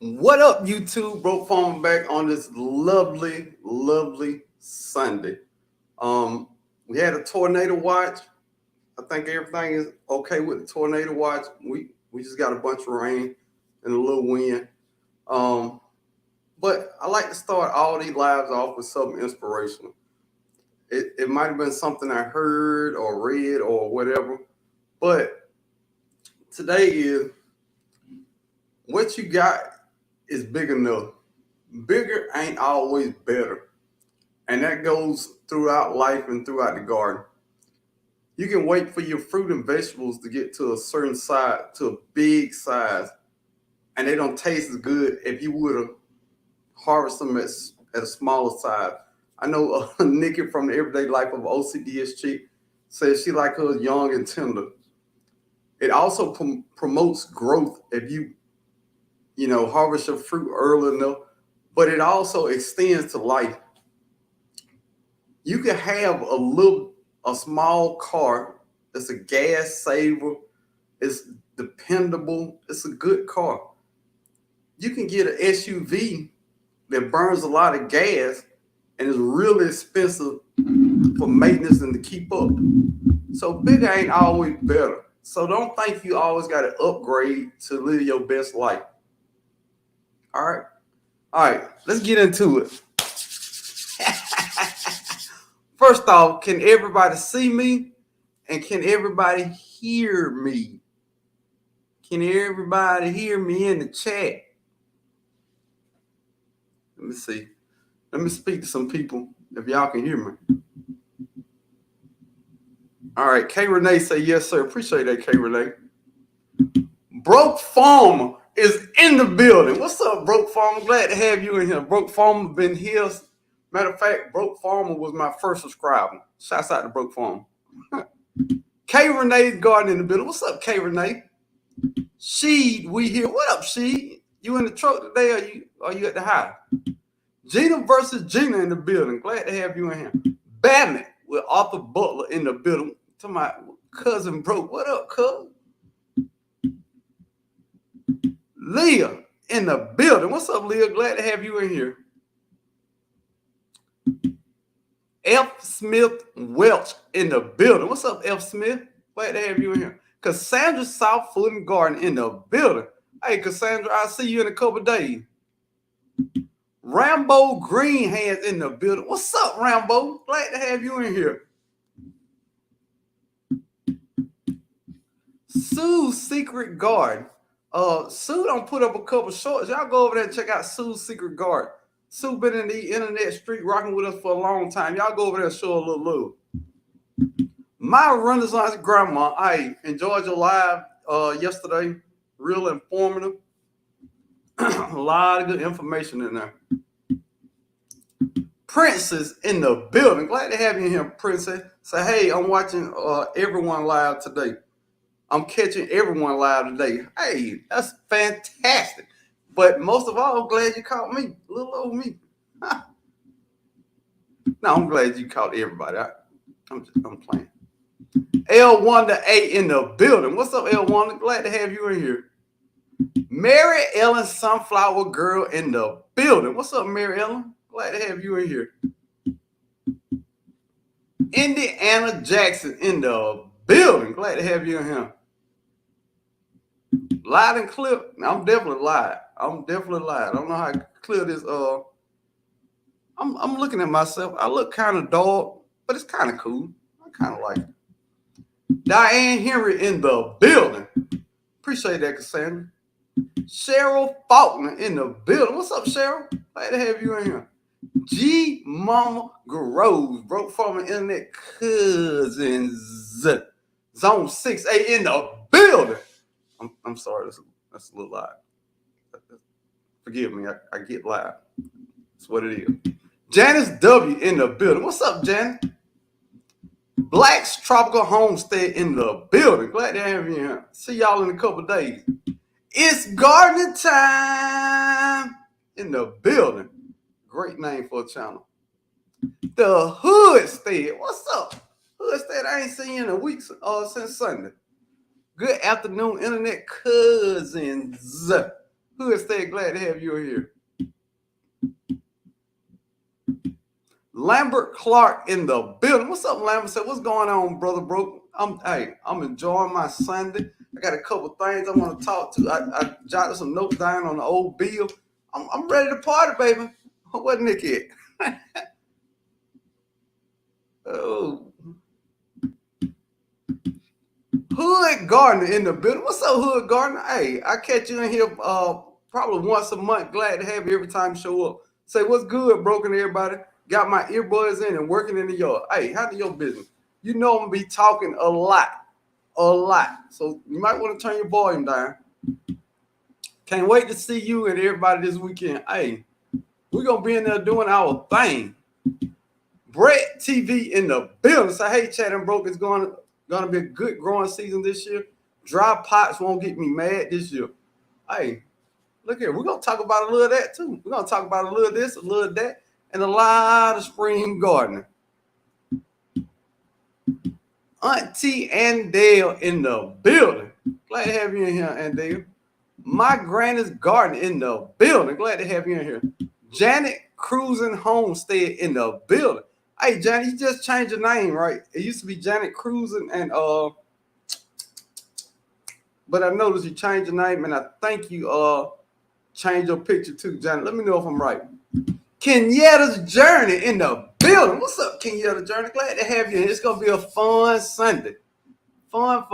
What up, YouTube? Brokefarmer back on this lovely Sunday. Um, we had a tornado watch. I think everything is okay with the tornado watch. We just got a bunch of rain and a little wind. Um, but I like to start all these lives off with something inspirational. It might have been something I heard or read or whatever, but today is what you got is big enough. Bigger ain't always better. And that goes throughout life and throughout the garden. You can wait for your fruit and vegetables to get to a certain size, to a big size, and they don't taste as good if you would have harvested them at a smaller size. I know Nikki from the Everyday Life of OCDS chick says she like her young and tender. It also promotes growth if you harvest your fruit early enough, but it also extends to life. You can have a small car that's a gas saver, it's dependable, it's a good car. You can get an SUV that burns a lot of gas and is really expensive for maintenance and to keep up. So bigger ain't always better. So don't think you always got to upgrade to live your best life. All right, let's get into it. First off, can everybody see me? And can everybody hear me? Can everybody hear me in the chat? Let me see. Let me speak to some people if y'all can hear me. All right, K Renee say yes, sir. Appreciate that, K Renee. Brokefarmer is in the building. What's up, Brokefarmer? Glad to have you in here. Brokefarmer been here. Matter of fact, Brokefarmer was my first subscriber. Shouts out to Brokefarmer. K Renee's garden in the building. What's up, K Renee? Sheed, we here. What up, Sheed? You in the truck today or you at the house? Gina versus Gina in the building. Glad to have you in here. Batman with Arthur Butler in the building. To my cousin Broke. What up, cuz? Leah in the building. What's up, Leah? Glad to have you in here. F. Smith Welch in the building. What's up, F. Smith? Glad to have you in here. Cassandra South Food and Garden in the building. Hey, Cassandra, I'll see you in a couple of days. Rambo Green Hands in the building. What's up, Rambo? Glad to have you in here. Sue's Secret Garden. Sue don't put up a couple shorts. Y'all go over there and check out Sue's Secret Garden. Sue been in the internet street rocking with us for a long time. Y'all go over there and show a little love. My Renaissance grandma, I enjoyed your live yesterday. Real informative. A lot of good information in there. Princess in the building. Glad to have you in here, Princess. Say, hey, I'm watching everyone live today. I'm catching everyone live today. Hey, that's fantastic. But most of all, I'm glad you caught me. Little old me. No, I'm glad you caught everybody. I'm playing. L1 to 8 in the building. What's up, L1? Glad to have you in here. Mary Ellen Sunflower Girl in the building. What's up, Mary Ellen? Glad to have you in here. Indiana Jackson in the building. Glad to have you in here. Live and clear. I'm definitely live. I don't know how to clear this. I'm looking at myself. I look kind of dark, but it's kind of cool. I kind of like it. Diane Henry in the building. Appreciate that, Cassandra. Cheryl Faulkner in the building. What's up, Cheryl? Glad to have you in here. G Mama Groves, Brokefarmer Internet Cousins. Zone 6A in the building. I'm sorry, that's a little loud. Forgive me, I get loud. That's what it is. Janice W in the building. What's up, Janice? Black's Tropical Homestead in the building. Glad to have you here. See y'all in a couple of days. It's gardening time in the building. Great name for a channel. The Hoodstead. What's up? Hoodstead, I ain't seen you in a week since Sunday. Good afternoon, Internet Cousins. Hood Stead, glad to have you here. Lambert Clark in the building. What's up, Lambert? Say, what's going on, brother Broke? I'm enjoying my Sunday. I got a couple things I want to talk to. I jotted some notes down on the old bill. I'm ready to party, baby. What Nick at? Oh, Hood Gardner in the building. What's up, Hood Gardner? Hey, I catch you in here probably once a month. Glad to have you every time you show up. Say, what's good, Broken, everybody? Got my earbuds in and working in the yard. Hey, how's your business? You know I'm going to be talking a lot. So you might want to turn your volume down. Can't wait to see you and everybody this weekend. Hey, we're going to be in there doing our thing. Brett TV in the building. So, hey, Chat and Broke, it's going to be a good growing season this year. Dry pots won't get me mad this year. Hey, look here. We're going to talk about a little of that, too. We're going to talk about a little of this, a little of that, and a lot of spring gardening. Auntie Andale in the building. Glad to have you in here, Andale. My granny's garden in the building. Glad to have you in here. Janet Cruising Homestead in the building. Hey, Janet, you just changed your name, right? It used to be Janet Cruising, and but I noticed you changed your name, and I think you changed your picture too, Janet. Let me know if I'm right. Kenyatta's Journey in the building. What's up, Kenyatta's Journey? Glad to have you. It's gonna be a fun Sunday. Fun.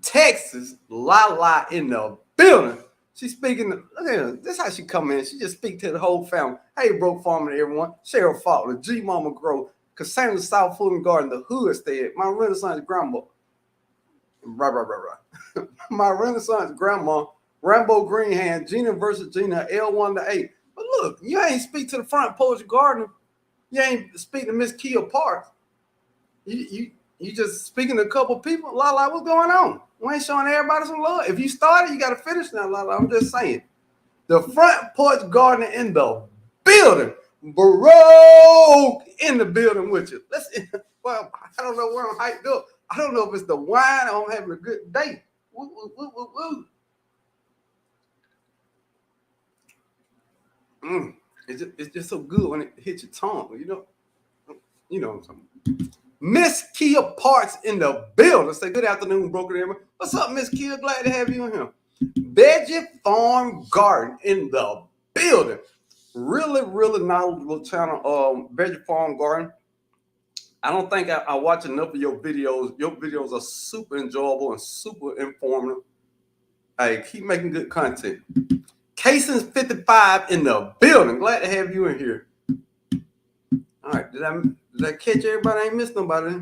Texas Lala in the building. She's speaking. Look at her. This is how she come in. She just speak to the whole family. Hey, Brokefarmer to everyone. Cheryl Faulkner, G Mama Grove, Cassandra South Fulton Garden, the Hood Stead, my Renaissance grandma. Right. My Renaissance grandma, Rambo Greenhand, Gina versus Gina, L1 to 8. But look, you ain't speak to the front porch gardener. You ain't speak to Miss Kia Parks. You just speaking to a couple people. Lala, what's going on? We ain't showing everybody some love. If you started, you got to finish now, Lala. I'm just saying. The front porch gardener in the building. Broke in the building with you. Well, I don't know where I'm hyped up. I don't know if it's the wine or I'm having a good day. Woo. It's just so good when it hits your tongue, you know what I'm talking about. Miss Kia Parks in the building. Say good afternoon, Broken everyone. What's up, Miss Kia? Glad to have you in here. Veggie Farm Garden in the building. Really knowledgeable channel, Veggie Farm Garden. I don't think I watch enough of your videos. Your videos are super enjoyable and super informative. Hey, keep making good content. Cason's 55 in the building. Glad to have you in here. All right, did I catch everybody? I ain't missed nobody.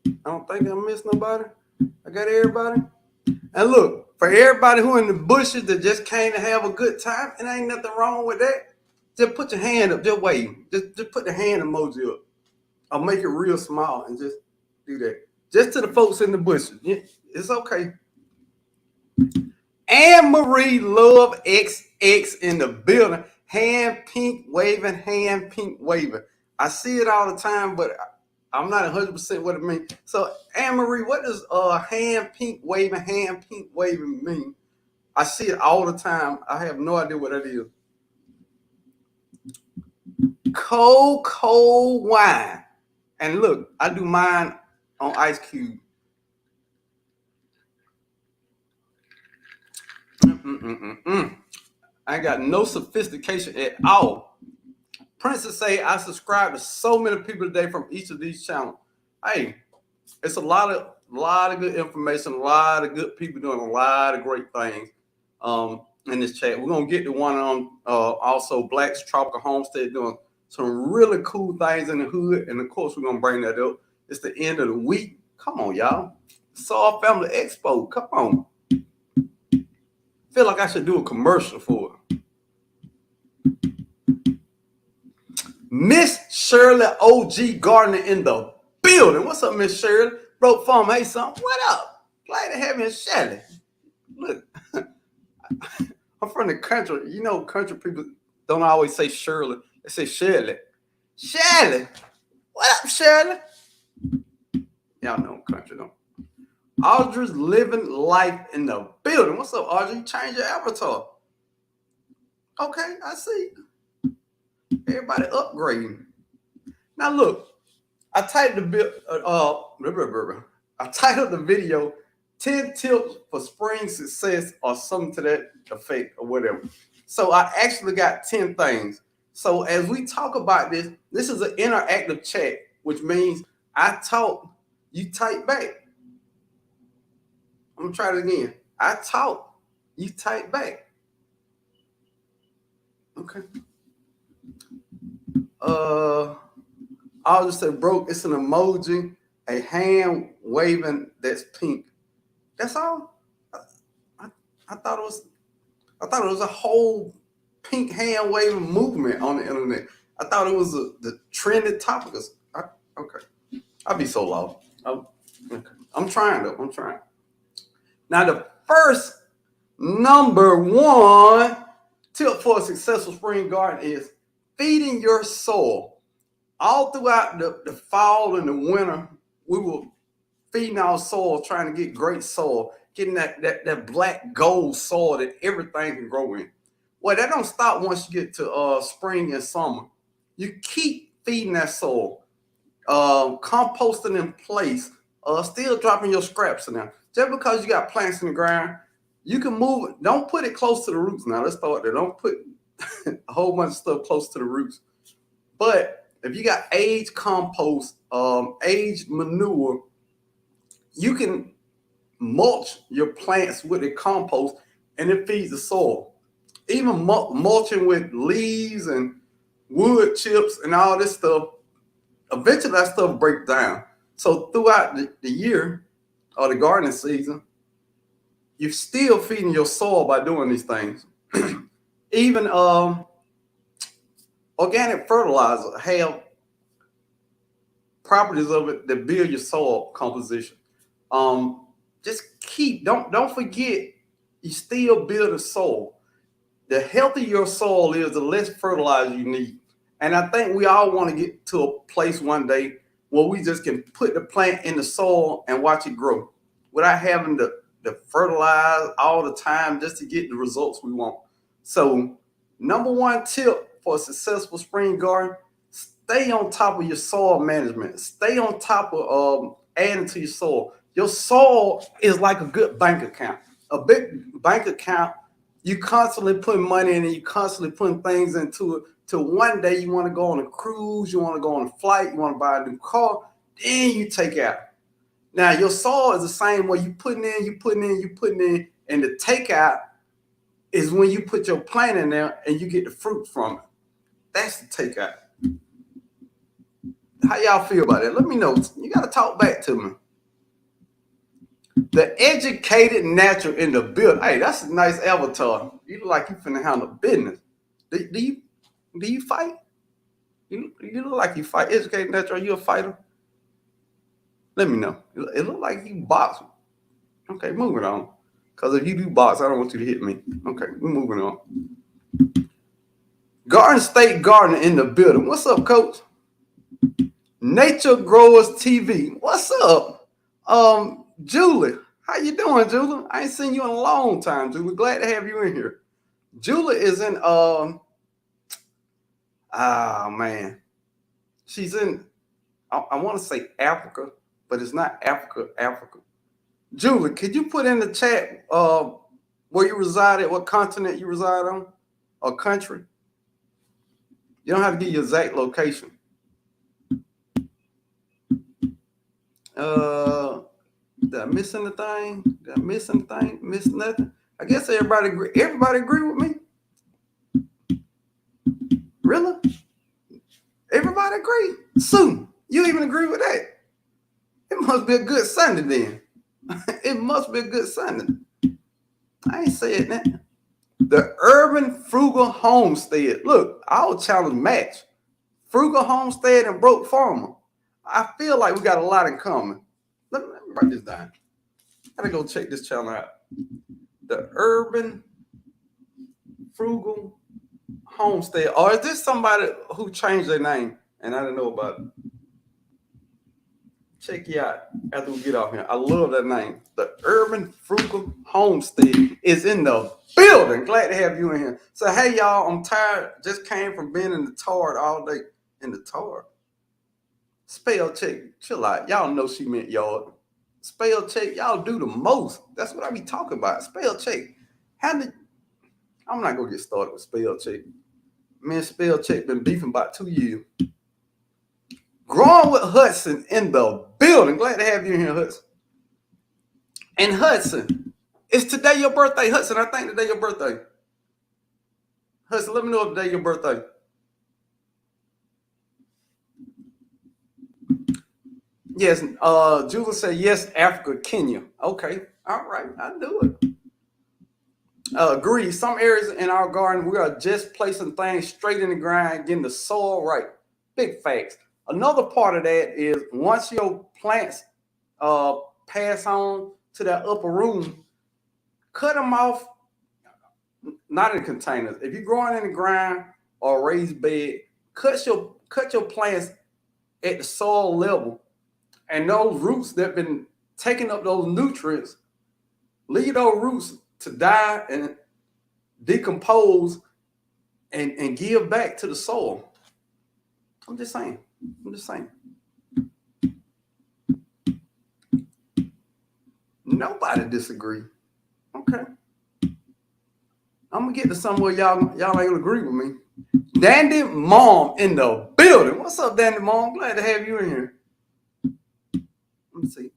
I don't think I missed nobody. I got everybody. And look, for everybody who in the bushes that just came to have a good time, it ain't nothing wrong with that. Just put your hand up, just wave. Just put the hand emoji up. I'll make it real small and just do that. Just to the folks in the bushes. Yeah, it's okay. Anne Marie Love XX in the building. Hand pink waving. I see it all the time, but I'm not 100% what it means. So, Anne Marie, what does hand pink waving mean? I see it all the time. I have no idea what that is. Cold wine. And look, I do mine on ice cube. I ain't got no sophistication at all. Princess say I subscribe to so many people today from each of these channels. Hey, it's a lot of good information, a lot of good people doing a lot of great things in this chat. We're gonna get to one on also Black's Tropical Homestead doing some really cool things in the hood, and of course we're gonna bring that up. It's the end of the week. Come on, y'all. Saw Family Expo. Come on. Feel like I should do a commercial for it. Miss Shirley OG Gardner in the building. What's up, Miss Shirley? Brokefarmer, hey, son. What up? Glad to have you, Shirley. Look, I'm from the country. You know, country people don't always say Shirley. They say Shirley. Shirley. What up, Shirley? Y'all know country though. Audrey's living life in the building. What's up, Audrey? You changed your avatar. Okay, I see. Everybody upgrading. Now look, I titled I titled the video 10 tips for spring success or something to that effect or whatever. So I actually got 10 things. So as we talk about this, this is an interactive chat, which means I talk, you type back. I'm gonna try it again. I talk, you type back. Okay. I'll just say broke. It's an emoji, a hand waving that's pink. That's all. I thought it was a whole pink hand waving movement on the internet. I thought it was the trending topic. Okay, I'll be so lost. I'm trying though. I'm trying. Now the first number one tip for a successful spring garden is feeding your soil. All throughout the fall and the winter, we were feeding our soil, trying to get great soil, getting that black gold soil that everything can grow in. Well, that don't stop once you get to spring and summer. You keep feeding that soil, composting in place, still dropping your scraps in there. Just because you got plants in the ground, you can move it. Don't put it close to the roots now. Let's start there. Don't put a whole bunch of stuff close to the roots. But if you got aged compost, aged manure, you can mulch your plants with the compost and it feeds the soil. Even mulching with leaves and wood chips and all this stuff, eventually that stuff breaks down. So throughout the year or the gardening season, you're still feeding your soil by doing these things. Even organic fertilizer have properties of it that build your soil composition. Just don't forget, you still build a soil. The healthier your soil is, the less fertilizer you need. And I think we all want to get to a place one day where we just can put the plant in the soil and watch it grow without having to fertilize all the time just to get the results we want. So, number one tip for a successful spring garden: stay on top of your soil management. Stay on top of adding to your soil. Your soil is like a good bank account. A big bank account, you constantly put money in it, you constantly putting things into it, till one day you want to go on a cruise, you want to go on a flight, you want to buy a new car, then you take out. Now your soil is the same way. You putting in, and the takeout is when you put your plant in there and you get the fruit from it. That's the takeout. How y'all feel about that? Let me know. You got to talk back to me. The educated natural in the build. Hey, that's a nice avatar. You look like you finna handle business. Do you fight? You look like you fight. Educated natural. Are you a fighter? Let me know. It look like you box. Okay, moving on. Because if you do box, I don't want you to hit me. Okay, we're moving on. Garden State Gardener in the building. What's up, Coach? Nature Growers TV. What's up? Julie. How you doing, Julie? I ain't seen you in a long time, Julie. Glad to have you in here. Julie is in man. She's in, I want to say Africa, but it's not Africa. Julie, could you put in the chat where you reside at, what continent you reside on, or country? You don't have to give your exact location. Did I miss anything? Miss nothing? I guess everybody agree with me. Really? Everybody agree? Sue, you even agree with that? It must be a good Sunday then. It must be a good Sunday. I ain't saying that. The Urban Frugal Homestead. Look, I'll challenge match. Frugal Homestead and Brokefarmer. I feel like we got a lot in common. Let me write this down. I gotta go check this channel out. The Urban Frugal Homestead. Or is this somebody who changed their name and I didn't know about it? check you out after we get off here. I love that name. The Urban Frugal Homestead is in the building. Glad to have you in here. So, hey, y'all, I'm tired. Just came from being in the Tard all day. In the Tard? Spell check. Chill out. Y'all know she meant yard. Spell check. Y'all do the most. That's what I be talking about. Spell check. I'm not going to get started with spell check. Me and spell check been beefing about 2 years. Growing with Hudson in the building. Glad to have you in here, Hudson. And Hudson, is today your birthday? Hudson, I think today your birthday. Hudson, let me know if today your birthday. Yes, Julia said yes, Africa, Kenya. Okay, all right, I knew it. Agree. Some areas in our garden, we are just placing things straight in the ground, getting the soil right. Big facts. Another part of that is once your plants pass on to that upper room, cut them off, not in containers. If you're growing in the ground or raised bed, cut your plants at the soil level, and those roots that have been taking up those nutrients, leave those roots to die and decompose and give back to the soil. I'm just saying. Nobody disagree. Okay. I'm gonna get to somewhere y'all ain't gonna agree with me. Dandy Mom in the building. What's up, Dandy Mom? Glad to have you in here. Let me see.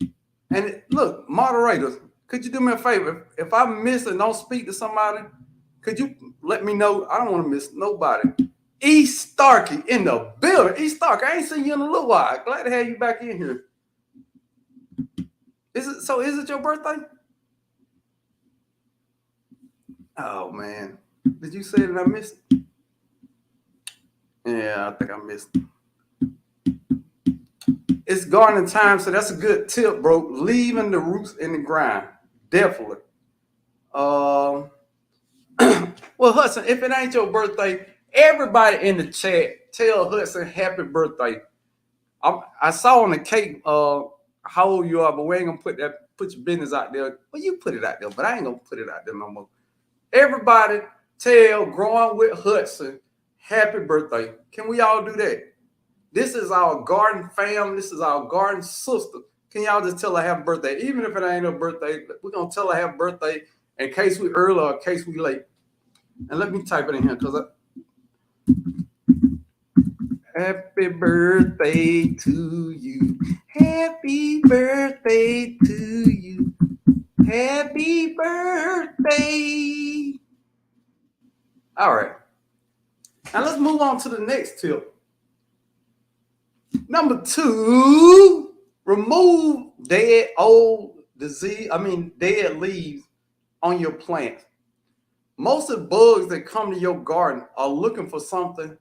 And look, moderators, could you do me a favor? If I miss and don't speak to somebody, could you let me know? I don't want to miss nobody. E. Starkey in the building. E. Starkey, I ain't seen you in a little while. Glad to have you back in here. Is it your birthday? Oh man. Did you say that I missed it? Yeah, I think I missed it. It's gardening time, so that's a good tip, bro. Leaving the roots in the ground. Definitely. Well, Hudson, if it ain't your birthday, everybody in the chat, tell Hudson happy birthday. I saw on the cake how old you are, but we ain't gonna put your business out there. Well, you put it out there, but I ain't gonna put it out there no more. Everybody tell Growing with Hudson happy birthday. Can we all do that? This is our garden fam. This is our garden sister. Can y'all just tell her happy birthday? Even if it ain't her birthday, we're going to tell her happy birthday in case we early or in case we late. And let me type it in here because happy birthday to you. Happy birthday to you. Happy birthday. All right. Now let's move on to the next tip. Number 2, remove dead leaves on your plants. Most of the bugs that come to your garden are looking for something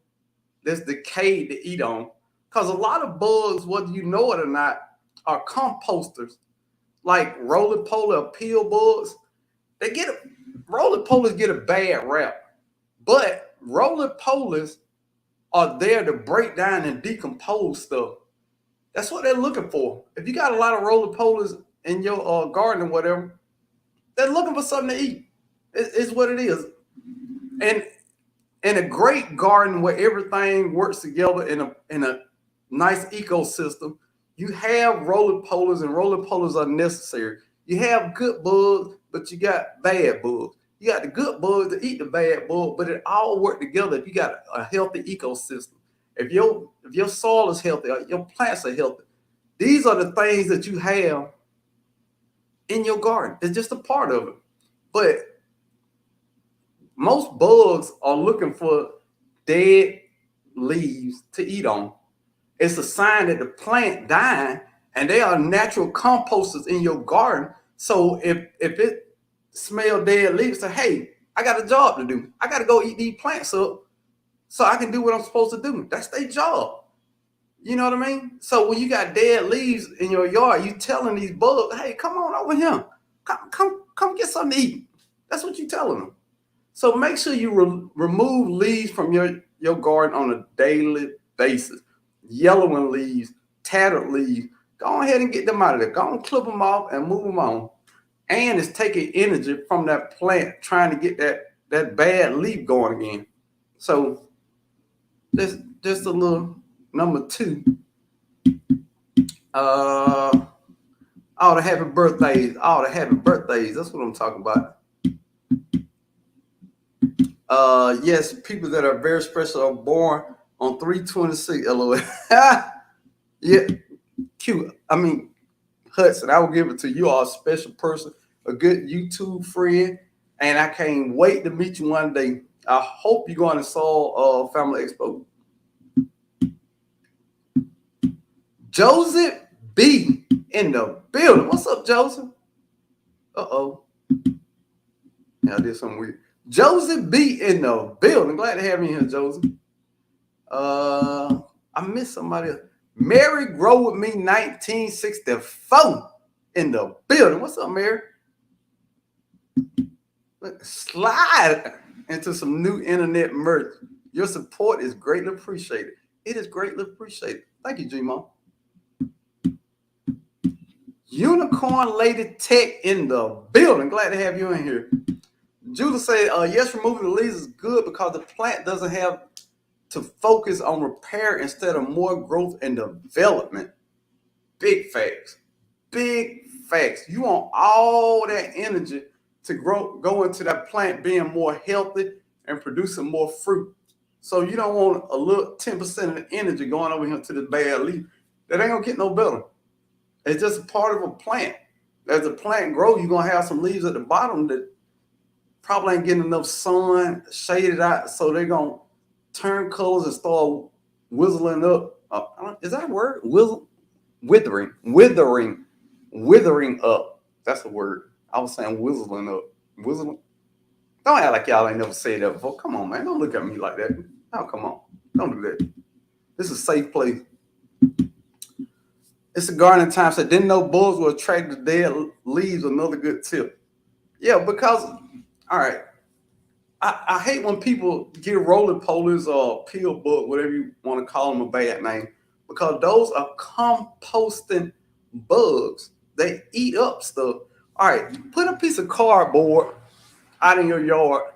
that's decayed to eat on. Because a lot of bugs, whether you know it or not, are composters. Like roly-poly or peel bugs. Roly-polies get a bad rap. But roly-polies are there to break down and decompose stuff. That's what they're looking for. If you got a lot of roly-polies in your garden or whatever, they're looking for something to eat. It's what it is. And in a great garden where everything works together in a nice ecosystem, you have roly-polies, and roly-polies are necessary. You have good bugs, but you got bad bugs. You got the good bugs to eat the bad bug, but it all work together if you got a healthy ecosystem. If your soil is healthy, your plants are healthy. These are the things that you have in your garden. It's just a part of it. But most bugs are looking for dead leaves to eat on. It's a sign that the plant dying, and they are natural composters in your garden. So if it smell dead leaves, say, hey, I got a job to do. I got to go eat these plants up so I can do what I'm supposed to do. That's their job. You know what I mean? So when you got dead leaves in your yard, you telling these bugs, hey, come on over here. Come get something to eat. That's what you telling them. So make sure you remove leaves from your garden on a daily basis. Yellowing leaves, tattered leaves. Go ahead and get them out of there. Go and clip them off and move them on. And it's taking energy from that plant trying to get that bad leaf going again. So just a little number 2. All the happy birthdays. All the happy birthdays. That's what I'm talking about. Yes, people that are very special are born on 3/26. LOL. Yeah, cute. I mean, Hudson, I will give it to you. You are a special person, a good YouTube friend, and I can't wait to meet you one day. I hope you're going to Soul Family Expo. Joseph B in the building. What's up, Joseph? Uh-oh. Yeah, I did something weird. Joseph B in the building. Glad to have you here, Joseph. I missed somebody else. Mary Grow With Me 1964 in the building. What's up, Mary? Slide into some new internet merch. Your support is greatly appreciated. It is greatly appreciated. Thank you, G-Mo. Unicorn Lady Tech in the building. Glad to have you in here. Judah said, yes, removing the leaves is good because the plant doesn't have to focus on repair instead of more growth and development. Big facts. Big facts. You want all that energy to go into that plant being more healthy and producing more fruit. So you don't want a little 10% of the energy going over here to this bad leaf. That ain't gonna get no better. It's just a part of a plant. As the plant grows, you're gonna have some leaves at the bottom that probably ain't getting enough sun, shaded out, so they're gonna turn colors and start whistling up. Is that a word? Withering up. That's a word. I was saying whistling up. Whistling. Don't act like y'all ain't never said that before. Come on, man. Don't look at me like that. Oh, come on. Don't do that. This is a safe place. It's a gardening time. Said, didn't know bugs will attract the dead leaves. Another good tip. Yeah, because, all right. I hate when people get roly-polies or pill bug, whatever you want to call them, a bad name, because those are composting bugs. They eat up stuff. All right, put a piece of cardboard out in your yard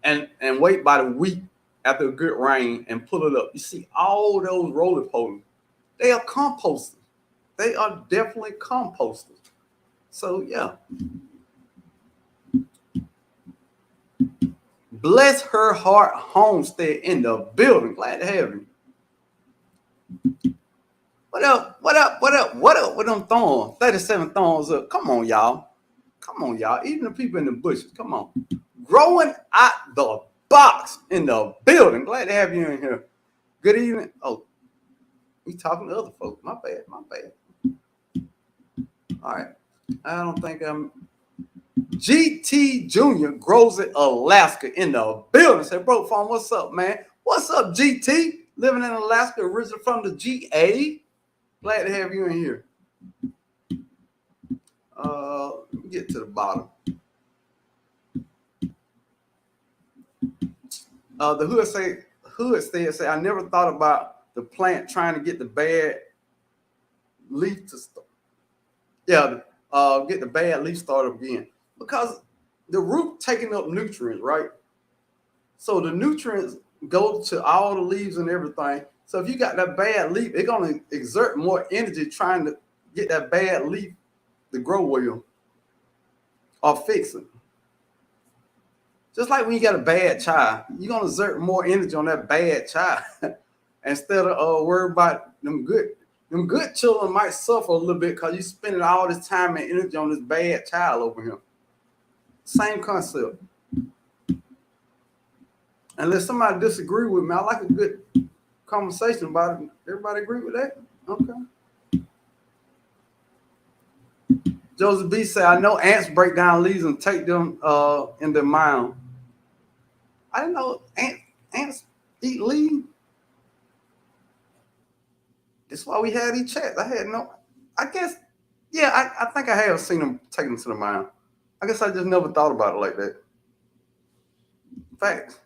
and wait by the week after a good rain and pull it up. You see all those roly-polies. They are composters. They are definitely composters. So, yeah. Bless Her Heart Homestead in the building. Glad to have you. What up? What up? What up? What up with them thorns? 37 thorns up. Come on, y'all. Come on, y'all. Even the people in the bushes. Come on. Growing out the box in the building. Glad to have you in here. Good evening. Oh, we talking to other folks. My bad. My bad. All right. I don't think I'm. GT Jr. grows in Alaska in the building. Say, Brokefarmer, what's up, man? What's up, GT? Living in Alaska, originally from the GA. Glad to have you in here. Let me get to the bottom. The hood say, I never thought about the plant trying to get the bad leaf to start. Yeah, get the bad leaf started again. Because the root taking up nutrients, right? So the nutrients go to all the leaves and everything. So if you got that bad leaf, it's going to exert more energy trying to get that bad leaf to grow well or fix it. Just like when you got a bad child, you're going to exert more energy on that bad child instead of worry about them good. Them good children might suffer a little bit because you're spending all this time and energy on this bad child over here. Same concept. Unless somebody disagree with me, I like a good conversation about it. Everybody agree with that? Okay. Joseph B said, I know ants break down leaves and take them in their mound. I didn't know ants eat leaves. That's why we had these chats. I had no, I guess, yeah, I think I have seen them take them to the mound. I guess I just never thought about it like that. Facts.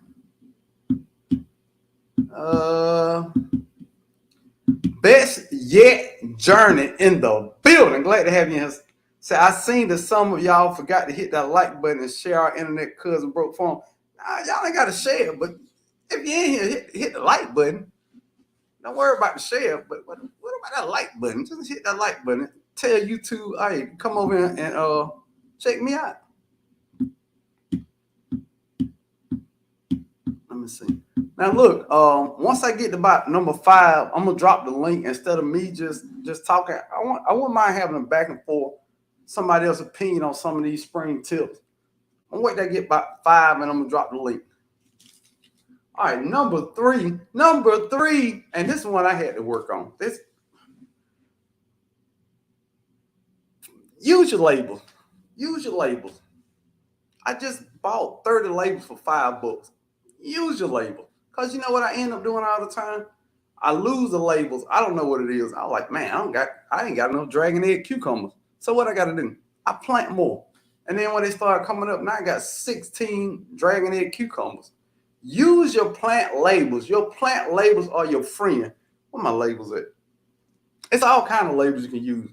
Best yet journey in the building. Glad to have you here. So I seen that some of y'all forgot to hit that like button and share our internet cousin broke phone. Y'all ain't got to share, but if you're in here, hit the like button. Don't worry about the share, but what about that like button? Just hit that like button. Tell YouTube, hey, come over and check me out. Let me see. Now look, once I get to about number 5, I'm gonna drop the link instead of me just talking. I wouldn't mind having a back and forth, somebody else's opinion on some of these spring tips. I'm gonna wait till I get about 5 and I'm gonna drop the link. All right, number three, and this is one I had to work on. This use your labels. Use your labels. I just bought 30 labels for $5. Use your label. Because you know what I end up doing all the time? I lose the labels. I don't know what it is. I'm like, man, I ain't got enough dragon egg cucumbers. So what I got to do? I plant more. And then when they start coming up, now I got 16 dragon egg cucumbers. Use your plant labels. Your plant labels are your friend. Where my labels at? It's all kind of labels you can use.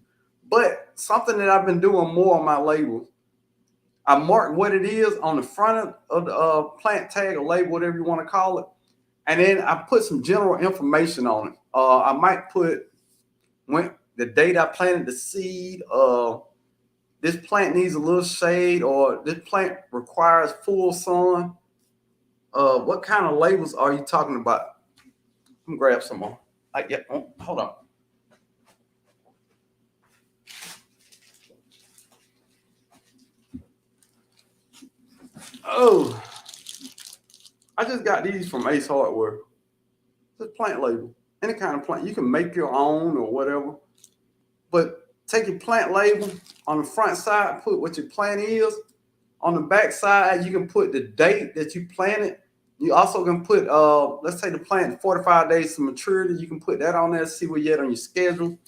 But something that I've been doing more on my labels, I mark what it is on the front of the plant tag or label, whatever you want to call it. And then I put some general information on it. I might put when the date I planted the seed, this plant needs a little shade, or this plant requires full sun. What kind of labels are you talking about? Let me grab some more. Hold on. Oh, I just got these from Ace Hardware. Just plant label. Any kind of plant. You can make your own or whatever. But take your plant label on the front side, put what your plant is. On the back side, you can put the date that you planted. You also can put, let's say the plant 45 days to maturity. You can put that on there, see where you're at on your schedule.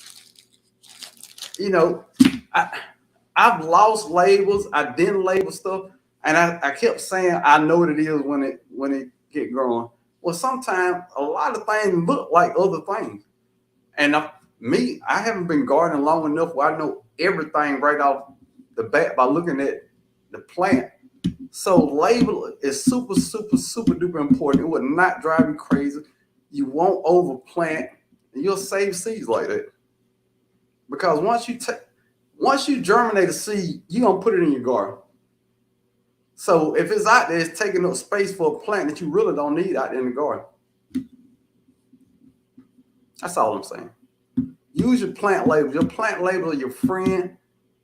You know, I've lost labels. I didn't label stuff. And I kept saying, I know what it is when it get growing. Well, sometimes a lot of things look like other things. And I haven't been gardening long enough where I know everything right off the bat by looking at the plant. So label is super, super, super duper important. It will not drive you crazy. You won't overplant, and you'll save seeds like that. Because once you germinate a seed, you're gonna put it in your garden. So if it's out there, it's taking up space for a plant that you really don't need out there in the garden. That's all I'm saying. Use your plant labels. Your plant label are your friend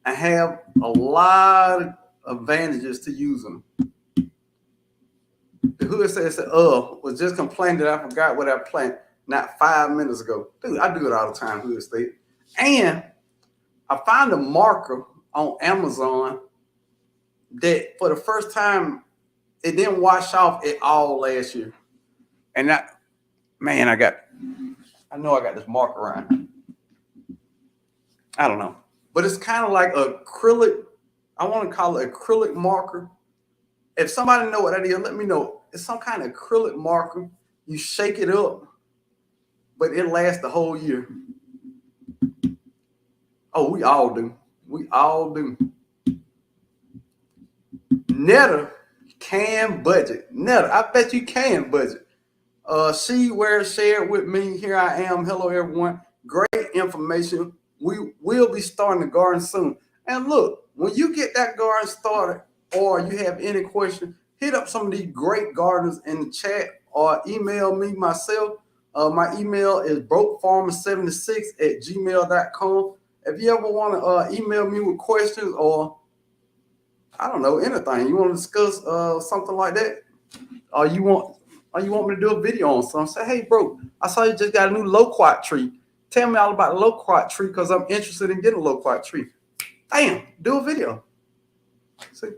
and have a lot of advantages to using them. The hood says, was just complaining that I forgot what I planted not 5 minutes ago. Dude, I do it all the time, hood state. And I found a marker on Amazon that for the first time, it didn't wash off at all last year. And I know I got this marker around. I don't know. But it's kind of like acrylic. I want to call it acrylic marker. If somebody know what that is, let me know. It's some kind of acrylic marker. You shake it up, but it lasts the whole year. Oh, we all do. We all do. Netta can budget. Netta, I bet you can budget. She shared with me. Here I am. Hello, everyone. Great information. We will be starting the garden soon. And look, when you get that garden started or you have any question, hit up some of these great gardeners in the chat or email me myself. My email is brokefarmer76@gmail.com. If you ever want to email me with questions or I don't know, anything. You want to discuss something like that? Or you want me to do a video on something? Say, hey, bro, I saw you just got a new loquat tree. Tell me all about the loquat tree because I'm interested in getting a loquat tree. Damn, do a video. See?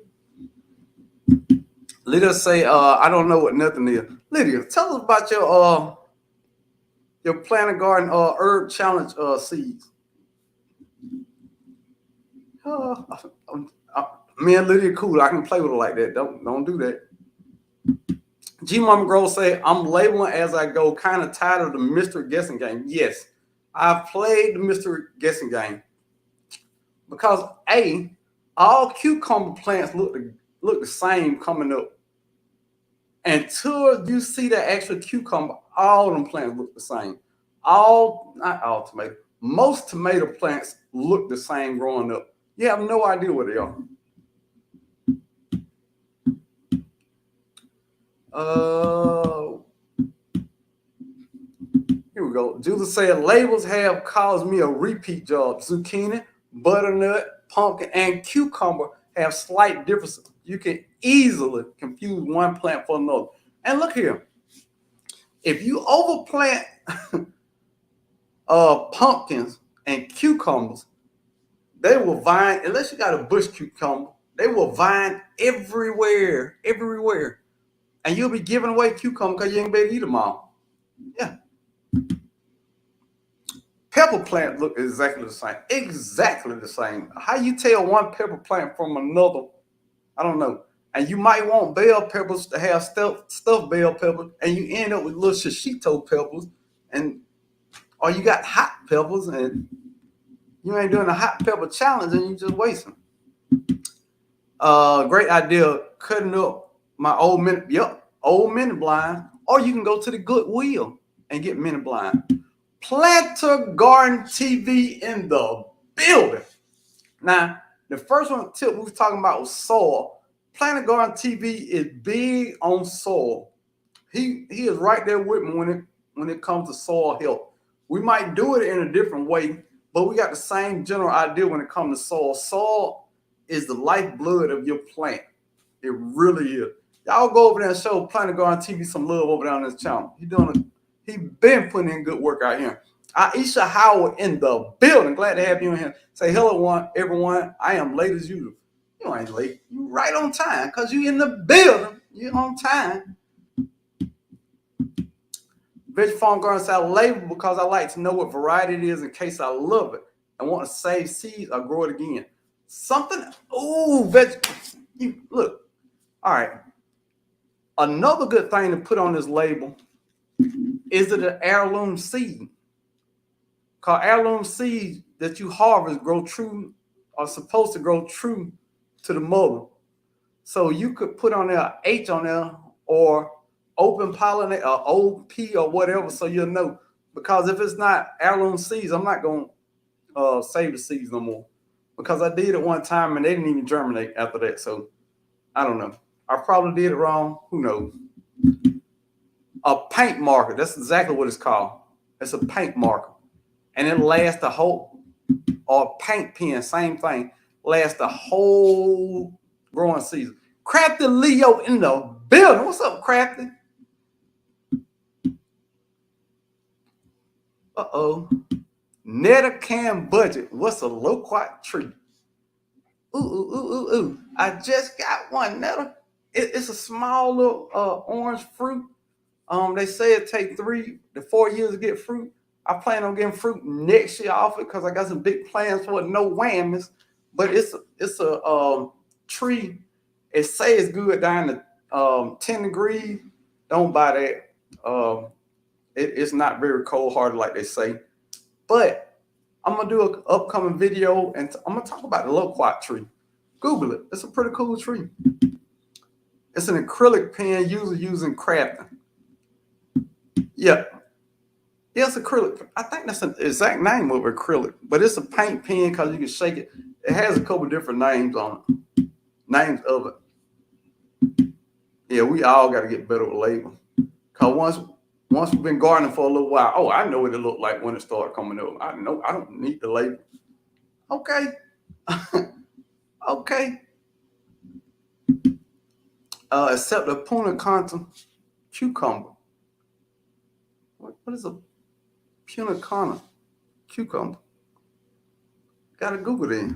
Lydia say, I don't know what nothing is. Lydia, tell us about your plant a garden herb challenge seeds. Me and Lydia cool. I can play with her like that. Don't do that. G Mama Grove say, I'm labeling as I go, kind of tired of the mystery guessing game. Yes. I've played the mystery guessing game because all cucumber plants look the same coming up. Until you see the actual cucumber, all of them plants look the same. Not all tomato. Most tomato plants look the same growing up. You have no idea what they are. Here we go. Judah said labels have caused me a repeat job. Zucchini, butternut, pumpkin, and cucumber have slight differences. You can easily confuse one plant for another. And look here. If you overplant pumpkins and cucumbers, they will vine, unless you got a bush cucumber, they will vine everywhere. And you'll be giving away cucumber because you ain't be able to eat them all. Yeah. Pepper plant look exactly the same. Exactly the same. How you tell one pepper plant from another, I don't know. And you might want bell peppers to have stuffed bell peppers, and you end up with little shishito peppers, or you got hot peppers, and you ain't doing a hot pepper challenge, and you just wasting. Great idea, cutting up my old mini blind, or you can go to the Goodwill and get mini blind. Planter Garden TV in the building. Now, the first one tip we was talking about was soil. Planter Garden TV is big on soil. He is right there with me when it comes to soil health. We might do it in a different way, but we got the same general idea when it comes to soil. Soil is the lifeblood of your plant. It really is. Y'all go over there and show Planter Garden TV some love over there on this channel. He been putting in good work out here. Aisha Howard in the building. Glad to have you in here. Say hello, everyone. I am late as usual. You ain't late. You right on time because you in the building. You're on time. Veg Farm Garden said I label because I like to know what variety it is in case I love it. I want to save seeds or grow it again. Something. Look. All right. Another good thing to put on this label is it an heirloom seed? Because heirloom seeds that you harvest are supposed to grow true to the mother. So you could put on there H on there or open pollinate or OP or whatever, so you'll know. Because if it's not heirloom seeds, I'm not going to save the seeds no more. Because I did it one time and they didn't even germinate after that. So I don't know. I probably did it wrong. Who knows? A paint marker. That's exactly what it's called. It's a paint marker. And it lasts the whole, or paint pen, same thing, lasts the whole growing season. Crafty Leo in the building. What's up, Crafty? Netta can budget. What's a loquat tree? Ooh. I just got one, Netta. It's a small little orange fruit. They say it takes 3 to 4 years to get fruit. I plan on getting fruit next year off it because I got some big plans for it. No whammies, but it's a tree. It says it's good down to 10 degrees. Don't buy that. It's not very cold hearted like they say. But I'm gonna do an upcoming video and I'm gonna talk about the loquat tree. Google it. It's a pretty cool tree. It's an acrylic pen usually using crafting. Yeah. Yeah, it's acrylic. I think that's the exact name of acrylic, but it's a paint pen because you can shake it. It has a couple different names on it. Names of it. Yeah, we all got to get better with labels. Because once we've been gardening for a little while, I know what it looked like when it started coming up. I know I don't need the label. Okay. Okay. Except the Punta cucumber. What is a Punta cucumber? Gotta Google it.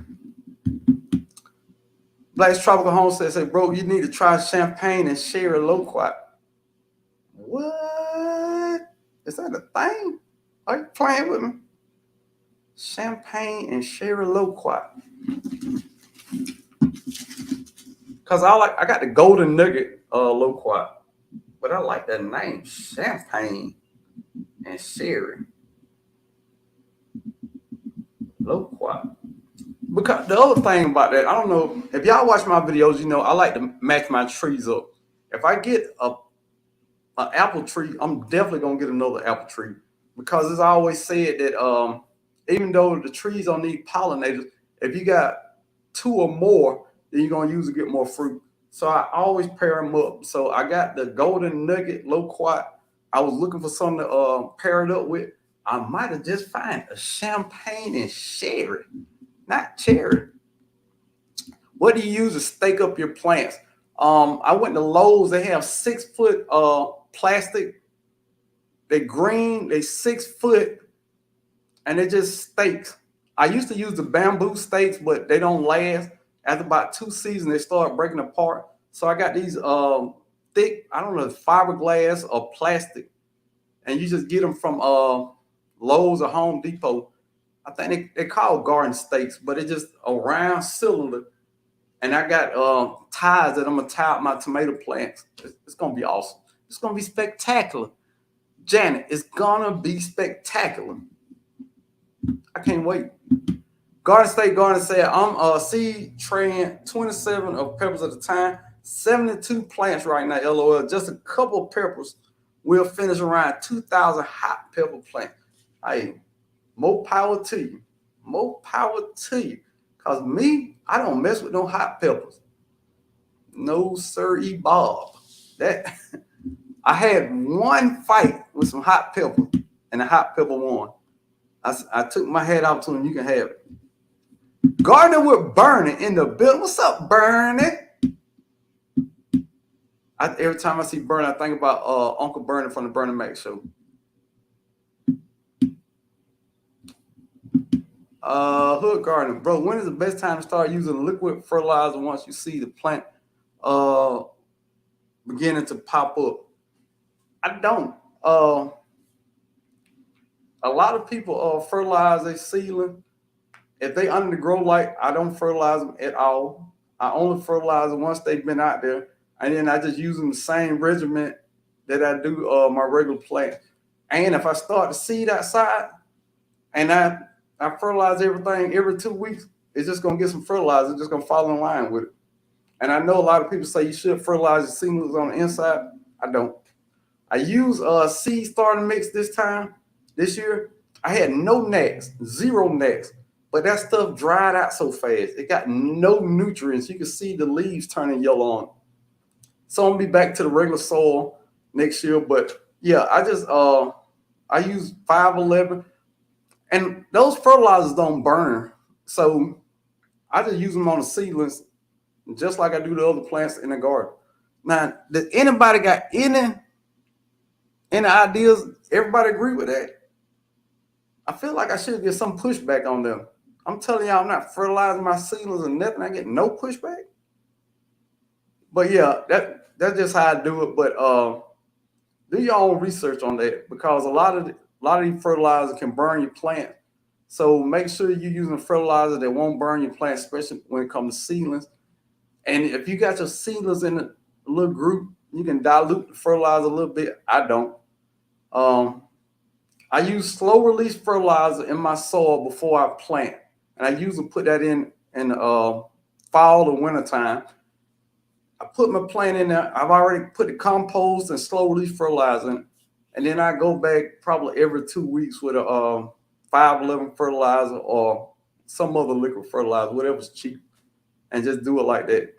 Black's Tropical Homestead say, bro, you need to try champagne and sherry loquat. What? Is that a thing? Are you playing with me? Champagne and sherry loquat. Cause I got the golden nugget loquat, but I like that name, champagne and sherry. Low quat. Because the other thing about that, I don't know if y'all watch my videos, you know I like to match my trees up. If I get an apple tree, I'm definitely gonna get another apple tree because it's always said that even though the trees don't need pollinators, if you got two or more, then you're gonna usually get more fruit. So I always pair them up. So I got the golden nugget loquat. I was looking for something to pair it up with. I might have just found a champagne and sherry, not cherry. What do you use to stake up your plants? I went to Lowe's. They have 6 foot plastic. They green. They 6 foot, and they just stakes. I used to use the bamboo stakes, but they don't last. After about 2 seasons, they start breaking apart. So I got these thick, I don't know, fiberglass or plastic, and you just get them from Lowe's or Home Depot. I think they call garden stakes, but it's just a round cylinder. And I got ties that I'm gonna tie up my tomato plants. It's gonna be awesome. It's gonna be spectacular. Janet, it's gonna be spectacular. I can't wait. Garden State Garden said, I'm seed traying 27 of peppers at a time, 72 plants right now, LOL. Just a couple of peppers. We'll finish around 2,000 hot pepper plants. Hey, more power to you. More power to you. Because me, I don't mess with no hot peppers. No, sir, Bob. That I had one fight with some hot pepper, and the hot pepper won. I took my hat off to him. You can have it. Gardening with Bernie in the building. What's up, Bernie? Every time I see Bernie, I think about Uncle Bernie from the Bernie Mac show. Hood gardening, bro. When is the best time to start using liquid fertilizer once you see the plant beginning to pop up? I don't. A lot of people fertilize their seedling. If they under the grow light, I don't fertilize them at all. I only fertilize them once they've been out there, and then I just use them the same regimen that I do my regular plant. And if I start the seed outside, and I fertilize everything every 2 weeks, it's just gonna get some fertilizer. It's just gonna fall in line with it. And I know a lot of people say you should fertilize your seedlings on the inside. I don't. I use seed starting mix this year. I had no gnats, 0 gnats, but that stuff dried out so fast. It got no nutrients. You can see the leaves turning yellow on it. So I'm gonna be back to the regular soil next year. But yeah, I use 511, and those fertilizers don't burn. So I just use them on the seedlings, just like I do the other plants in the garden. Now, does anybody got any ideas? Everybody agree with that? I feel like I should get some pushback on them. I'm telling y'all, I'm not fertilizing my seedlings or nothing. I get no pushback. But yeah, that's just how I do it. But do your own research on that, because a lot of these fertilizers can burn your plant. So make sure you're using fertilizer that won't burn your plant, especially when it comes to seedlings. And if you got your seedlings in a little group, you can dilute the fertilizer a little bit. I don't. I use slow release fertilizer in my soil before I plant, and I usually put that in fall or winter time. I put my plant in there. I've already put the compost and slow release fertilizer in, and then I go back probably every 2 weeks with a 511 fertilizer or some other liquid fertilizer, whatever's cheap, and just do it like that.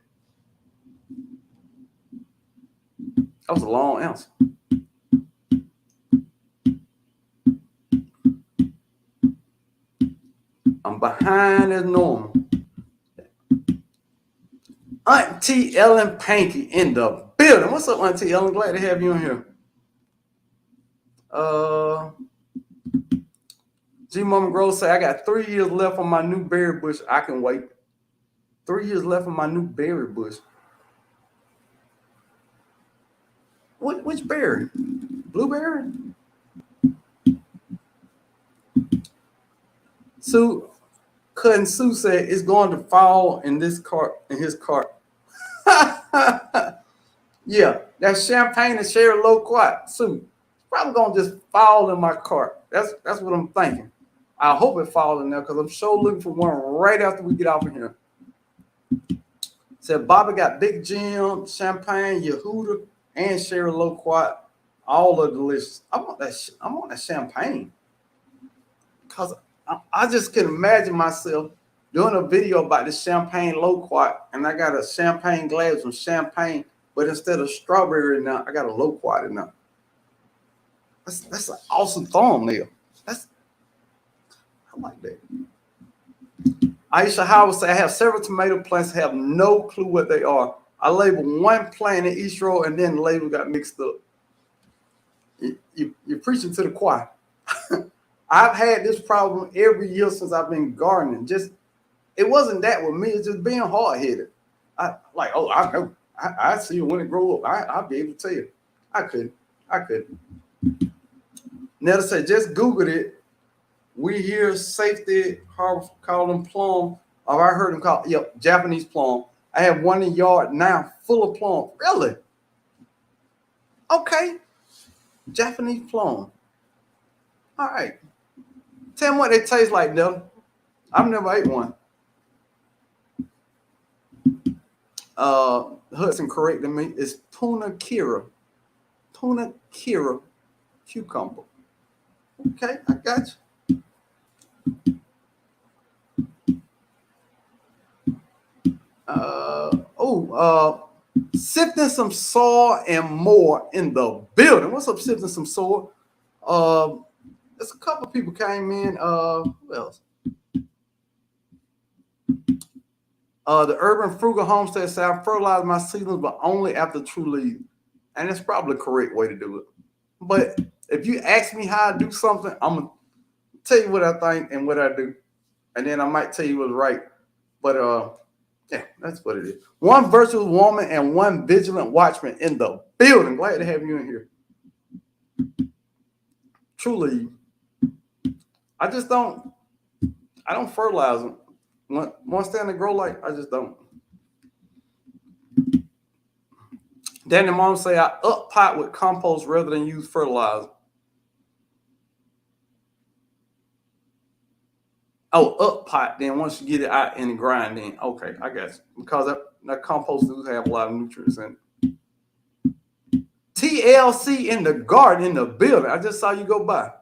That was a long answer. I'm behind as normal. Auntie Ellen Panky in the building. What's up, Auntie Ellen? Glad to have you in here. G Mama Grove say, I got 3 years left on my new berry bush. I can wait. 3 years left on my new berry bush. Which berry? Blueberry? Cousin Sue said it's going to fall in his cart. Yeah, that champagne and sherry loquat. Sue, probably gonna just fall in my cart. That's what I'm thinking. I hope it falls in there because I'm sure looking for one right after we get off of here. Said Bobby got Big Jim, Champagne, Yehuda, and Sherry Loquat. All are delicious. I want that champagne because I just can imagine myself doing a video about the champagne loquat, and I got a champagne glass with champagne, but instead of strawberry in there, I got a loquat in there. That's an awesome thumbnail. I like that. Aisha Howard said, I have several tomato plants, have no clue what they are. I labeled one plant in each row, and then the label got mixed up. You're preaching to the choir. I've had this problem every year since I've been gardening. It wasn't that with me. It's just being hard-headed. I know. I see it when it grow up. I'll be able to tell you. I couldn't. Netta said, just Googled it. We hear safety harvest call them plum. Oh, I heard them call Japanese plum. I have one in the yard now full of plum. Really? Okay. Japanese plum. All right. Tell me what they taste like, Netta. I've never ate one. Hudson corrected me. It's tuna kira. Tuna kira cucumber. Okay, I got you. Sifting some soil and more in the building. What's up, sifting some soil? There's a couple people came in. Who else? The Urban Frugal Homestead said, I fertilize my seedlings, but only after true leaves. And that's probably the correct way to do it. But if you ask me how I do something, I'm going to tell you what I think and what I do. And then I might tell you what's right. But yeah, that's what it is. One virtuous woman and one vigilant watchman in the building. Glad to have you in here. Truly, I don't fertilize them. Once they're in the grow light, I just don't. Danny mom say I up pot with compost rather than use fertilizer. Oh, up pot. Then once you get it out in the grind, then okay, I guess because that compost does have a lot of nutrients in it. TLC in the garden in the building. I just saw you go by.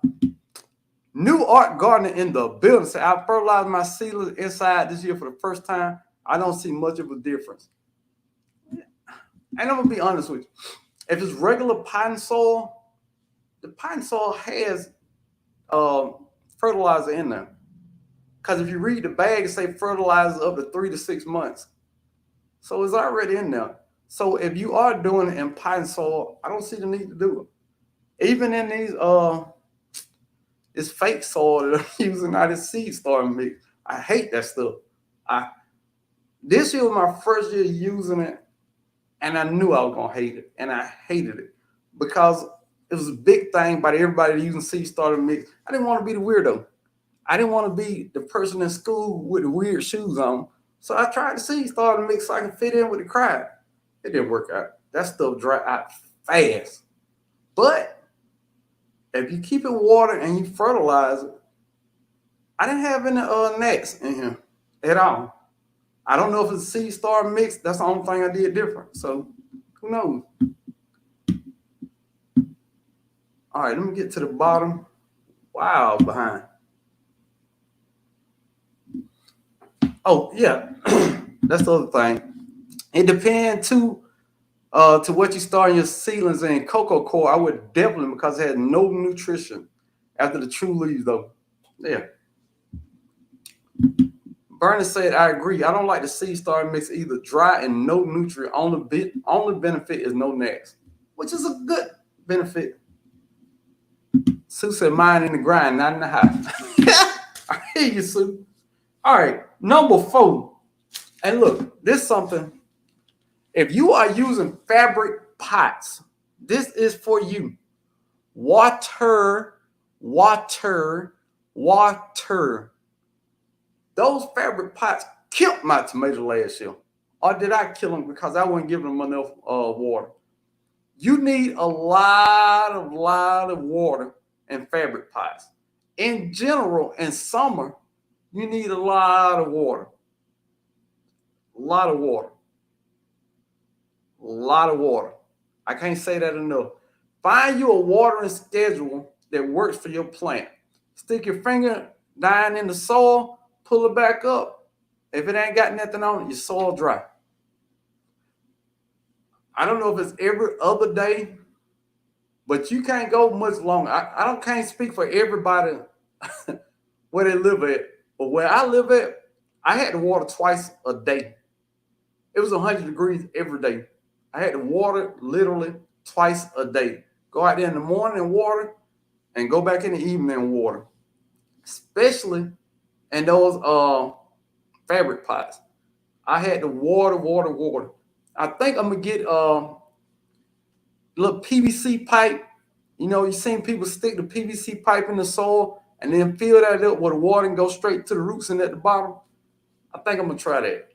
New art gardener in the building. Say I fertilized my seedlings inside this year for the first time. I don't see much of a difference. And I'm gonna be honest with you. If it's regular potting soil, the potting soil has fertilizer in there. Because if you read the bag, it say fertilizer up to 3 to 6 months. So it's already in there. So if you are doing it in potting soil, I don't see the need to do it. Even in these this fake soil that I'm using now, this seed starter mix. I hate that stuff. This year was my first year using it, and I knew I was gonna hate it, and I hated it because it was a big thing by everybody using seed starter mix. I didn't want to be the weirdo. I didn't want to be the person in school with the weird shoes on. So I tried the seed starter mix so I could fit in with the crowd. It didn't work out. That stuff dried out fast. But if you keep it watered and you fertilize it, I didn't have any gnats in here at all. I don't know if it's a seed starter mix. That's the only thing I did different. So who knows? All right, let me get to the bottom. Wow, behind. Oh, yeah. That's the other thing. It depends to what you start your seedlings in. Cocoa coir, I would definitely, because it had no nutrition after the true leaves, though. Yeah. Bernie said, I agree. I don't like the seed starter mix either. Dry and no nutrient. Only benefit is no gnats, which is a good benefit. Sue said, mine in the grind, not in the house. I hear you, Sue. All right, number 4. And look, this is something. If you are using fabric pots, this is for you. Water. Those fabric pots killed my tomato last year. Or did I kill them because I wasn't giving them enough water? You need a lot of water in fabric pots. in general, in summer, you need a lot of water. A lot of water. A lot of water. I can't say that enough. Find you a watering schedule that works for your plant. Stick your finger down in the soil, pull it back up. If it ain't got nothing on it, your soil dry. I don't know if it's every other day, but you can't go much longer. I can't speak for everybody where they live at, but where I live at, I had to water twice a day. It was 100 degrees every day. I had to water literally twice a day. Go out there in the morning and water, and go back in the evening and water. Especially in those fabric pots. I had to water. I think I'm gonna get a little PVC pipe. You know, you've seen people stick the PVC pipe in the soil and then fill that up with the water and go straight to the roots and at the bottom. I think I'm gonna try that.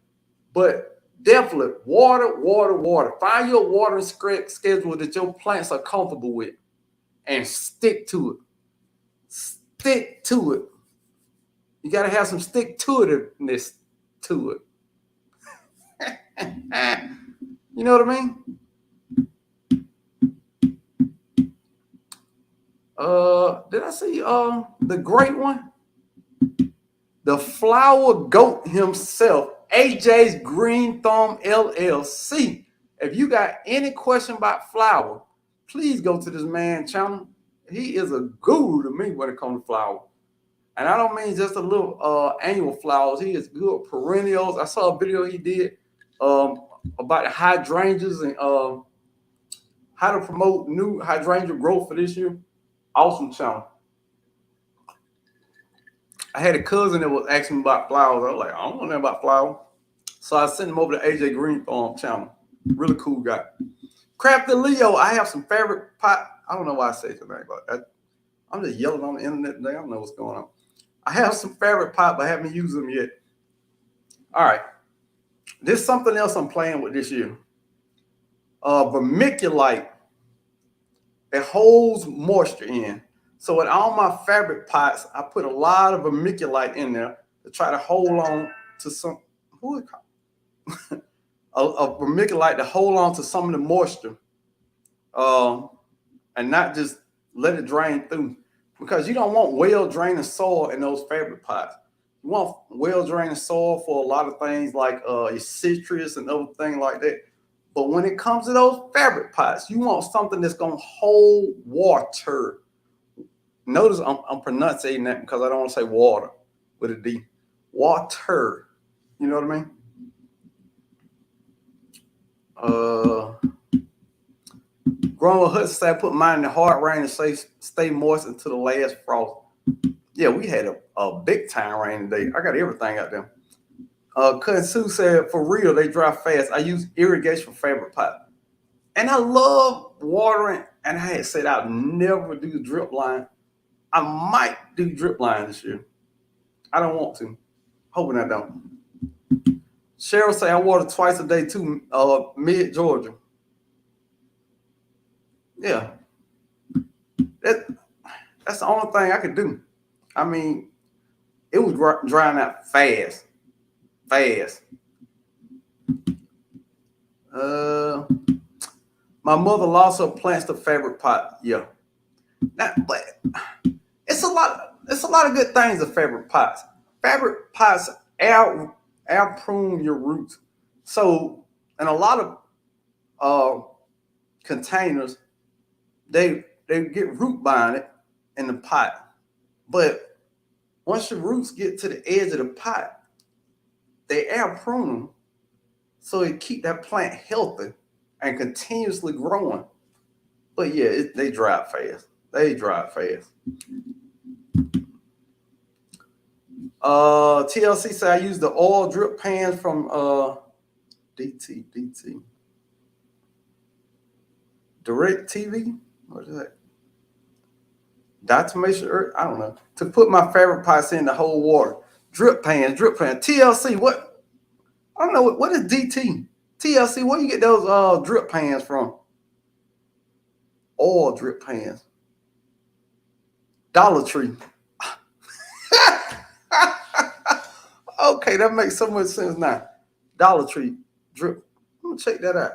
But definitely water. Find your watering schedule that your plants are comfortable with and stick to it. Stick to it. You got to have some stick to itness to it. You know what I mean? Did I see the great one? The flower goat himself, AJ's Green Thumb LLC. If you got any question about flower, please go to this man's channel. He is a guru to me when it comes to flower. And I don't mean just a little annual flowers. He is good perennials. I saw a video he did about hydrangeas and how to promote new hydrangea growth for this year. Awesome channel. I had a cousin that was asking me about flowers. I was like, I don't know nothing about flowers. So I sent him over to AJ Green channel. Really cool guy. Crafty Leo, I have some favorite pot. I don't know why I say tonight, but I'm just yelling on the internet today. I don't know what's going on. I have some favorite pot, but I haven't used them yet. All right. There's something else I'm playing with this year. Vermiculite. It holds moisture in. So in all my fabric pots, I put a lot of vermiculite in there to try to hold on to some a vermiculite to hold on to some of the moisture, and not just let it drain through. Because you don't want well-draining soil in those fabric pots. You want well-draining soil for a lot of things like your citrus and other things like that. But when it comes to those fabric pots, you want something that's going to hold water. Notice I'm pronunciating that because I don't want to say water with a D. Water. You know what I mean? Grandma Hudson said, I put mine in the hard rain to stay moist until the last frost. Yeah, we had a big time rain today. I got everything out there. Cousin Sue said, for real, they dry fast. I use irrigation for fabric pot. And I love watering. And I had said I'd never do the drip line. I might do drip line this year. I don't want to. Hoping I don't. Cheryl say I water twice a day too, mid Georgia. Yeah. That's the only thing I could do. I mean, it was drying out fast. My mother lost her plants to fabric pot. Yeah. Now, but it's a lot of good things of fabric pots. Fabric pots air prune your roots. So in a lot of containers, they get root binded in the pot. But once your roots get to the edge of the pot, they air prune them so it keep that plant healthy and continuously growing. But yeah, they dry fast. TLC said I use the oil drip pans from DT Direct TV. What is that? Diatomaceous earth? I don't know. To put my favorite pots in the whole water. Drip pan. TLC, what? I don't know. What is DT? TLC, where you get those drip pans from? Oil drip pans. Dollar Tree. Okay, that makes so much sense now. Dollar Tree drip. I'm gonna check that out.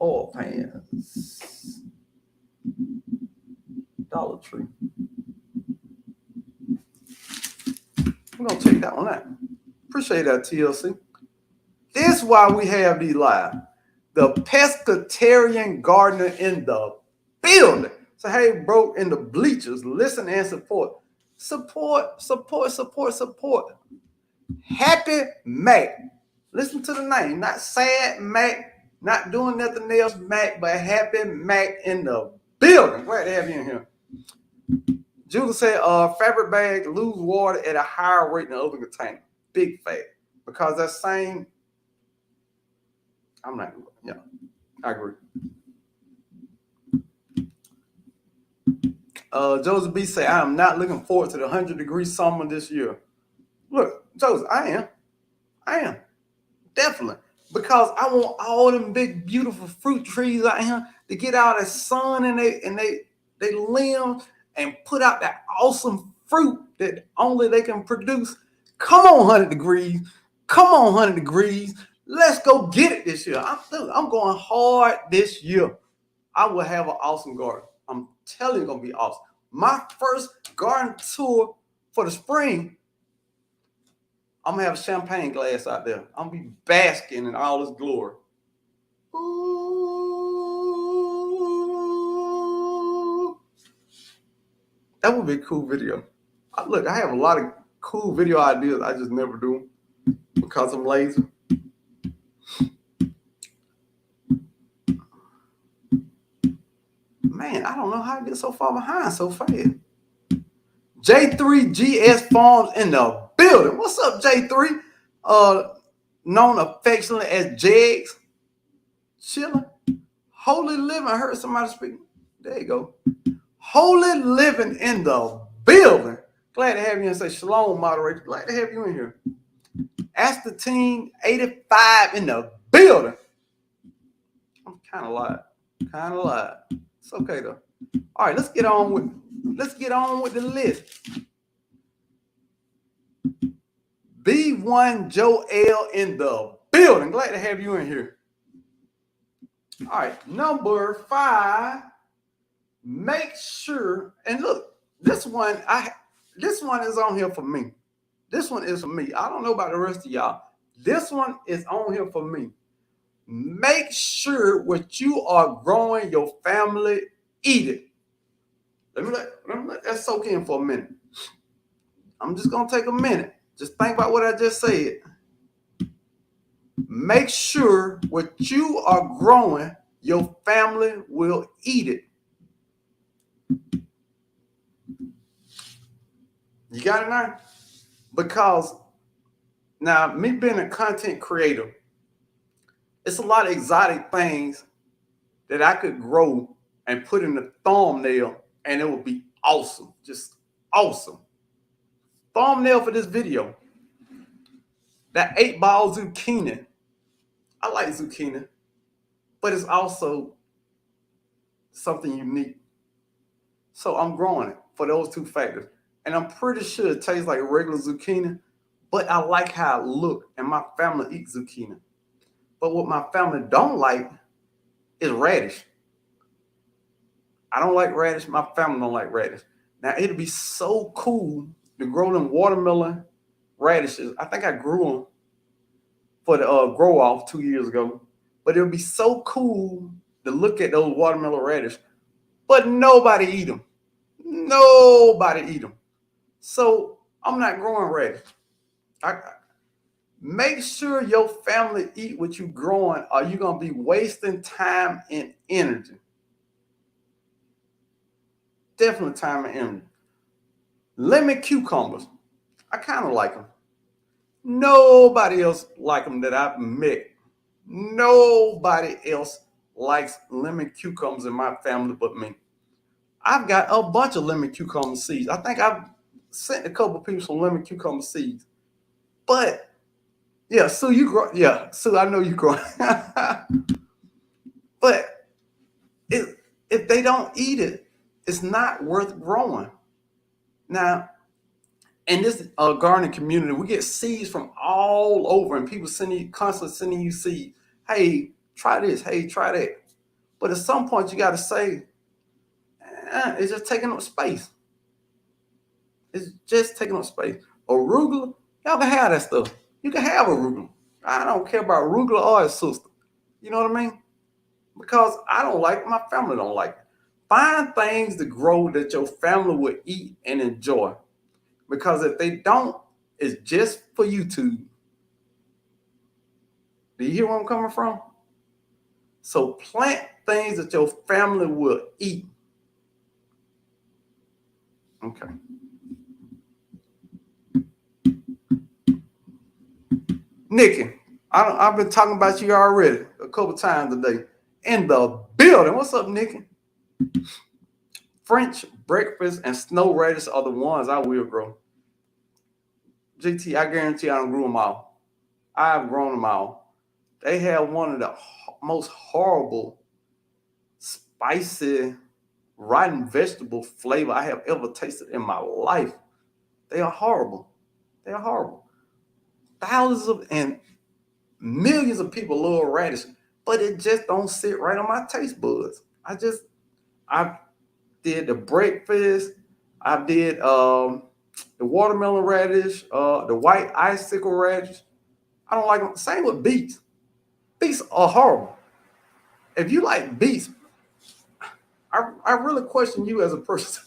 Oil pans. Dollar Tree. We're gonna check that one out. Appreciate that, TLC. This is why we have these live. The pescatarian gardener in the building. So hey, bro, in the bleachers, listen and support. Support, support, support, support. Happy Mac. Listen to the name. Not sad Mac, not doing nothing else Mac, but Happy Mac in the building. Glad to have you in here. Judah said, fabric bags lose water at a higher rate than other containers. Big fact. Because that same, I'm not, yeah, I agree. Joseph B say, I am not looking forward to the 100-degree summer this year. Look, Joseph, I am. Definitely. Because I want all them big, beautiful fruit trees out here to get out of the sun and they limbs and put out that awesome fruit that only they can produce. Come on, 100 degrees. Come on, 100 degrees. Let's go get it this year. I'm going hard this year. I will have an awesome garden. I'm telling you, it's going to be awesome. My first garden tour for the spring, I'm going to have a champagne glass out there. I'm going to be basking in all this glory. Ooh. That would be a cool video. Look, I have a lot of cool video ideas. I just never do because I'm lazy. Man, I don't know how to get so far behind so fast. J3GS Farms in the building. What's up, J3? Known affectionately as Jegs. Chilling. Holy living. I heard somebody speaking. There you go. Holy living in the building. Glad to have you and say shalom, moderator. Glad to have you in here. Ask the team 85 in the building. I'm kind of lied. It's okay though. All right, let's get on with the list. B1 Joe L in the building. Glad to have you in here. All right, number 5. Make sure, and look, this one is on here for me. This one is for me. I don't know about the rest of y'all. This one is on here for me. Make sure what you are growing, your family eat it. Let me let that soak in for a minute. I'm just gonna take a minute. Just think about what I just said. Make sure what you are growing, your family will eat it. You got it now? Because now, me being a content creator, it's a lot of exotic things that I could grow and put in the thumbnail, and it would be awesome. Just awesome. Thumbnail for this video. That 8-ball zucchini. I like zucchini, but it's also something unique. So I'm growing it for those two factors. And I'm pretty sure it tastes like regular zucchini, but I like how it looks, and my family eats zucchini. But what my family don't like is radish. I don't like radish. My family don't like radish. Now, it'd be so cool to grow them watermelon radishes. I think I grew them for the grow off 2 years ago. But it would be so cool to look at those watermelon radish. But nobody eat them. Nobody eat them. So I'm not growing radish. Make sure your family eat what you're growing, or you're going to be wasting time and energy. Definitely time and energy. Lemon cucumbers. I kind of like them. Nobody else like them that I've met. Nobody else likes lemon cucumbers in my family but me. I've got a bunch of lemon cucumber seeds. I think I've sent a couple people some lemon cucumber seeds. But yeah, Sue, you grow. Yeah, Sue, I know you grow. But if they don't eat it, it's not worth growing. Now, in this gardening community, we get seeds from all over, and people constantly sending you seeds. Hey, try this. Hey, try that. But at some point, you got to say, it's just taking up space. It's just taking up space. Arugula, y'all can have that stuff. You can have arugula. I don't care about arugula or its sister. You know what I mean? Because I don't like it, my family don't like it. Find things to grow that your family will eat and enjoy. Because if they don't, it's just for YouTube. Do you hear where I'm coming from? So plant things that your family will eat. Okay. Nikki, I've been talking about you already a couple times today. In the building. What's up, Nikki? French breakfast and snow radish are the ones I will grow. GT, I guarantee I don't grew them all. I've grown them all. They have one of the most horrible, spicy, rotten vegetable flavor I have ever tasted in my life. They are horrible. They are horrible. Thousands of and millions of people love radish, but it just don't sit right on my taste buds. I did the breakfast. I did the watermelon radish, the white icicle radish. I don't like them. Same with beets. Beets are horrible. If you like beets, I really question you as a person.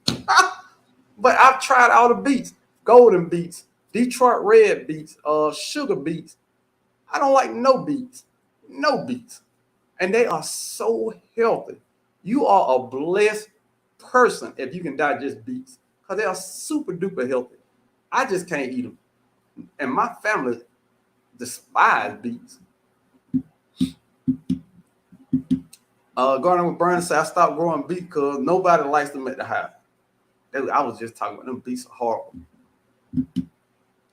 But I've tried all the beets, golden beets, Detroit red beets, sugar beets. I don't like no beets, and they are so healthy. You are a blessed person if you can digest beets because they are super duper healthy. I just can't eat them, and my family despise beets. Gardening with Brian said I stopped growing beets because nobody likes them at the house. I was just talking about them beets are horrible.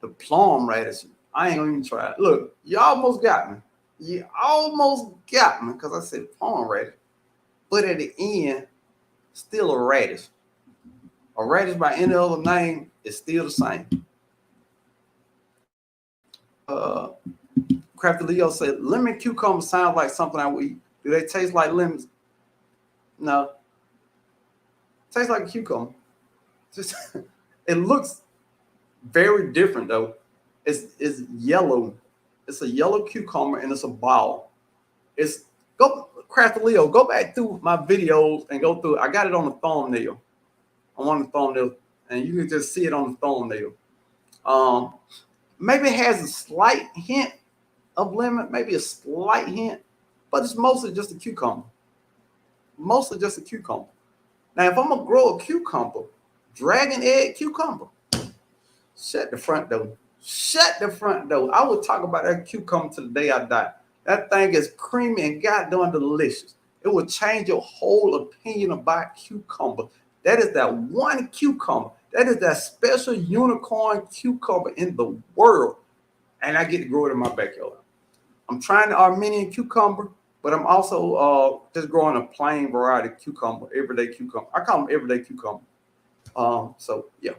The plum radish, I ain't gonna even try it. Look, you almost got me. You almost got me because I said plum radish. But at the end, still a radish. A radish by any other name is still the same. Crafty Leo said, lemon cucumber sounds like something I would eat. Do they taste like lemons? No. Tastes like a cucumber. Just it looks very different though. It's yellow. It's a yellow cucumber and it's a ball. It's go Crafty Leo, go back through my videos and go through. I got it on the thumbnail. On one of the thumbnails, and you can just see it on the thumbnail. Maybe it has a slight hint of lemon, maybe a slight hint, but it's mostly just a cucumber. Mostly just a cucumber. Now, if I'm gonna grow a cucumber, dragon egg cucumber, shut the front door. Shut the front door. I will talk about that cucumber to the day I die. That thing is creamy and goddamn delicious. It will change your whole opinion about cucumber. That is that one cucumber. That is that special unicorn cucumber in the world. And I get to grow it in my backyard. I'm trying the Armenian cucumber, but I'm also just growing a plain variety cucumber, everyday cucumber. I call them everyday cucumber. So, yeah.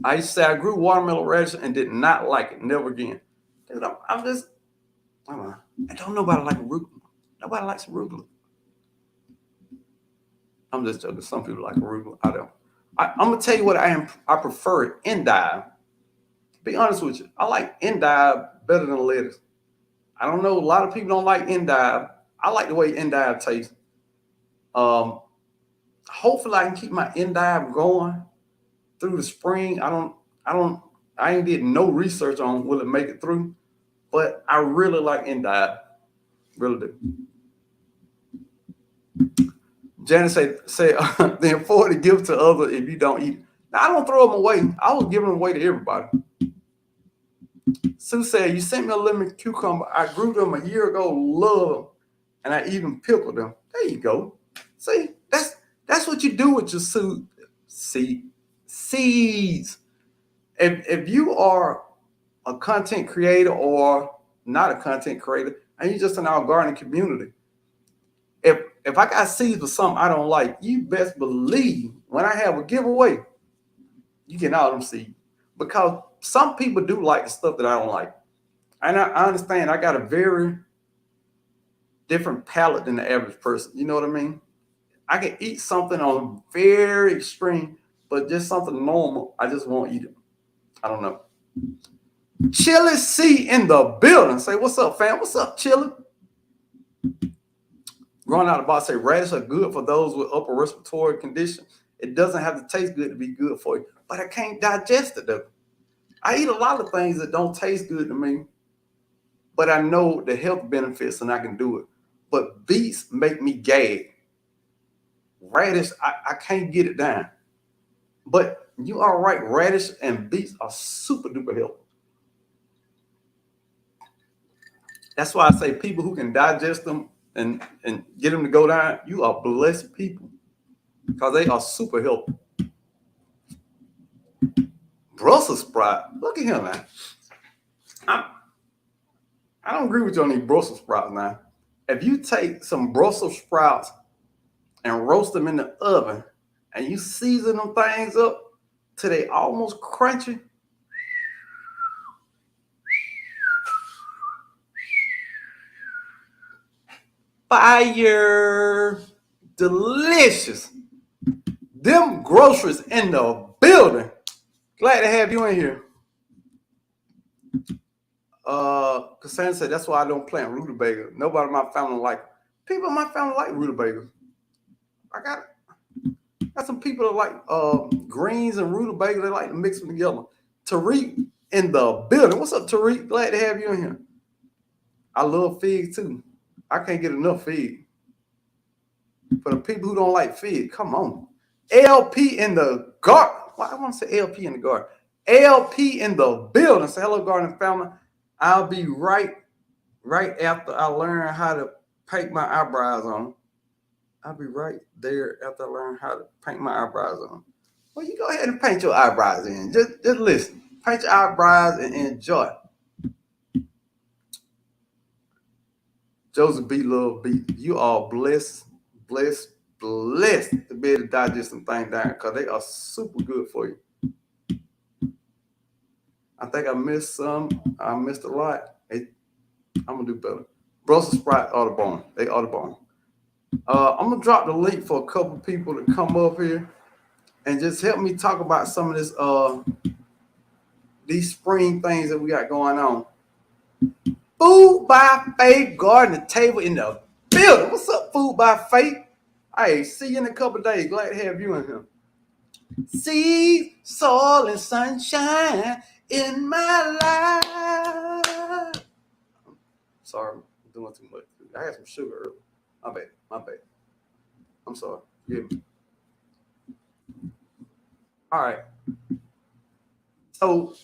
I used to say I grew watermelon radish and did not like it. Never again. Dude, I don't nobody like arugula. Nobody likes arugula. I'm just joking. Some people like arugula. I don't. I'm gonna tell you what I prefer it endive. Be honest with you, I like endive better than lettuce. I don't know. A lot of people don't like endive. I like the way endive tastes. Hopefully, I can keep my endive going through the spring. I ain't did no research on will it make it through, but I really like endive. Really do. Janice say they afford to give to others if you don't eat. Now, I don't throw them away. I was giving them away to everybody. Sue said, you sent me a lemon cucumber. I grew them a year ago, love them, and I even pickled them. There you go. See, that's what you do with your seeds. If you are a content creator or not a content creator, and you're just in our gardening community, if I got seeds for something I don't like, you best believe when I have a giveaway, You get all them seeds. Because some people do like the stuff that I don't like. And I understand I got a very different palate than the average person. You know what I mean? I can eat something on very extreme, but just something normal, I just won't eat it. I don't know. Chili C in the building. Say, what's up, fam? What's up, Chili? Growing out the box, say radish are good for those with upper respiratory condition. It doesn't have to taste good to be good for you, but I can't digest it though. I eat a lot of things that don't taste good to me, but I know the health benefits and I can do it. But beets make me gag. Radish, I can't get it down. But you are right, radish and beets are super duper healthy. That's why I say people who can digest them and get them to go down, you are blessed people because they are super healthy. Brussels sprout, look at him now. I don't agree with you on these Brussels sprouts now. If you take some Brussels sprouts and roast them in the oven and you season them things up till they almost crunchy, fire, delicious. Them groceries in the building. Glad to have you in here. Cassandra said that's why I don't plant rutabaga. Nobody in my family like it. People in my family like rutabaga. I got some people that like greens and rutabaga. They like to mix them together. Tariq in the building. What's up, Tariq? Glad to have you in here. I love figs too. I can't get enough fig. For the people who don't like fig, come on. LP in the garden. Well, I want to say LP in the garden. LP in the building. Say hello, garden family. I'll be right after I learn how to paint my eyebrows on. I'll be right there after I learn how to paint my eyebrows on. Well, you go ahead and paint your eyebrows in. Just listen. Paint your eyebrows and enjoy. Joseph B. Love B. You are blessed to be able to digest some things down because they are super good for you. I think I missed some. I missed a lot. I'm gonna do better. Brussels sprout Audubon. They Audubon. I'm gonna drop the link for a couple people to come up here and just help me talk about some of this these spring things that we got going on. Food by Faith Garden Table in the building. What's up, Food by Faith? Hey, see you in a couple days. Glad to have you in here. Seed, soil, and sunshine in my life. Sorry, I'm doing too much. I had some sugar earlier. My bad. I'm sorry. Forgive me. All right. So,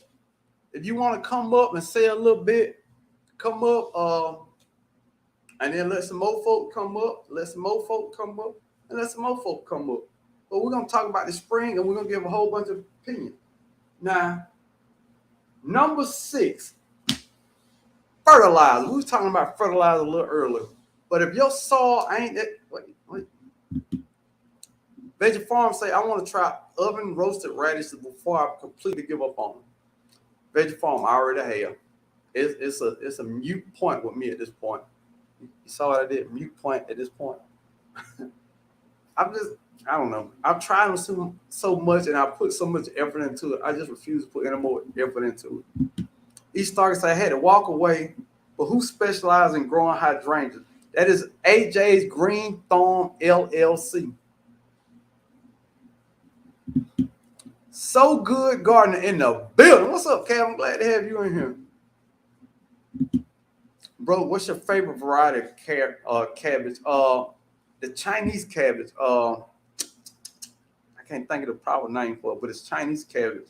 if you want to come up and say a little bit, come up. And then let some more folk come up. Let some more folk come up. And let some more folk come up. But we're going to talk about the spring and we're going to give a whole bunch of opinions. Now, number 6, fertilizer. We was talking about fertilizer a little earlier. But if your soil ain't that, wait. Veggie Farm say, I want to try oven roasted radishes before I completely give up on them. Veggie Farm, I already have. It's a mute point with me at this point. You saw what I did? Mute point at this point. I don't know. I've tried them so much and I put so much effort into it. I just refuse to put any more effort into it. Each Starker said I had to walk away, but who specializes in growing hydrangeas? That is AJ's Green Thorn LLC. So Good Gardener in the building. What's up, Kev? I'm glad to have you in here. Bro, what's your favorite variety of cabbage? The Chinese cabbage. I can't think of the proper name for it, but it's Chinese cabbage.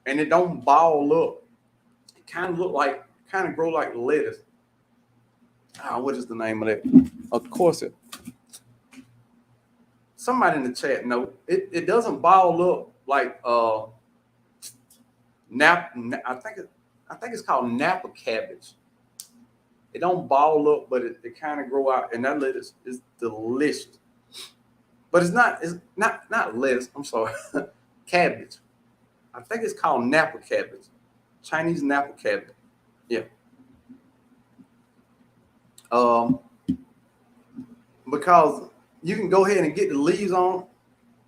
And it don't ball up. It kind of grow like lettuce. What is the name of that? Of course it. Somebody in the chat know. It doesn't ball up like I think it's called Napa cabbage. It don't ball up, but it kind of grow out, and that lettuce is delicious. But it's not lettuce. I'm sorry, cabbage. I think it's called Napa cabbage, Chinese Napa cabbage. Yeah. Um, because you can go ahead and get the leaves on,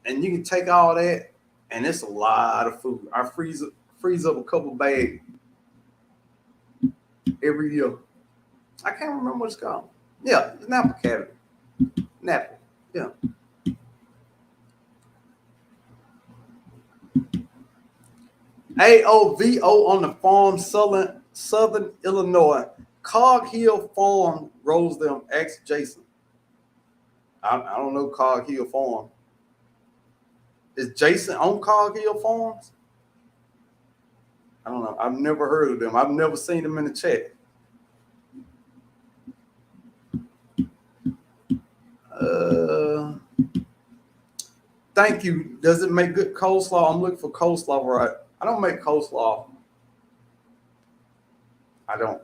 and you can take all that, and it's a lot of food. I freeze up a couple bags every year. I can't remember what it's called. Yeah, it's Napa cabbage. Napa. Yeah. AOVO on the farm, Southern Illinois. Cog Hill Farm grows them. Ex Jason. I don't know Cog Hill Farm. Is Jason on Cog Hill Farms? I don't know. I've never heard of them. I've never seen them in the chat. Thank you. Does it make good coleslaw? I'm looking for coleslaw, right? I don't make coleslaw. I don't.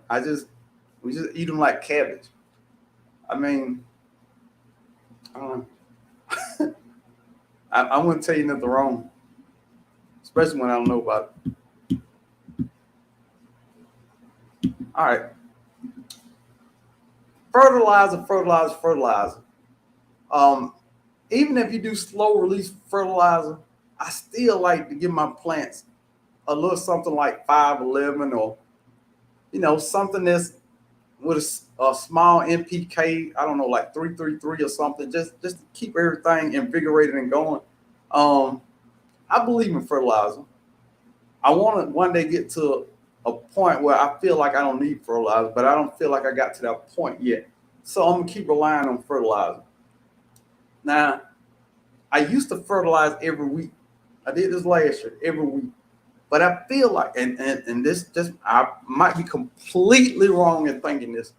We just eat them like cabbage. I mean, I don't know. I wouldn't tell you nothing wrong, especially when I don't know about it. All right. Fertilizer. Even if you do slow release fertilizer, I still like to give my plants a little something like 511 or something that's with a small NPK. I don't know, like 333 or something, just to keep everything invigorated and going. I believe in fertilizer. I want to one day get to a point where I feel like I don't need fertilizer, but I don't feel like I got to that point yet. So I'm gonna keep relying on fertilizer. Now, I used to fertilize every week. I did this last year, every week. But I feel like, and this just, I might be completely wrong in thinking this,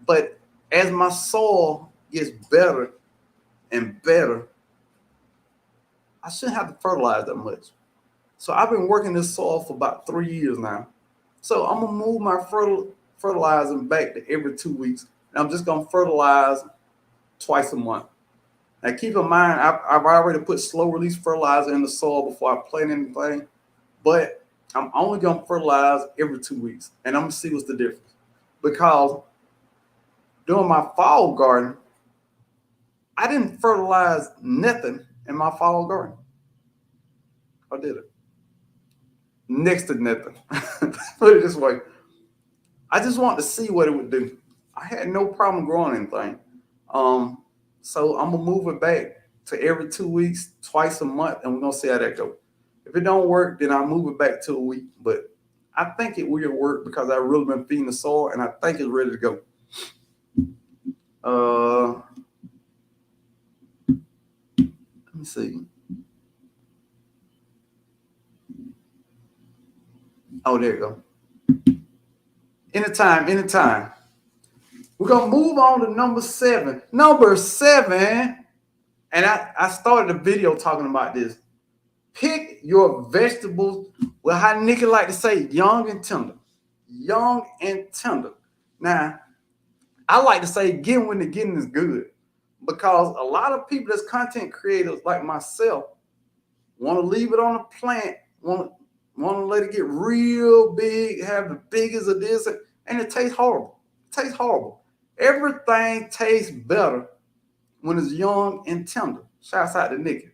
but as my soil gets better and better, I shouldn't have to fertilize that much. So I've been working this soil for about 3 years now. So I'm gonna move my fertilizing back to every 2 weeks. And I'm just gonna fertilize twice a month. Now keep in mind, I've already put slow release fertilizer in the soil before I plant anything, but I'm only gonna fertilize every 2 weeks, and I'm gonna see what's the difference. Because during my fall garden, I didn't fertilize nothing in my fall garden. Or did it? Next to nothing. Put it this way. I just wanted to see what it would do. I had no problem growing anything. So I'm gonna move it back to every 2 weeks, twice a month, and we're gonna see how that goes. If it don't work, then I'll move it back to a week. But I think it will work because I've really been feeding the soil, and I think it's ready to go. Let me see. Oh, there you go. Anytime. We're gonna move on to number 7. Number 7, and I started a video talking about this. Pick your vegetables. Well, how Nikki like to say, young and tender. Young and tender. Now, I like to say get when the getting is good, because a lot of people that's content creators like myself want to leave it on a plant, want to let it get real big, have the biggest of this, and it tastes horrible. It tastes horrible. Everything tastes better when it's young and tender. Shouts out to Nikki.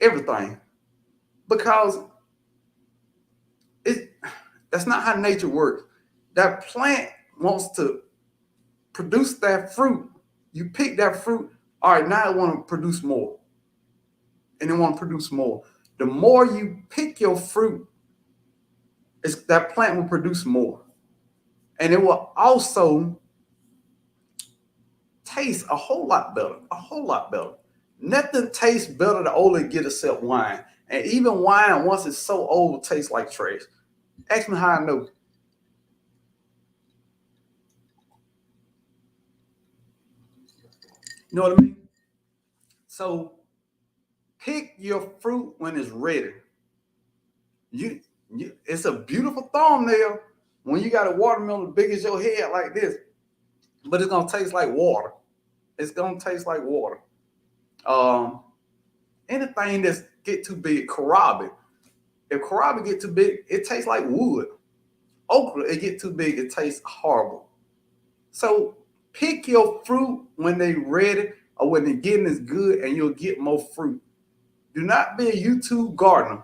Everything. Because that's not how nature works. That plant wants to produce that fruit. You pick that fruit, all right, now it want to produce more. And it want to produce more. The more you pick your fruit, that plant will produce more. And it will also taste a whole lot better. Nothing tastes better the older it gets except wine. And even wine, once it's so old, tastes like trash. Ask me how I know. You know what I mean? So pick your fruit when it's ready. It's a beautiful thumbnail when you got a watermelon as big as your head like this, but it's gonna taste like water. It's gonna taste like water. Anything that's get too big, kohlrabi. If kohlrabi get too big, it tastes like wood. Okra, it get too big, it tastes horrible. So pick your fruit when they ready or when the getting is good, and you'll get more fruit. Do not be a YouTube gardener.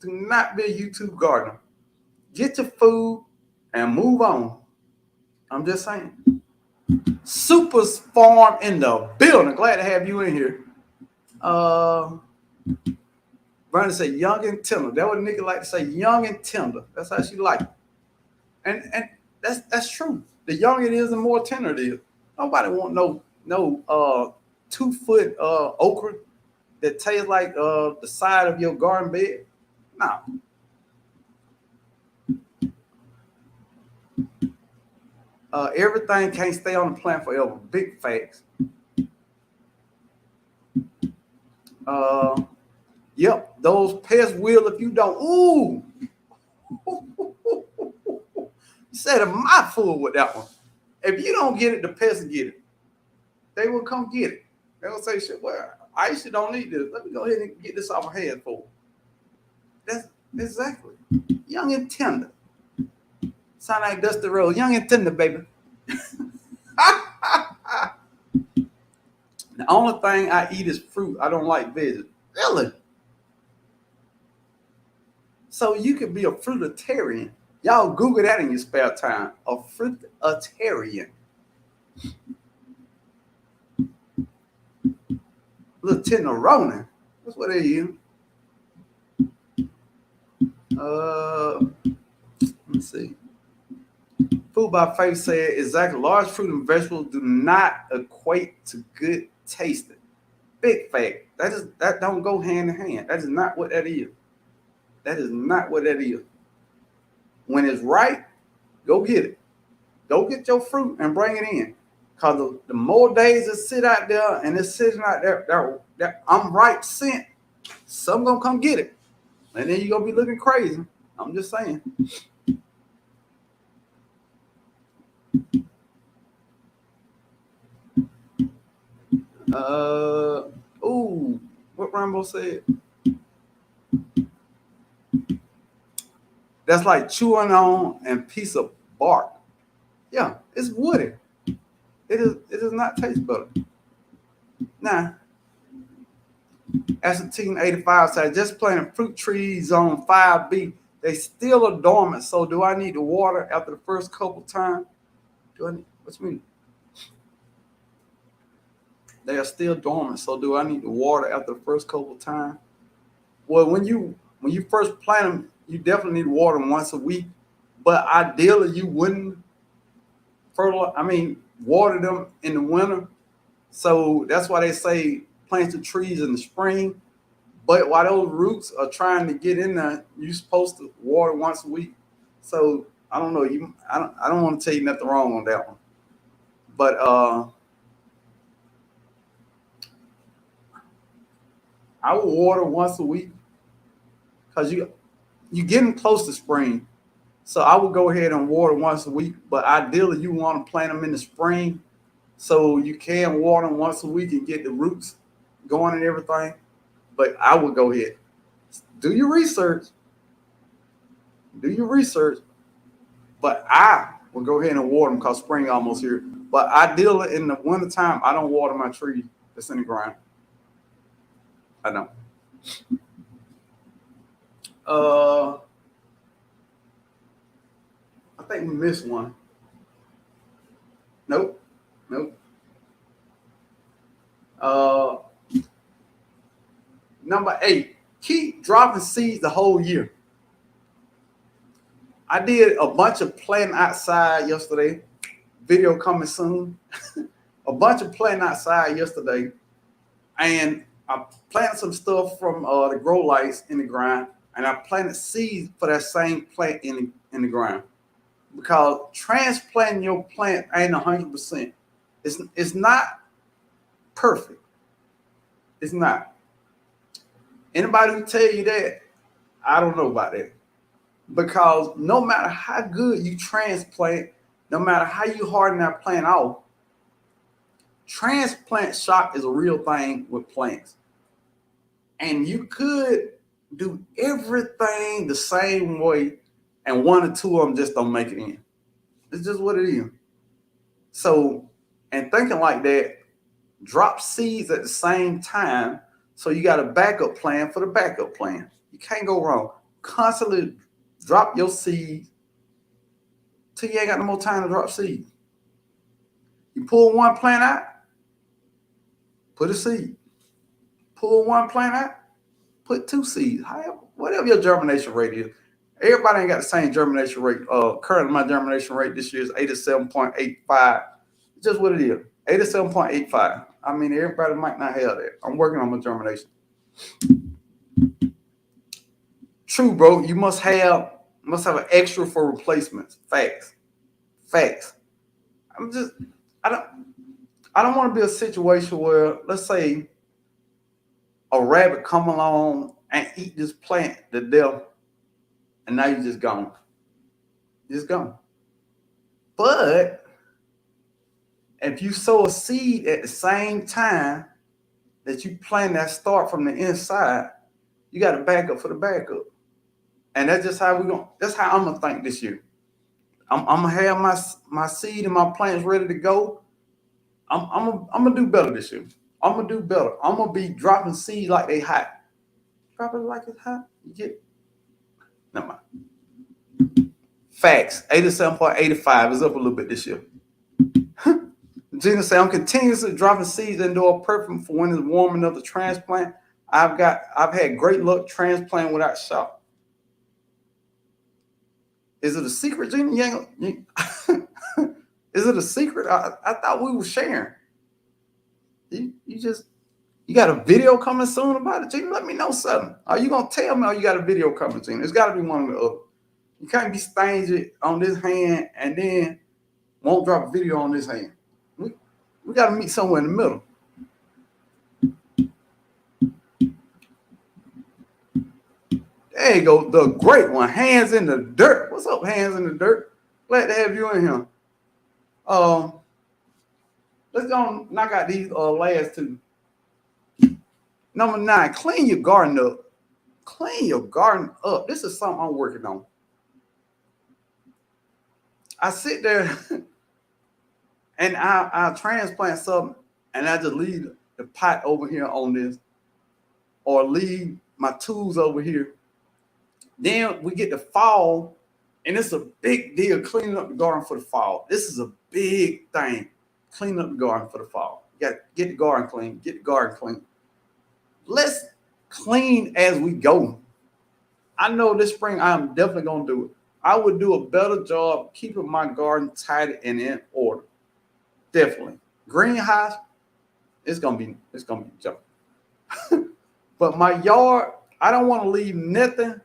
Do not be a YouTube gardener. Get your food and move on. I'm just saying. Super's Farm in the building. Glad to have you in here. Brandon said young and tender. That what nigga like to say, young and tender. That's how she like it. And that's true. The younger it is, the more tender it is. Nobody want no 2-foot okra that tastes like the side of your garden bed. No. Everything can't stay on the plant forever. Big facts. Yep, those pests will if you don't. Ooh. You said a mouthful with that one. If you don't get it, the pests get it. They will come get it. They will say, shit, well, Aisha don't need this. Let me go ahead and get this off her head for her. That's exactly. Young and tender. Sound like Dusty Rose. Young and tender, baby. The only thing I eat is fruit. I don't like veggies. Really? So you could be a fruitarian. Y'all Google that in your spare time. A fruitarian. Little tenderoni. That's what they use. Let's see. Food by Faith said exactly. Large fruit and vegetables do not equate to good tasting. Big fact. That don't go hand in hand. That is not what that is. That is not what that is. When it's right, go get it. Go get your fruit and bring it in. Because the more days it sit out there and it's sitting out there, that I'm right scent, some gonna come get it. And then you're gonna be looking crazy. I'm just saying. What Rambo said? That's like chewing on a piece of bark. Yeah, it's woody. It does not taste better. Nah. Ascertain 85 said, just planting fruit trees on 5B. They still are dormant. So do I need to water after the first couple times? What you mean? They are still dormant. So do I need to water after the first couple times? Well, when you first plant them, you definitely need to water them once a week. But ideally, you wouldn't water them in the winter. So that's why they say plant the trees in the spring. But while those roots are trying to get in there, you're supposed to water once a week. So I don't know. I don't want to tell you nothing wrong on that one. But I will water once a week because you're getting close to spring. So I would go ahead and water once a week. But ideally, you want to plant them in the spring so you can water them once a week and get the roots going and everything. But I would go ahead. Do your research. But I will go ahead and water them because spring almost here. But ideally, in the wintertime, I don't water my tree that's in the ground. I don't. I think we missed one. Nope. Number 8, keep dropping seeds the whole year. I did a bunch of planting outside yesterday. Video coming soon. A bunch of planting outside yesterday. And I planted some stuff from the grow lights in the ground. And I planted seeds for that same plant in the ground. Because transplanting your plant ain't 100%. It's not perfect. It's not. Anybody who tell you that, I don't know about that. Because no matter how good you transplant, no matter how you harden that plant off, transplant shock is a real thing with plants. And you could do everything the same way, and one or two of them just don't make it in. It's just what it is. So, and thinking like that, drop seeds at the same time. So you got a backup plan for the backup plan. You can't go wrong. Constantly drop your seeds till you ain't got no more time to drop seeds. You pull one plant out, put a seed. Pull one plant out, put two seeds. However, whatever your germination rate is. Everybody ain't got the same germination rate. Currently, my germination rate this year is 87.85. It's just what it is. 87.85. I mean, everybody might not have that. I'm working on my germination. True, bro. You must have an extra for replacements. Facts. I'm just I don't want to be a situation where, let's say, a rabbit come along and eat this plant to death, and now you're just gone. Just gone. But if you sow a seed at the same time that you plant that start from the inside, you got a backup for the backup. And that's just how that's how I'm gonna think this year. I'm gonna have my seed and my plants ready to go. I'm gonna do better this year. I'm gonna do better. I'm gonna be dropping seeds like they hot. Drop it like it's hot. You get never mind. Facts. 87.85 is up a little bit this year. Gina said, I'm continuously dropping seeds indoor, perfect for when it's warm enough to transplant. I've had great luck transplanting without shock. Is it a secret, Gina? Is it a secret? I thought we were sharing. You got a video coming soon about it, Gina? Let me know something. Are you gonna tell me or you got a video coming, Gina? It's gotta be one or the other. You can't be stingy on this hand and then won't drop a video on this hand. We got to meet somewhere in the middle. There you go, the great one, Hands in the Dirt. What's up, Hands in the Dirt? Glad to have you in here. Let's go knock out these last two. Number 9, clean your garden up. Clean your garden up. This is something I'm working on. I sit there and I transplant something and I just leave the pot over here on this or leave my tools over here. Then we get the fall, and it's a big deal cleaning up the garden for the fall. This is a big thing, cleaning up the garden for the fall. You got to get the garden clean. Let's clean as we go. I know this spring I'm definitely going to do it. I would do a better job keeping my garden tidy and in order. Definitely. Greenhouse, it's gonna be junk. But my yard, I don't want to leave nothing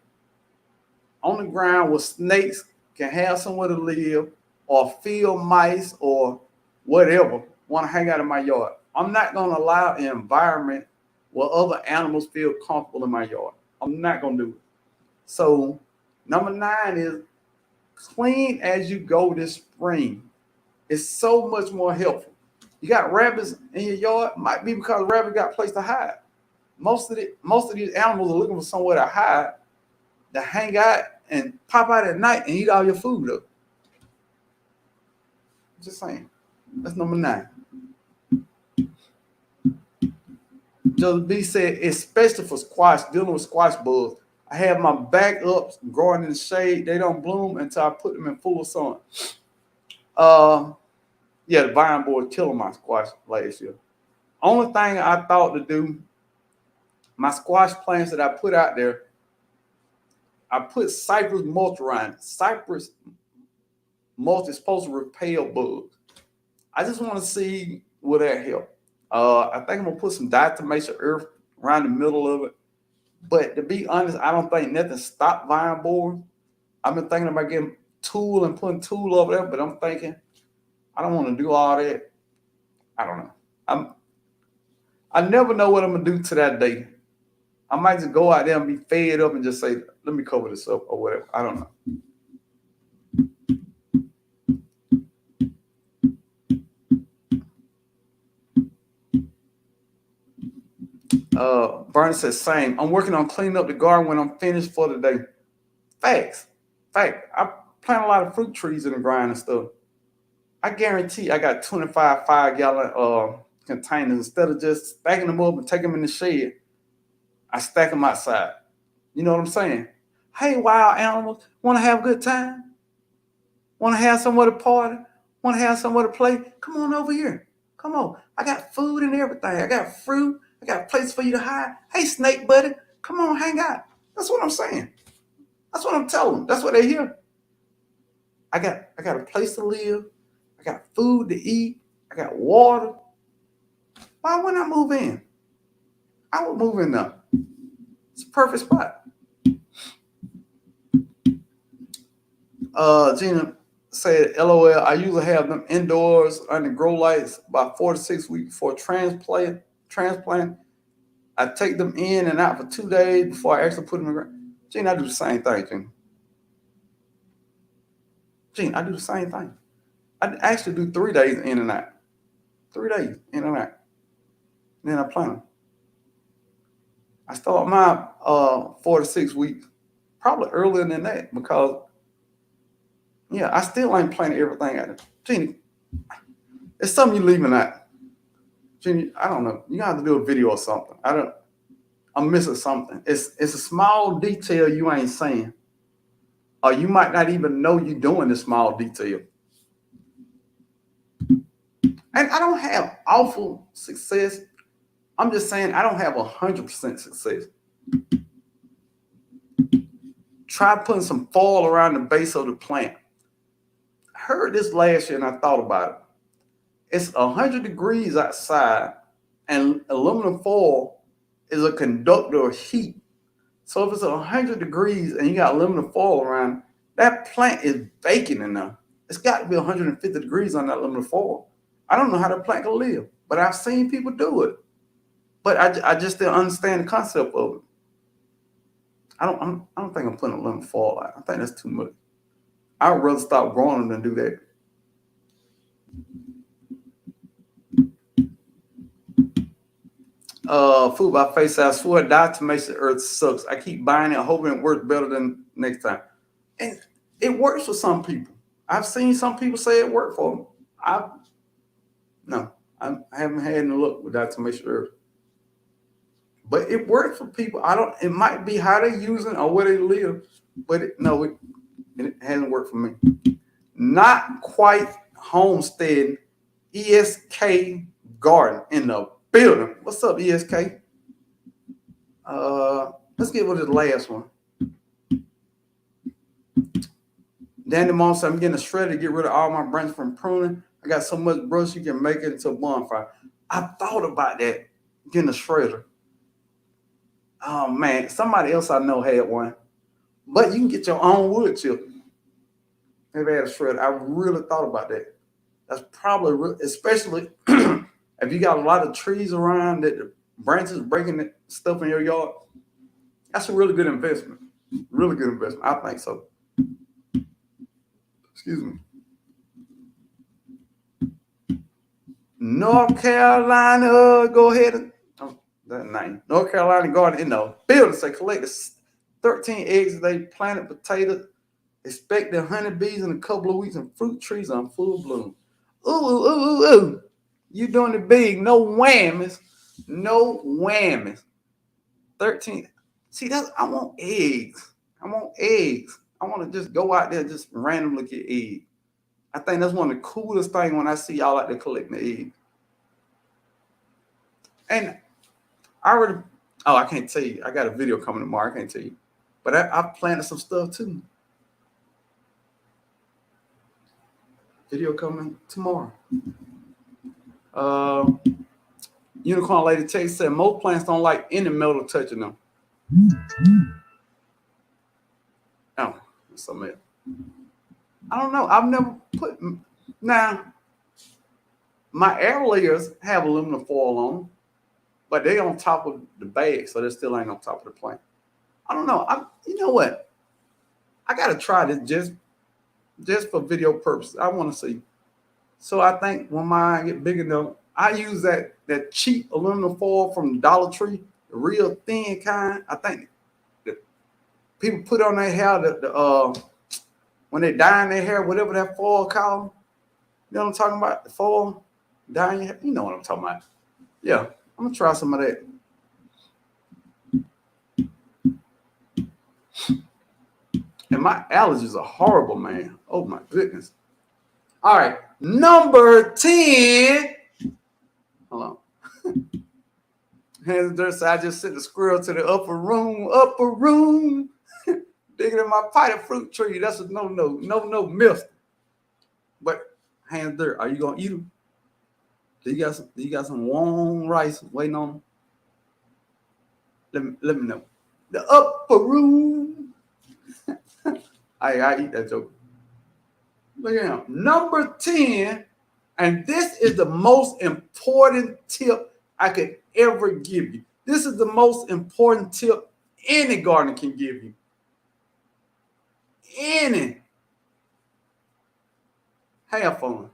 on the ground where snakes can have somewhere to live, or field mice or whatever want to hang out in my yard. I'm not gonna allow an environment where other animals feel comfortable in my yard. I'm not gonna do it. So number 9 is clean as you go this spring. It's so much more helpful. You got rabbits in your yard, might be because rabbits got a place to hide. Most of these animals are looking for somewhere to hide, to hang out and pop out at night and eat all your food up. Just saying. That's number 9. Just B said, especially for squash, dealing with squash bugs. I have my backups growing in the shade. They don't bloom until I put them in full sun. Yeah, the vine board killing my squash last year. Only thing I thought to do, my squash plants that I put out there, I put cypress mulch around it. Cypress mulch is supposed to repel bugs. I just want to see will that help. I think I'm gonna put some diatomaceous earth around the middle of it. But to be honest, I don't think nothing stopped vine board. I've been thinking about getting tool and putting tool over there, but I'm thinking I don't want to do all that. I don't know. I never know what I'm gonna do to that day. I might just go out there and be fed up and just say, let me cover this up or whatever. I don't know. Bernie says, same. I'm working on cleaning up the garden when I'm finished for the day. Facts. Fact. I plant a lot of fruit trees in the ground and stuff. I guarantee I got 25 5-gallon containers. Instead of just stacking them up and taking them in the shed, I stack them outside. You know what I'm saying? Hey, wild animals, want to have a good time? Want to have somewhere to party? Want to have somewhere to play? Come on over here. Come on. I got food and everything. I got fruit. I got a place for you to hide. Hey, snake buddy, come on, hang out. That's what I'm saying. That's what I'm telling them. That's what they hear. I got a place to live. I got food to eat. I got water. Why wouldn't I move in? I would move in there. It's a perfect spot. Gina said, LOL, I usually have them indoors under grow lights about 4 to 6 weeks before transplant. I take them in and out for 2 days before I actually put them in the ground. Gina, I do the same thing, Gina, I do the same thing. I actually do 3 days in and out. 3 days in and out. Then I plant them. I start my 4 to 6 weeks, probably earlier than that, because yeah, I still ain't planting everything out. Genie, it's something you leaving out. Genie, I don't know. You have to do a video or something. I'm missing something. It's a small detail you ain't saying. Or you might not even know you're doing the small detail. And I don't have awful success. I'm just saying I don't have 100% success. Try putting some foil around the base of the plant. I heard this last year and I thought about it. It's 100 degrees outside, and aluminum foil is a conductor of heat. So if it's 100 degrees and you got aluminum foil around, that plant is baking in there. It's got to be 150 degrees on that aluminum foil. I don't know how that plant can live, but I've seen people do it. But I just didn't understand the concept of it. I don't think I'm putting aluminum foil out. I think that's too much. I would rather stop growing them than do that. Food by face. I swear, diatomaceous earth sucks. I keep buying it, hoping it works better than next time. And it works for some people. I've seen some people say it worked for them. I haven't had any luck with diatomaceous earth. But it works for people. It might be how they use it or where they live, but it hasn't worked for me. Not quite homestead. ESK Garden in the building. What's up, ESK? Let's get with the last one. Danny Mom said, I'm getting a shredder to get rid of all my branches from pruning. I got so much brush you can make it into a bonfire. I thought about that, getting a shredder. Oh man, somebody else I know had one. But you can get your own wood chip. They've had a shredder. I really thought about that. That's probably, especially if you got a lot of trees around that the branches breaking the stuff in your yard. That's a really good investment. Really good investment. I think so. Excuse me. North Carolina, go ahead and that name. North Carolina Garden in the building. Say collected 13 eggs. They planted potatoes. Expected honeybees in a couple of weeks and fruit trees on full bloom. Ooh. You doing it big. No whammies. 13. See, I want eggs. I want to just go out there and just randomly get eggs. I think that's one of the coolest things when I see y'all out there collecting the eggs. And I can't tell you. I got a video coming tomorrow. I can't tell you. But I planted some stuff too. Video coming tomorrow. Unicorn Lady Text said most plants don't like any metal touching them. Oh, something else. I don't know. I've never put. Now, my air layers have aluminum foil on them, but they're on top of the bag, so they still ain't on top of the plant. I don't know. You know what? I gotta try this just for video purposes. I want to see. So I think when mine get big enough, I use that cheap aluminum foil from Dollar Tree, real thin kind. I think the people put on their hair the when they dye in their hair, whatever that foil called. You know what I'm talking about? The foil dyeing your hair. You know what I'm talking about? Yeah, I'm gonna try some of that. And my allergies are horrible, man. Oh my goodness. All right, number 10. Hold on. Hands there, so I just sent the squirrel to the upper room, digging in my potted fruit tree. That's a no myth. But hands there, are you gonna eat them? Do you got some warm rice waiting on them? Let me know. The upper room. I eat that joke. Look at him. Number 10, and this is the most important tip I could ever give you. This is the most important tip any gardener can give you. Any. Have fun.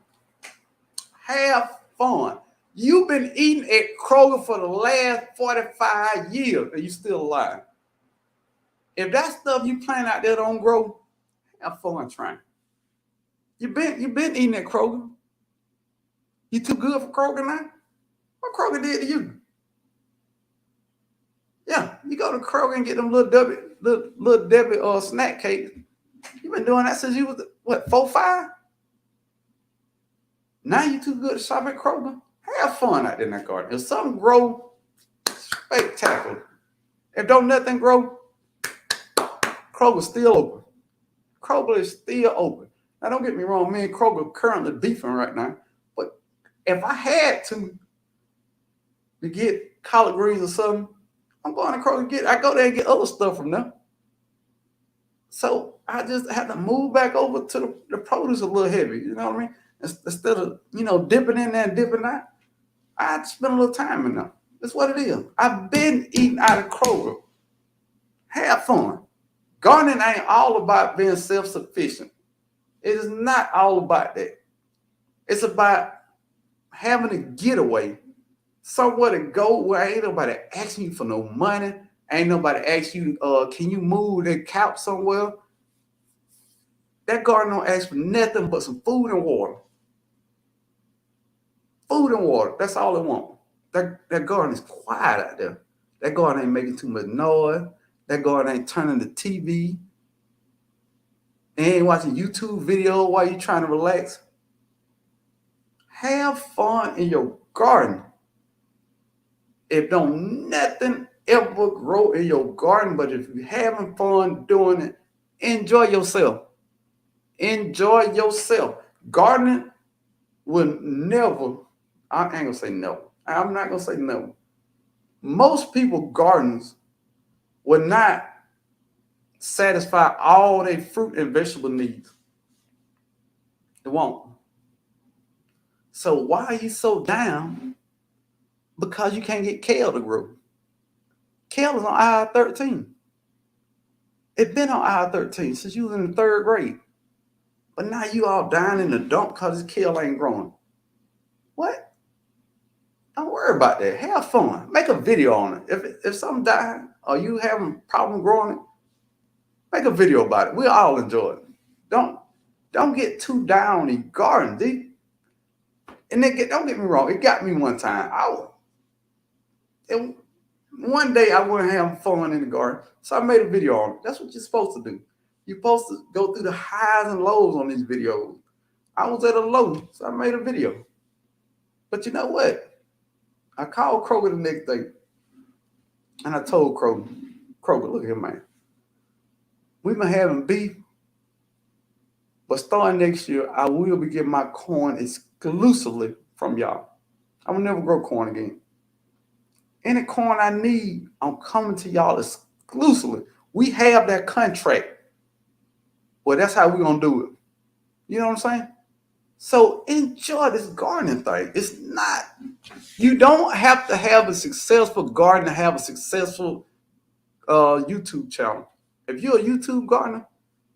Have fun. You've been eating at Kroger for the last 45 years and you still alive. If that stuff you plant out there don't grow, have fun trying. You've been eating at Kroger. You too good for Kroger now? What Kroger did to you? Yeah, you go to Kroger and get them little Debbie snack cakes. You've been doing that since you was what, 4, 5? Now you too good to shop at Kroger. Have fun out there in that garden. If something grow, spectacular. If don't nothing grow, Kroger's still open. Kroger is still open. Now don't get me wrong, me and Kroger currently beefing right now. But if I had to get collard greens or something, I'm going to Kroger I go there and get other stuff from them. So I just have to move back over to the produce a little heavy. You know what I mean? Instead of, dipping in there and dipping out, I spend a little time in there. That's what it is. I've been eating out of Kroger. Have fun. Gardening ain't all about being self-sufficient. It is not all about that. It's about having a getaway, somewhere to go where ain't nobody asking you for no money. Ain't nobody asking you, can you move that couch somewhere? That garden don't ask for nothing but some food and water. Food and water. That's all they want. That garden is quiet out there. That garden ain't making too much noise. That garden ain't turning the TV. Ain't watching YouTube video while you're trying to relax. Have fun in your garden. If don't nothing ever grow in your garden, but if you're having fun doing it, enjoy yourself. Enjoy yourself. Gardening will never, I ain't gonna say no. I'm not gonna say no. Most people gardens will not satisfy all their fruit and vegetable needs. It won't. So why are you so down? Because you can't get kale to grow. Kale is on aisle 13. It's been on aisle 13 since you was in the 3rd grade. But now you all down in the dump because this kale ain't growing. What? Don't worry about that. Have fun. Make a video on it. If something died or you having a problem growing it, make a video about it. We all enjoy it. Don't get too down in garden, D. And don't get me wrong, it got me one time. One day I wasn't having fun in the garden, so I made a video on it. That's what you're supposed to do. You're supposed to go through the highs and lows on these videos. I was at a low, so I made a video. But you know what? I called Kroger the next day, and I told Kroger, look here, man. We've been having beef, but starting next year, I will be getting my corn exclusively from y'all. I will never grow corn again. Any corn I need, I'm coming to y'all exclusively. We have that contract. Well, that's how we're going to do it. You know what I'm saying? So enjoy this gardening thing. It's not, you don't have to have a successful garden to have a successful YouTube channel. If you're a YouTube gardener,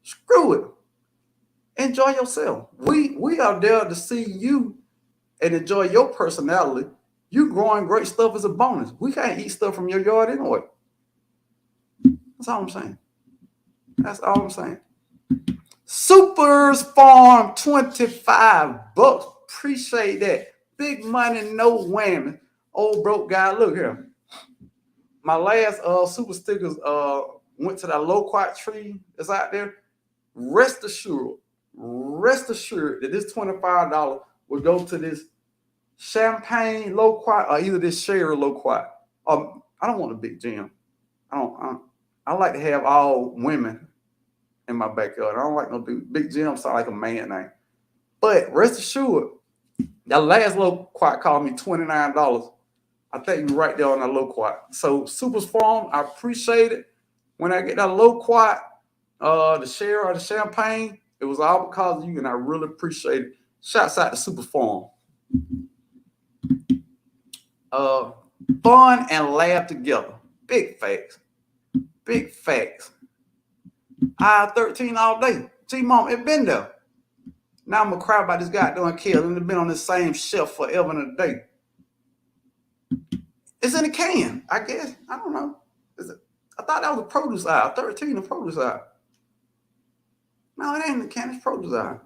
screw it. Enjoy yourself. We are there to see you and enjoy your personality. You growing great stuff is a bonus. We can't eat stuff from your yard anyway. That's all I'm saying. That's all I'm saying. Supers Farm, $25. Appreciate that. Big money, no whammy. Old broke guy, look here. My last super stickers went to that loquat tree that's out there. Rest assured that this $25 will go to this champagne loquat or either this sherry loquat. I don't want a big gym. I like to have all women in my backyard. I don't like no big gym. Sound like a man name. But rest assured, that last loquat cost me $29. I think you right there on that loquat. So Supers Farm, I appreciate it. When I get that loquat, the share or the champagne, it was all because of you, and I really appreciate it. Shouts out to Supers Farm. Fun and laugh together. Big facts. Big facts. I 13 all day. See, Mom, it been there. Now I'm gonna cry about this guy doing kill, and it's been on the same shelf forever and a day. It's in a can, I guess. I don't know. I thought that was a produce aisle. 13, a produce aisle. No, it ain't in the can. It's produce aisle.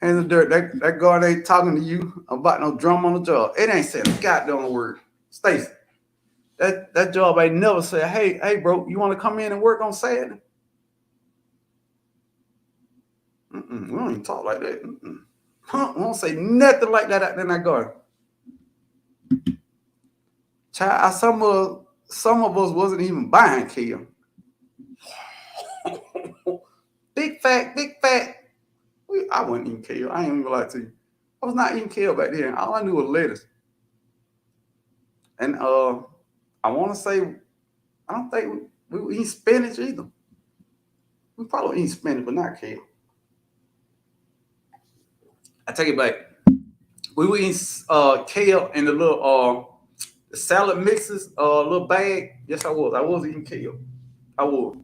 Hands of dirt. That guard ain't talking to you about no drum on the job. It ain't saying a goddamn word. Stacy, that job ain't never said, hey, bro, you want to come in and work on Saturday? We don't even talk like that. We don't say nothing like that out there in that garden. Child, some of us wasn't even buying kale. Big fat. I wasn't eating kale. I ain't even gonna lie to you. I was not eating kale back then. All I knew was lettuce. And I want to say, I don't think we were eating spinach either. We probably eating spinach, but not kale. I take it back. We were eating kale in the little the salad mixes, little bag. Yes, I was. I was eating kale. I was.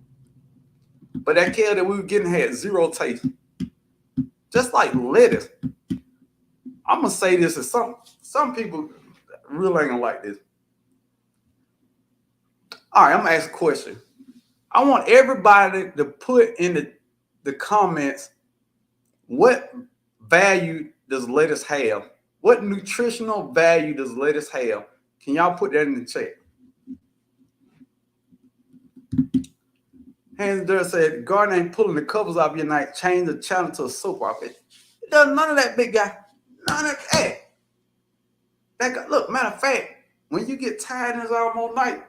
But that kale that we were getting had zero taste. Just like lettuce. I'm gonna say this, and some people really ain't gonna like this. All right, I'm gonna ask a question. I want everybody to put in the comments what value does lettuce have? What nutritional value does lettuce have? Can y'all put that in the chat? Hands there said, Garden ain't pulling the covers off your night. Change the channel to a soap opera. It does none of that, big guy. None of that. That guy, look, matter of fact, when you get tired and it's almost night,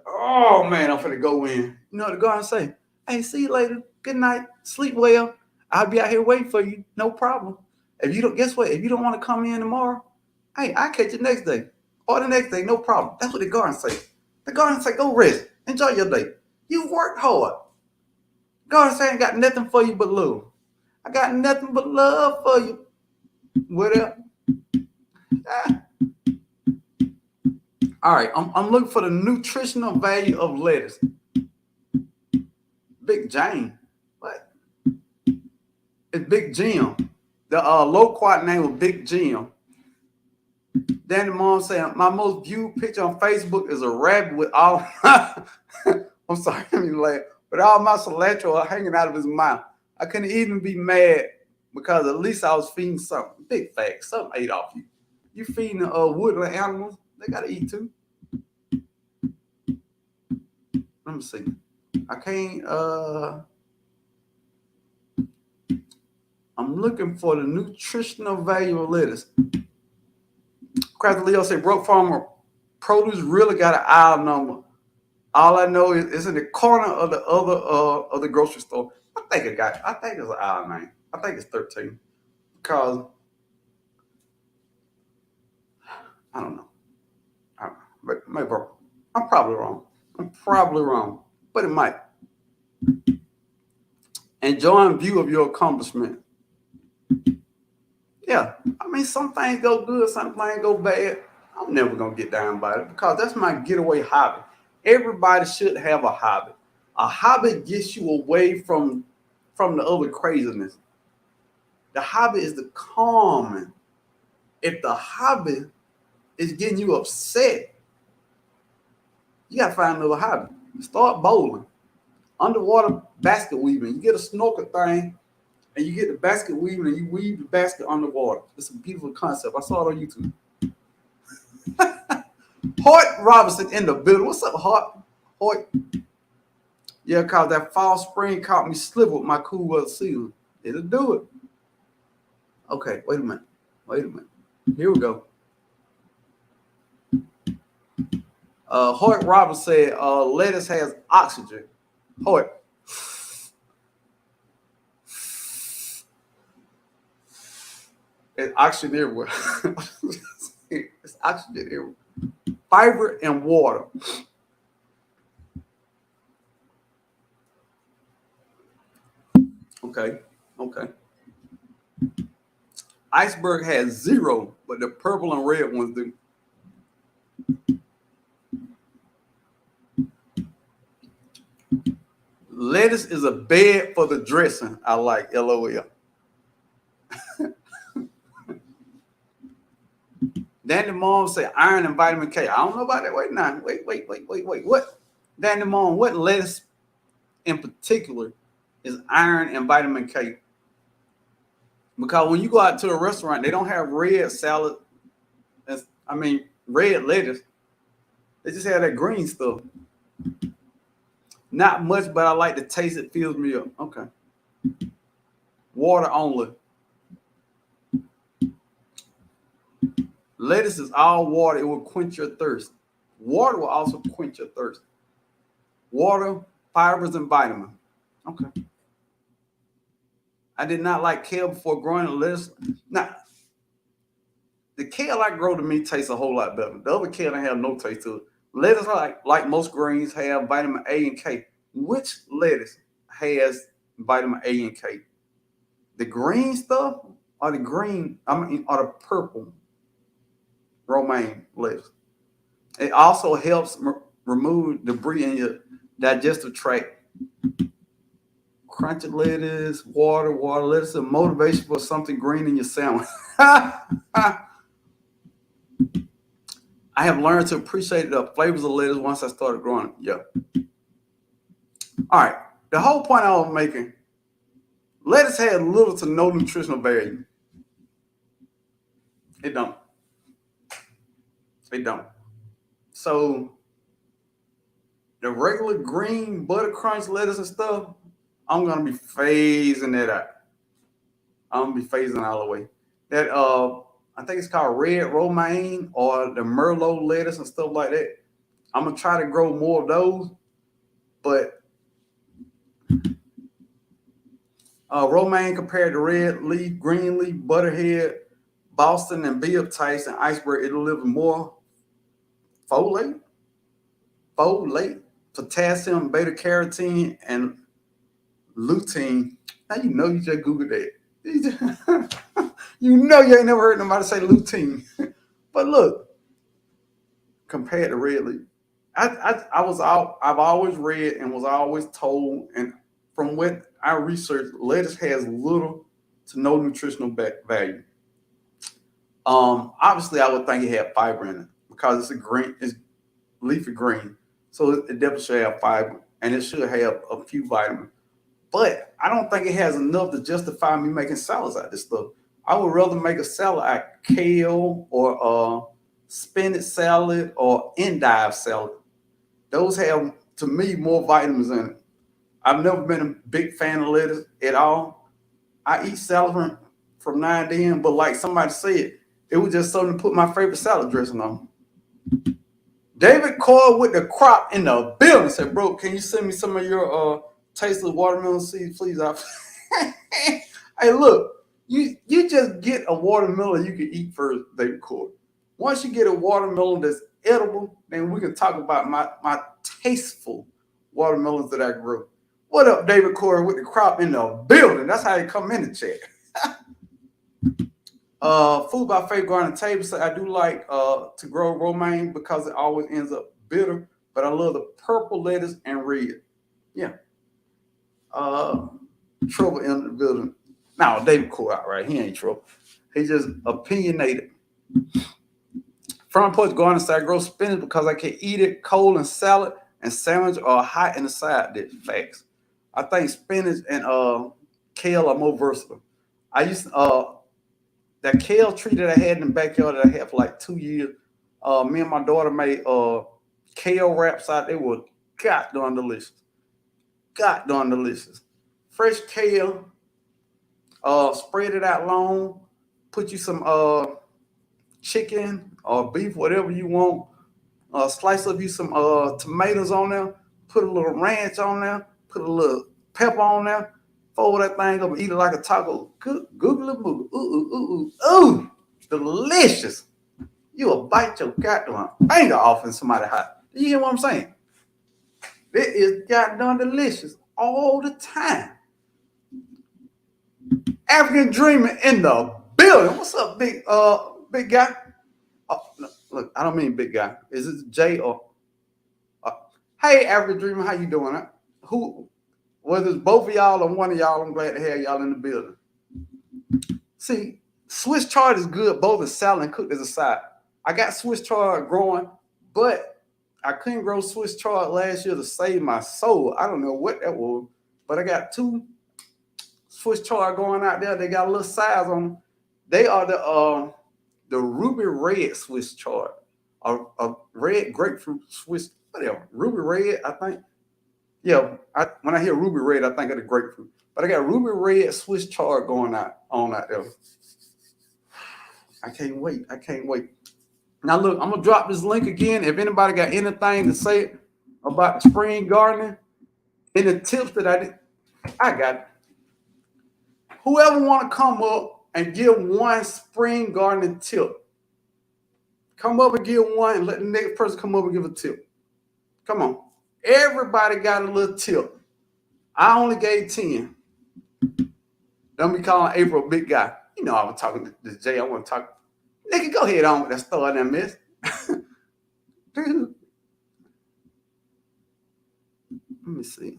oh man, I'm finna go in. You know what the garden say? Hey, see you later. Good night. Sleep well. I'll be out here waiting for you. No problem. If you don't, guess what? If you don't want to come in tomorrow, hey, I'll catch you next day. Or the next day, no problem. That's what the garden say. The garden say, go rest. Enjoy your day. You worked hard. Garden say, I ain't got nothing for you but love. I got nothing but love for you. What up? All right, I'm looking for the nutritional value of lettuce. Big Jane. What? It's Big Jim. The loquat name was Big Jim. Danny Mom saying, my most viewed picture on Facebook is a rabbit with all I'm sorry, let me laugh. But all my cilantro are hanging out of his mouth. I couldn't even be mad because at least I was feeding something. Big fact, something ate off you. You feeding woodland animals, they gotta eat too. Let me see. I can't I'm looking for the nutritional value of lettuce. Crafty Leo said, Brokefarmer produce really got an aisle number. All I know is it's in the corner of the other of the grocery store. I think it's an aisle name. I think it's 13. Because I don't know. But maybe I'm probably wrong. But it might. Enjoying view of your accomplishment. Yeah, I mean, some things go good, some things go bad. I'm never gonna get down by it because that's my getaway hobby. Everybody should have a hobby. A hobby gets you away from the other craziness. The hobby is the calming. If the hobby is getting you upset, you gotta find another hobby. Start bowling, underwater basket weaving. You get a snorkel thing, and you get the basket weaving, and you weave the basket underwater. It's a beautiful concept. I saw it on YouTube. Hoyt Robinson in the building. What's up, Hoyt? Yeah, cause that fall spring caught me slipping with my cool weather season. It'll do it. Okay, wait a minute. Here we go. Hoyt Robinson said lettuce has oxygen. Hoyt. It's oxygen everywhere. It's oxygen everywhere. Fiber and water. Okay. Iceberg has 0, but the purple and red ones do. Lettuce is a bed for the dressing. I like LOL. Danny Mom said iron and vitamin K. I don't know about that. Wait now. Wait. What? Danny Mom, what lettuce in particular is iron and vitamin K? Because when you go out to a restaurant, they don't have red salad. Red lettuce. They just have that green stuff. Not much, but I like the taste. It fills me up. Okay. Water only. Lettuce is all water. It will quench your thirst. Water will also quench your thirst. Water, fibers, and vitamin. Okay. I did not like kale before growing lettuce. Now, the kale I grow to me tastes a whole lot better. The other kale don't have no taste to it. Lettuce, like most greens, have vitamin A and K. Which lettuce has vitamin A and K? The green stuff or the purple romaine lettuce? It also helps remove debris in your digestive tract. Crunchy lettuce, water lettuce, a motivation for something green in your sandwich. I have learned to appreciate the flavors of lettuce once I started growing it. Yeah. All right. The whole point I was making, lettuce has little to no nutritional value. It don't. So the regular green butter crunch lettuce and stuff, I'm gonna be phasing that out. I'm gonna be phasing all the way. That I think it's called red romaine or the Merlot lettuce and stuff like that. I'm gonna try to grow more of those, but romaine compared to red leaf, green leaf, butterhead, Boston, and bee types and iceberg, it'll deliver more folate, potassium, beta carotene, and lutein. Now you know you just Googled that. You know you ain't never heard nobody say lutein. But look, compared to red leaf, I've always read and was always told, and from what I researched, lettuce has little to no nutritional value. Obviously, I would think it had fiber in it because it's leafy green, so it definitely should have fiber, and it should have a few vitamins. But I don't think it has enough to justify me making salads out of this stuff. I would rather make a salad out of kale or spinach salad or endive salad. Those have, to me, more vitamins in it. I've never been a big fan of lettuce at all. I eat salad from now and then, but like somebody said, it was just something to put my favorite salad dressing on. David Coyle with the crop in the building said, bro, can you send me some of your tasteless watermelon seeds, please? Hey, look, you just get a watermelon you can eat first, David Coyle. Once you get a watermelon that's edible, then we can talk about my tasteful watermelons that I grew. What up, David Coyle with the crop in the building? That's how you come in the chat. Food by Faith Garden Table said, I do like to grow romaine because it always ends up bitter, but I love the purple lettuce and red. Yeah. Trouble in the building. Now, David Coyle out right. He ain't trouble. He just opinionated. Front porch garden side grow spinach because I can eat it cold in salad and sandwich or hot in the side dish. Facts. I think spinach and kale are more versatile. I used that kale tree that I had in the backyard that I had for like 2 years. Me and my daughter made kale wraps out. They were goddamn delicious. Goddamn delicious. Fresh kale, spread it out long, put you some chicken or beef, whatever you want. Slice up you some tomatoes on there, put a little ranch on there, put a little pepper on there, fold that thing up and eat it like a taco. Good, googly boo. Ooh, ooh, ooh, ooh, ooh. Delicious. You will bite your goddamn finger off in somebody hot. You hear what I'm saying? It is goddamn delicious all the time. African Dreamer in the building. What's up, big guy? Oh, no, look, I don't mean big guy. Is it Jay or? Hey, African Dreamer, how you doing? Who? Whether it's both of y'all or one of y'all, I'm glad to have y'all in the building. See, Swiss chard is good both as salad and cooked as a side. I got Swiss chard growing, but I couldn't grow Swiss chard last year to save my soul. I don't know what that was, but I got 2 Swiss chard going out there. They got a little size on them. They are the ruby red Swiss chard, a red grapefruit Swiss, whatever, ruby red, I think. Yeah, when I hear ruby red, I think of the grapefruit. But I got ruby red Swiss chard going out there. I can't wait. I can't wait. Now look, I'm gonna drop this link again. If anybody got anything to say about the spring gardening and the tips that I got it. Whoever want to come up and give one spring gardening tip, come up and give one and let the next person come up and give a tip. Come on. Everybody got a little tip. I only gave 10. Don't be calling April a big guy. You know I was talking to Jay. I want to talk. Nigga, go ahead on with that story there, miss. Let me see.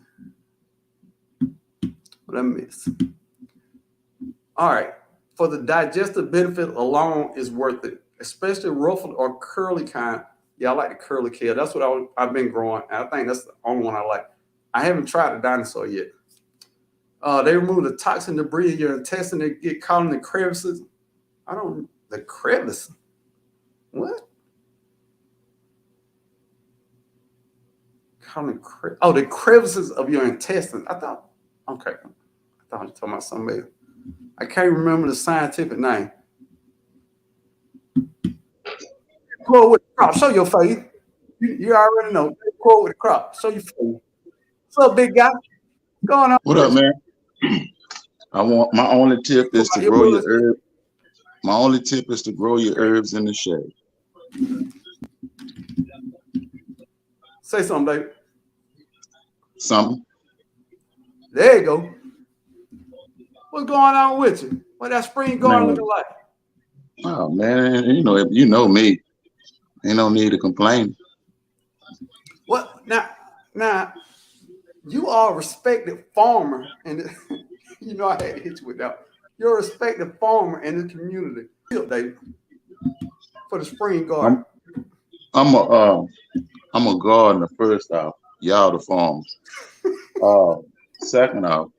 What I miss. All right. For the digestive benefit alone is worth it, especially ruffled or curly kind. Yeah, I like the curly kale. That's what I've been growing. And I think that's the only one I like. I haven't tried the dinosaur yet. They remove the toxin debris in your intestine. They get caught in the crevices. The crevice. What? The crevices of your intestines. Okay. I thought you were talking about something else. I can't remember the scientific name. Quote with the crop. Show your face. You already know. Quote with the crop. Show your face. What's up, big guy? What's going on? What up, man? My only tip is to grow your herbs. My only tip is to grow your herbs in the shade. Say something, baby. Something. There you go. What's going on with you? What that spring garden looking like? Oh man, you know me. Ain't no need to complain. What now? You are a respected farmer, and you know I had to hit you with that. You're a respected farmer in the community. David, for the spring garden. I'm a gardener first off. Y'all the farmers. Second off,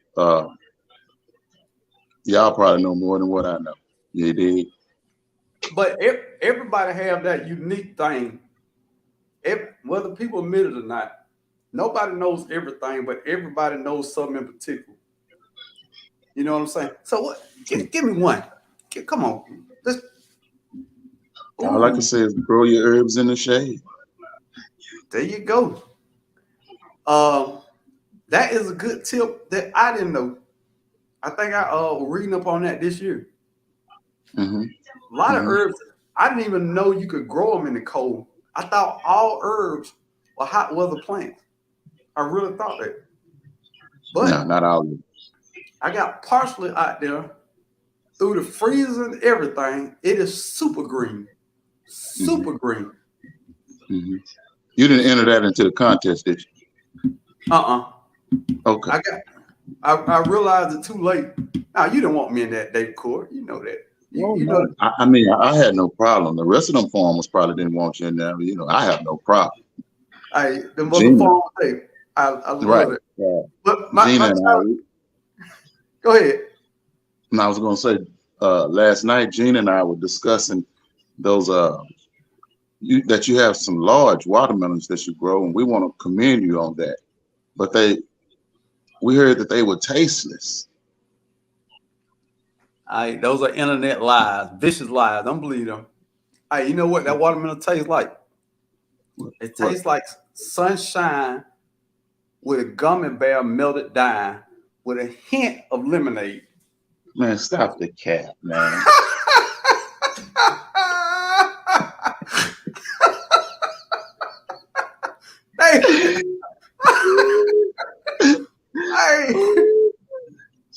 y'all probably know more than what I know. You dig? But everybody have that unique thing. Whether people admit it or not, nobody knows everything, but everybody knows something in particular. You know what I'm saying? So what? Give me one. Come on. All I can say is grow your herbs in the shade. There you go. That is a good tip that I didn't know. I think I was reading up on that this year. Mm-hmm. A lot of herbs, I didn't even know you could grow them in the cold. I thought all herbs were hot weather plants. I really thought that. But no, not all of them. I got parsley out there through the freezer and everything. It is super green. Super green. Mm-hmm. You didn't enter that into the contest, did you? Okay. I realized it too late. Now you don't want me in that, Dave Core. You know that. You know. I mean, I had no problem. The rest of them farmers probably didn't want you in there. But, I have no problem. The mother Gina, farm thing. I love right? it. Yeah. But Gina my and child, go ahead. and I was going to say, last night, Gina and I were discussing those that you have some large watermelons that you grow, and we want to commend you on that. But we heard that they were tasteless. Those are internet lies, vicious lies. Don't believe them. You know what that watermelon tastes like? It tastes like sunshine with a gummy bear melted down with a hint of lemonade. Man, stop the cap, man. Hey,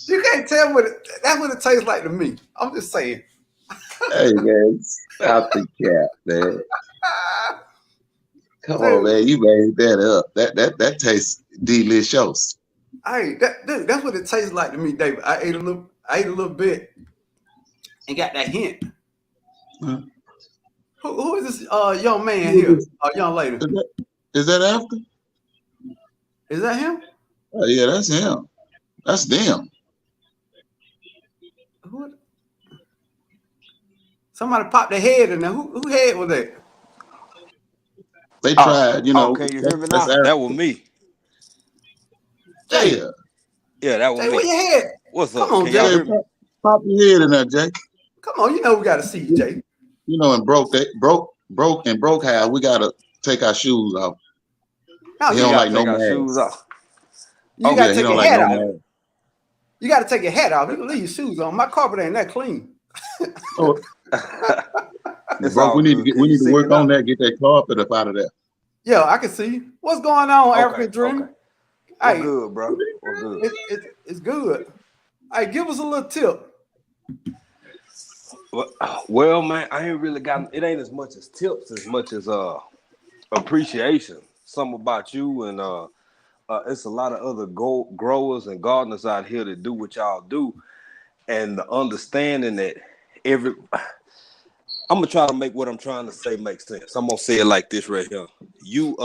you can't tell that's what it tastes like to me. I'm just saying. Hey, man, stop the cap, man. Come on, man, you made that up. That tastes delicious. That's what it tastes like to me, David. I ate a little bit and got that hint. Huh? Who is this young man here? Young lady. Is that after? Is that him? Oh, yeah, that's him. That's them. Somebody popped their head in there. Who head was that? They tried, can you hear me now? That was me. Jay. Yeah, that was Jay, me. where your head? What's up? Come on, Can y'all Jay. hear me? Pop your head in there, Jay. Come on, we got to see you, Jay. And broke house, we gotta take our shoes off. No, He don't like no mask. shoes off. You gotta take your hat off. Mask. You gotta take your hat off. You can leave your shoes on. My carpet ain't that clean. Oh. Bro, we need to work on that. Get that carpet up out of there. Yeah, I can see. What's going on, African Dream? Okay. We're good, bro. We're good. It's good. Hey, give us a little tip. Well, man, I ain't really got it. Ain't as much as tips as much as appreciation. Something about you and it's a lot of other growers and gardeners out here that do what y'all do, and the understanding that I'm gonna try to make what I'm trying to say make sense. I'm gonna say it like this right here. You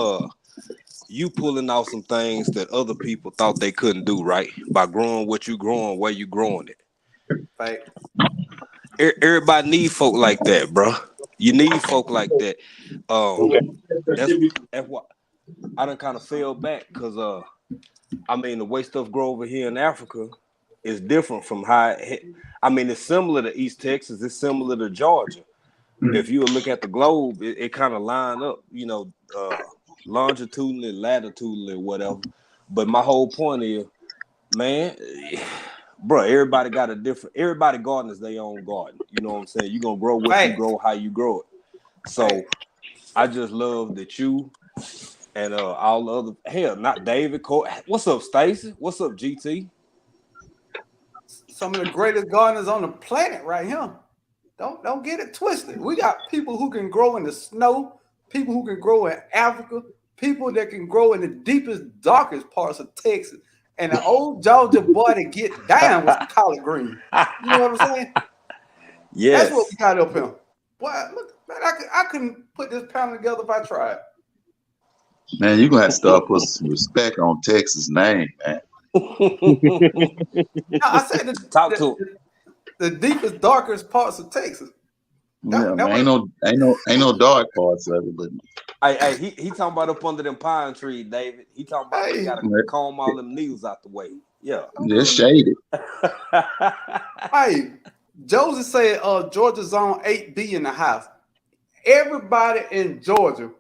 pulling out some things that other people thought they couldn't do, right? By growing what you growing, where you growing it. Right. Everybody need folk like that, bro. You need folk like that. That's what I done kind of fell back because the way stuff grow over here in Africa is different from how it's similar to East Texas, it's similar to Georgia. Mm-hmm. If you look at the globe, it kind of line up, longitudinally, latitudinally, whatever. But my whole point is, man, bro, everybody garden is their own garden. You know what I'm saying? You're gonna grow what you grow, how you grow it. So I just love that you and all the other not David Cole. What's up, Stacy? What's up, GT? Some of the greatest gardeners on the planet right here. Don't get it twisted. We got people who can grow in the snow, people who can grow in Africa, people that can grow in the deepest, darkest parts of Texas. And the old Georgia boy to get down with collard green. You know what I'm saying? Yes. That's what we got up here. Boy, look, man, I couldn't put this panel together if I tried. Man, you're gonna have to start putting some respect on Texas' name, man. No, I said the deepest, darkest parts of Texas. Ain't no dark parts of it, but he talking about up under them pine trees, David. He talking about you gotta comb all them needles out the way. Yeah. Just shaded. Hey, Joseph said Georgia's on 8B in the house. Everybody in Georgia,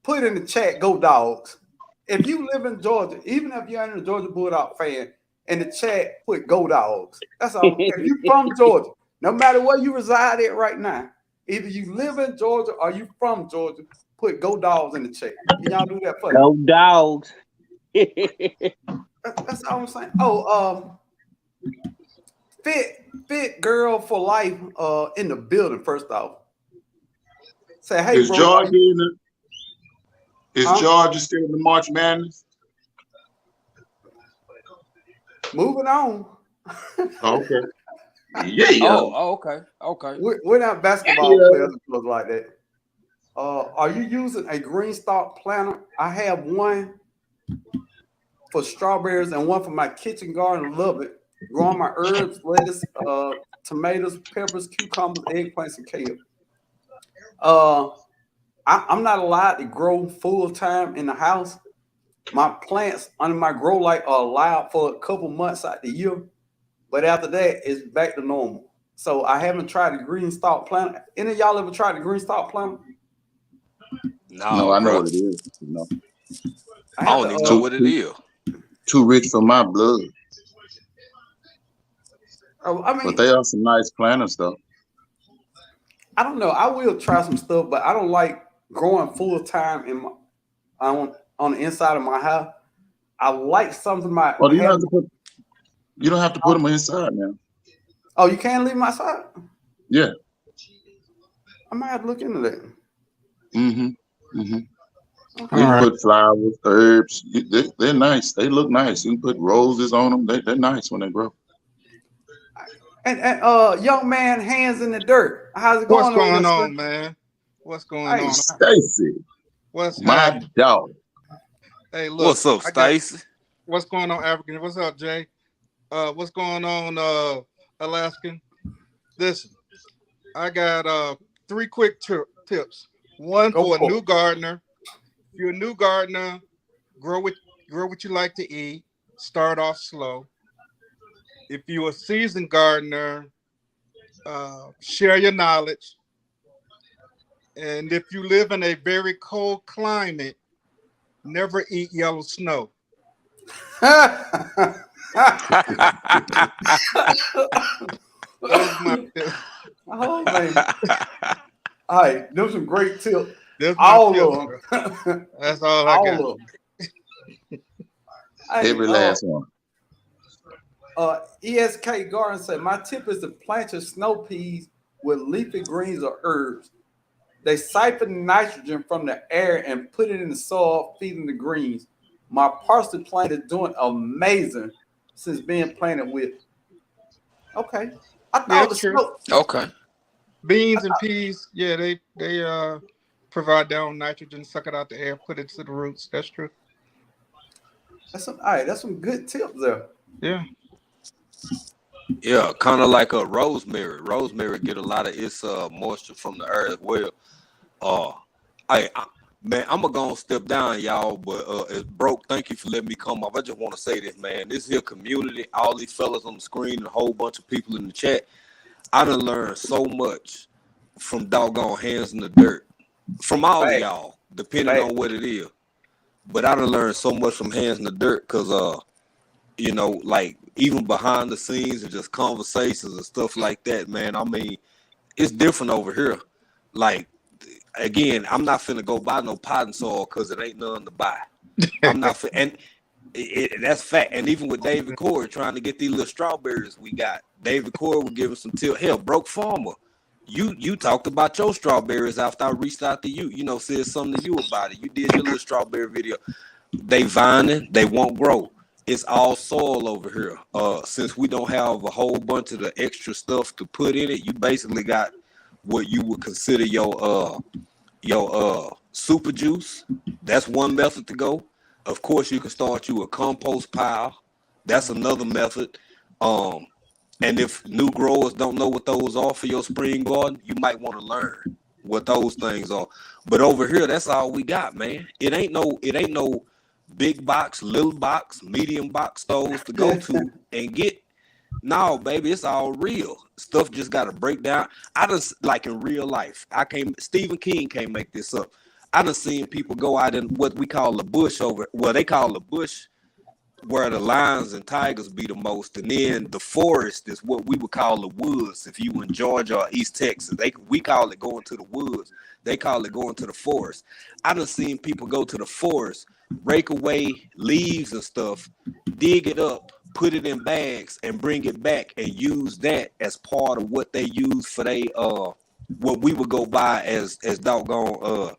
put in the chat, go Dogs. If you live in Georgia, even if you're a Georgia Bulldog fan, in the chat, put go Dogs. That's all. If you're from Georgia, no matter where you reside at right now, either you live in Georgia or you from Georgia, put go Dogs in the chat. Can y'all do that for me? Go Dogs. That's all I'm saying. Oh, fit girl for life in the building, first off. Say, hey, is bro. Georgia Georgia still in the March Madness? Moving on. Okay. Yeah. Okay. We're not basketball Yeah. players like that. Are you using a green stalk planter? I have one for strawberries and one for my kitchen garden. Love it. Growing my herbs, lettuce, tomatoes, peppers, cucumbers, eggplants, and kale. Uh, I'm not allowed to grow full time in the house. My plants under my grow light are allowed for a couple months out the year, but after that, it's back to normal. So I haven't tried the green stalk planter. Any of y'all ever tried the green stalk planter? No, No, I know bro. what it is. You know, I I have to. don't even know what it is. too rich for my blood, I but mean, they are some nice planters though. I don't know. I will try some stuff, but I don't like growing full time on the inside of my house. I like something my Well, you don't have. have to put you don't have to put them inside now. Oh, you can't leave them outside. Yeah. I might have to look into that. Mm-hmm. Mm-hmm. Okay. You All can right. put flowers, herbs. They're nice. They look nice. You can put roses on them. They're nice when they grow. And young man, hands in the dirt. How's it What's going over there, going sir? on, man? What's going Hey, on? Stacy, What's my happening? dog. Hey, look, What's up, I got Stacy? what's going on, African? What's up, Jay? What's going on, Alaskan? Listen, I got three quick tips. One go for a for new gardener. If you're a new gardener, grow what you like to eat. Start off slow. If you're a seasoned gardener, share your knowledge. And if you live in a very cold climate, never eat yellow snow. it. Those my tips. Oh man. All right, those some great tips. That's my tips, All bro. of them. That's all I got. All of them. Hey, Every last one. ESK Garden said, my tip is to plant your snow peas with leafy greens or herbs. They siphon nitrogen from the air and put it in the soil, feeding the greens. My parsley plant is doing amazing since being planted with. Okay. I Yeah, thought the it's true. snow. Okay. Beans and peas, yeah, they provide their own nitrogen, suck it out the air, put it to the roots. That's true. All right, that's some good tips there. Yeah. Yeah, kind of like a rosemary. Rosemary get a lot of its moisture from the earth as well. Uh, man, I'm gonna go and step down, y'all. But it's broke. Thank you for letting me come up. I just want to say this, man. This here community, all these fellas on the screen, and a whole bunch of people in the chat. I done learned so much from doggone hands in the dirt, from all of Fact. y'all, depending Fact. on what it is. But I done learned so much from hands in the dirt, cause you know, like even behind the scenes and just conversations and stuff like that, man. I mean, it's different over here. Like, again, I'm not finna go buy no potting soil because it ain't none to buy. I'm not and that's fact. And even with David Corey trying to get these little strawberries we got, David Corey was giving some tip. Hell, Brokefarmer, you talked about your strawberries after I reached out to you. You know, said something to you about it. You did your little strawberry video. They vining, they won't grow. It's all soil over here. Since we don't have a whole bunch of the extra stuff to put in it, you basically got what you would consider your super juice. That's one method to go. Of course, you can start you a compost pile. That's another method. And if new growers don't know what those are for your spring garden, you might want to learn what those things are. But over here, that's all we got, man. It ain't no big box, little box, medium box stores to go to and get. No, baby, it's all real. Stuff just got to break down. I just, like in real life, Stephen King can't make this up. I done seen people go out in what we call the bush they call the bush where the lions and tigers be the most. And then the forest is what we would call the woods. If you in Georgia or East Texas, we call it going to the woods. They call it going to the forest. I done seen people go to the forest, rake away leaves and stuff, dig it up, put it in bags, and bring it back and use that as part of what they use for what we would go by as doggone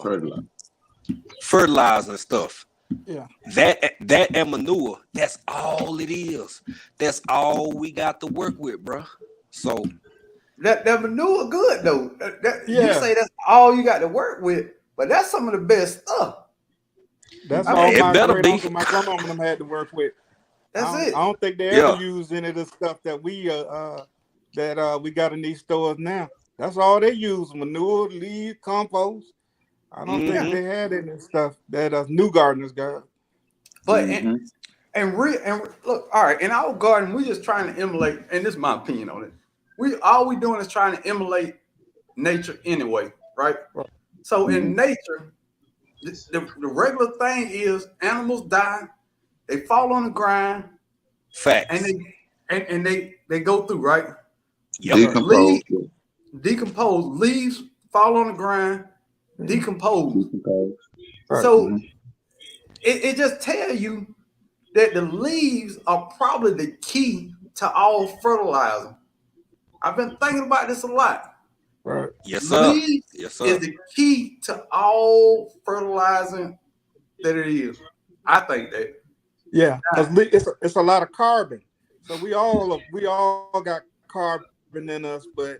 Fertilizer. fertilizer and stuff. Yeah. That and manure. That's all it is. That's all we got to work with, bro. So That manure good though. You Yeah. say that's all you got to work with, but that's some of the best stuff. That's I all mean, it my better great be. uncle, my grandma and them had to work with. that's I it. don't think they ever Yeah. used any of the stuff that we got in these stores now. That's all they use: manure, leaf, compost. I don't think Mhm. they had any stuff that new gardeners got. But Mhm. and look, all right, in our garden, we just trying to emulate, and this is my opinion on it. All we doing is trying to emulate nature anyway, right? Right. So in nature, the regular thing is animals die, they fall on the ground, Facts. and they go through, right? Yep. Decompose. Decompose, leaves fall on the ground, decompose. Decompose. Right. So it just tells you that the leaves are probably the key to all fertilizer. I've been thinking about this a lot. Right. Yes, sir. Leaves Yes, sir. is the key to all fertilizing that it is. I think that. Yeah, because it's a lot of carbon. So we all got carbon in us, but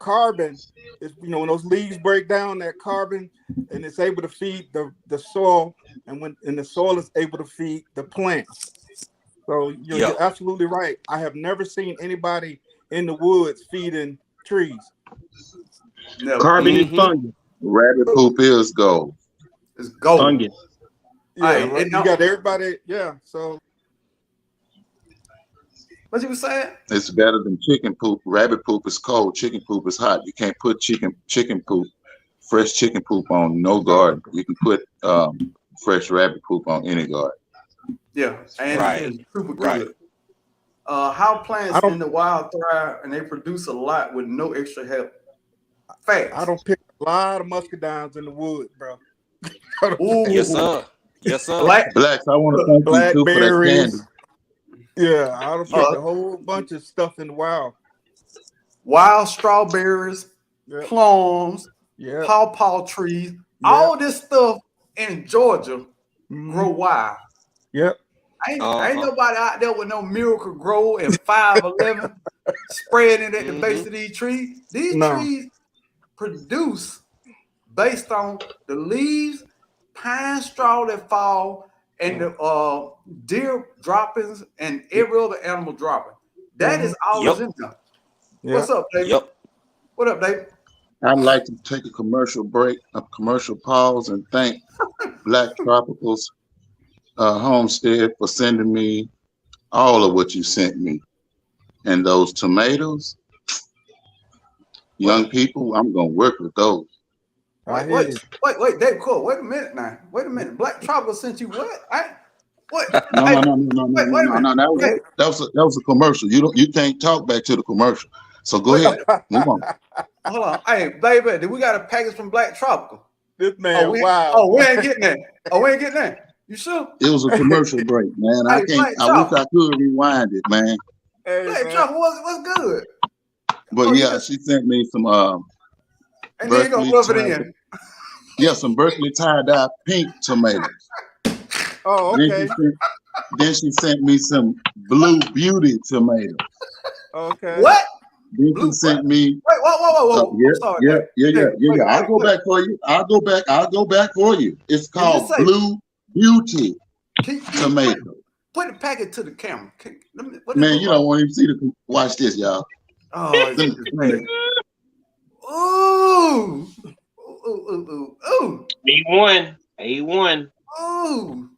carbon is, when those leaves break down that carbon, and it's able to feed the soil, and the soil is able to feed the plants. So Yep. you're absolutely right. I have never seen anybody in the woods feeding trees. Never. Carbon is Mhm. fungus. Rabbit poop is gold. It's gold. Fungus. Yeah, Hey, right. You got everybody. Yeah, so what you was saying? It's better than chicken poop. Rabbit poop is cold. Chicken poop is hot. You can't put chicken poop, fresh chicken poop on no garden. You can put fresh rabbit poop on any garden. Yeah, and Right. it's super good. Right. How I plants don't in the wild thrive and they produce a lot with no extra help. Facts. I don't pick a lot of muscadines in the woods, bro. Ooh, Yes, sir. Yes, sir. Blacks, I want to thank you too for that candy. Blackberries. Yeah, I don't pick Uh, a whole bunch of stuff in the wild. wild strawberries, Yep. plums, Yeah. pawpaw trees, Yep. all this stuff in Georgia grow wild. Yep. Ain't Uh-huh. nobody out there with no Miracle Grow and 511 spreading it at the base Mhm. of these trees. These No. trees produce based on the leaves, pine straw that fall, and the deer droppings and every other animal dropping. That is all Yep. that's in there. Yeah. What's up, David? Yep. What up, David? I'd like to take a commercial break, a commercial pause, and thank Black Tropicals Homestead for sending me all of what you sent me. And those tomatoes, young people, I'm going to work with those. I hear you. Wait, David, cool. Wait a minute now. Wait a minute. Black Tropical sent you what? What? No, Hey, no, no, no, no, wait a no, no, minute. no. That was a commercial. You can't talk back to the commercial. So go Wait a ahead, move on. Hold on. Hey, baby, do we got a package from Black Tropical? This man, we wow. ain't getting that. We ain't getting that. You sure? It was a commercial break, man. Hey, Black I wish Tropical. I could rewind it, man. Hey, Black man. Tropical, what's good? But Oh, yeah, she sent me some And then you gonna rub it in. some Berkeley tie-dye pink tomatoes. Oh, okay. Then she sent me some Blue Beauty tomatoes. Okay. What? Then she sent me. Wait, whoa. I'm sorry, David. Yeah. I'll go back for you. I'll go back for you. It's Did you called say- Blue Beauty Can you tomato. put the packet to the camera. Man, you don't want to see the. Watch this, y'all. Oh, it's bad. Ooh. A1. A1. Ooh.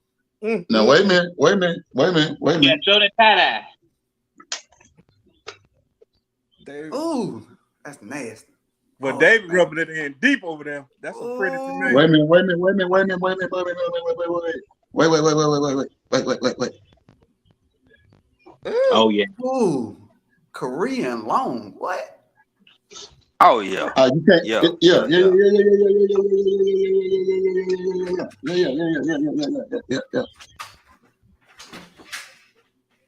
Now wait a minute. Yeah, show the tie-dye. Ooh. That's nasty. But David rubbing it in deep over there. That's a pretty tomato. Wait a minute. Wait. Oh, yeah. Ooh. Korean long. What? Oh yeah. You can't. Yeah. Yeah.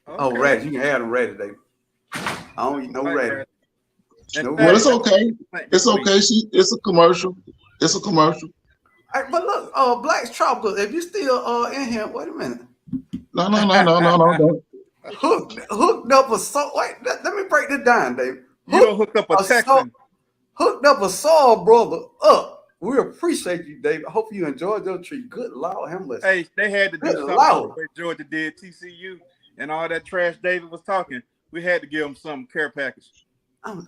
Oh, radish. You can have them ready, David. I don't eat no radish. No Well, radish. it's okay. It's okay. It's a commercial. But look, Black's Tropical, if you still in here, wait a minute. No. Don't. Hooked up a soul. Wait, let me break this down, David. You don't hook up a Texan. Hooked up a soul brother up. We appreciate you, David. I hope you enjoyed your treat. Good Lord, him listen. Hey, they had to do something the way Georgia did TCU and all that trash David was talking. We had to give him some care package.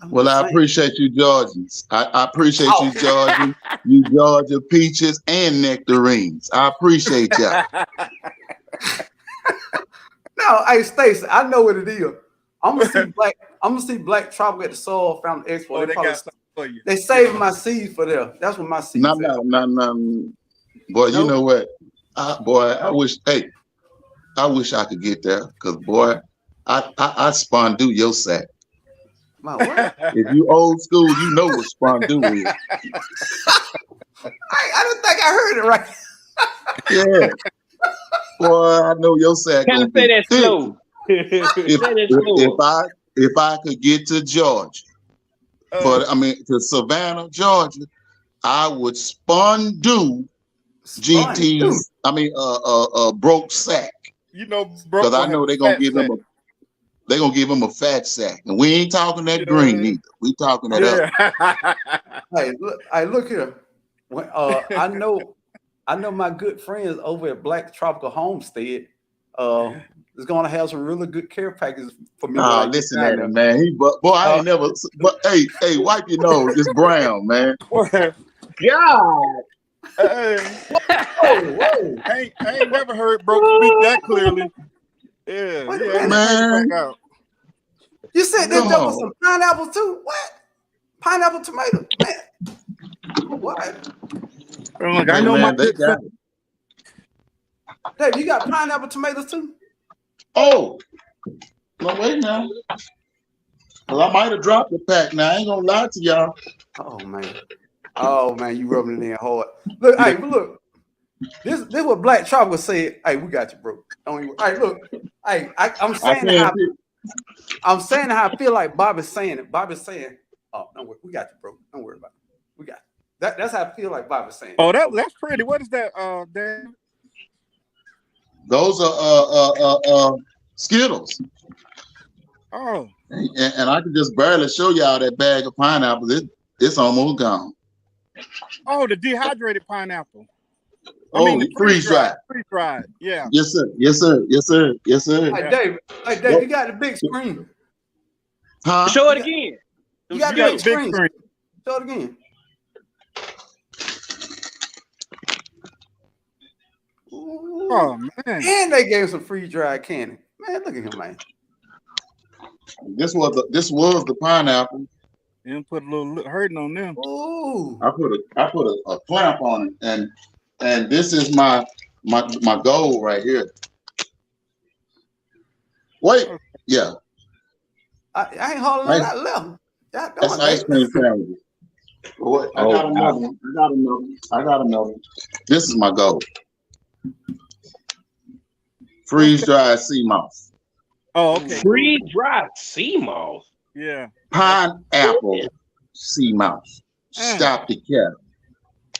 Well, I appreciate you, Georgians. I appreciate you, Georgians. You Georgia peaches and nectarines. I appreciate y'all. No, hey Stacey, I know what it is. I'm gonna see Black Tropical at the Soul Fountain Expo. Oh, they got something for you. They saving my seeds for them. That's what my seeds are. No. Boy, you know what? I wish I could get there, because boy, I spondu your sack. My what? If you old school, you know what spondu is. I don't think I heard it right. Yeah. Boy, I know your sack. Kind of say that slow. If I could get to Georgia, to Savannah, Georgia, I would spondu GT's. Broke sack. You know, because I know they're gonna give him a fat sack, and we ain't talking that green either. We talking that up. Look here. When, I know my good friends over at Black Tropical Homestead is going to have some really good care packages for me. Listen at him, man. I ain't never. But hey, wipe your nose. It's brown, man. God. Whoa. I ain't never heard Broke speak that clearly. Yeah, man. You said there was some pineapple too? What? Pineapple tomato? Man. What? Look, I know my good friend. Dave, you got pineapple tomatoes too? Oh, no, wait now. Well, I might have dropped the pack. Now I ain't gonna lie to y'all. Oh man, you rubbing it in hard. Look, look. This is what Black Tropical said. Hey, we got you, bro. Don't even. Hey, look. Hey, I'm saying how I feel like Bobby's saying it. Bobby's saying, "Oh, don't worry, we got you, bro. Don't worry about it. We got you." That's how I feel like Bobby's saying. Oh, that's pretty. What is that, Dan? Those are Skittles. Oh. And I can just barely show y'all that bag of pineapples. It's almost gone. Oh, the dehydrated pineapple. Freeze dried. Freeze dried. Yeah. Yes, sir. Hey, Dave, you got the big screen. Huh? Show it again. You got the big screen. Show it again. Ooh. Oh man. And they gave some free dried candy. Man, look at him, man. This was the pineapple. And put a little hurting on them. Ooh. I put a clamp on it, and this is my goal right here. Wait, yeah. I ain't holding that left. That's ice cream sandwiches. I got another one. This is my goal. Freeze dried sea moss. Oh, okay. Freeze dried sea moss. Yeah. Pineapple sea moss. Stop the cat.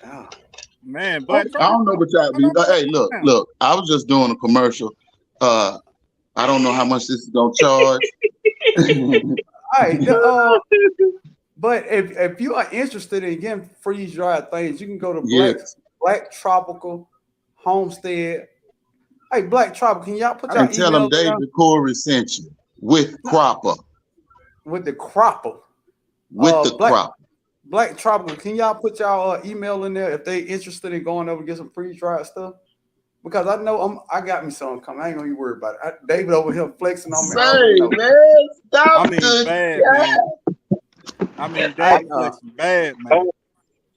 Oh. Man, but I don't know what y'all do. Hey, look. I was just doing a commercial. I don't know how much this is gonna charge. But if you are interested in getting freeze dried things, you can go to Black Tropical Homestead. Hey, Black Tropical, can y'all put your email? Tell them David Corey sent you with cropper. With the cropper. Black Tropical, can y'all put y'all email in there if they interested in going over and get some freeze dried stuff? Because I know I got me some coming. I ain't gonna even worry about it. David over here flexing on me. Man, stop David flexing bad, man.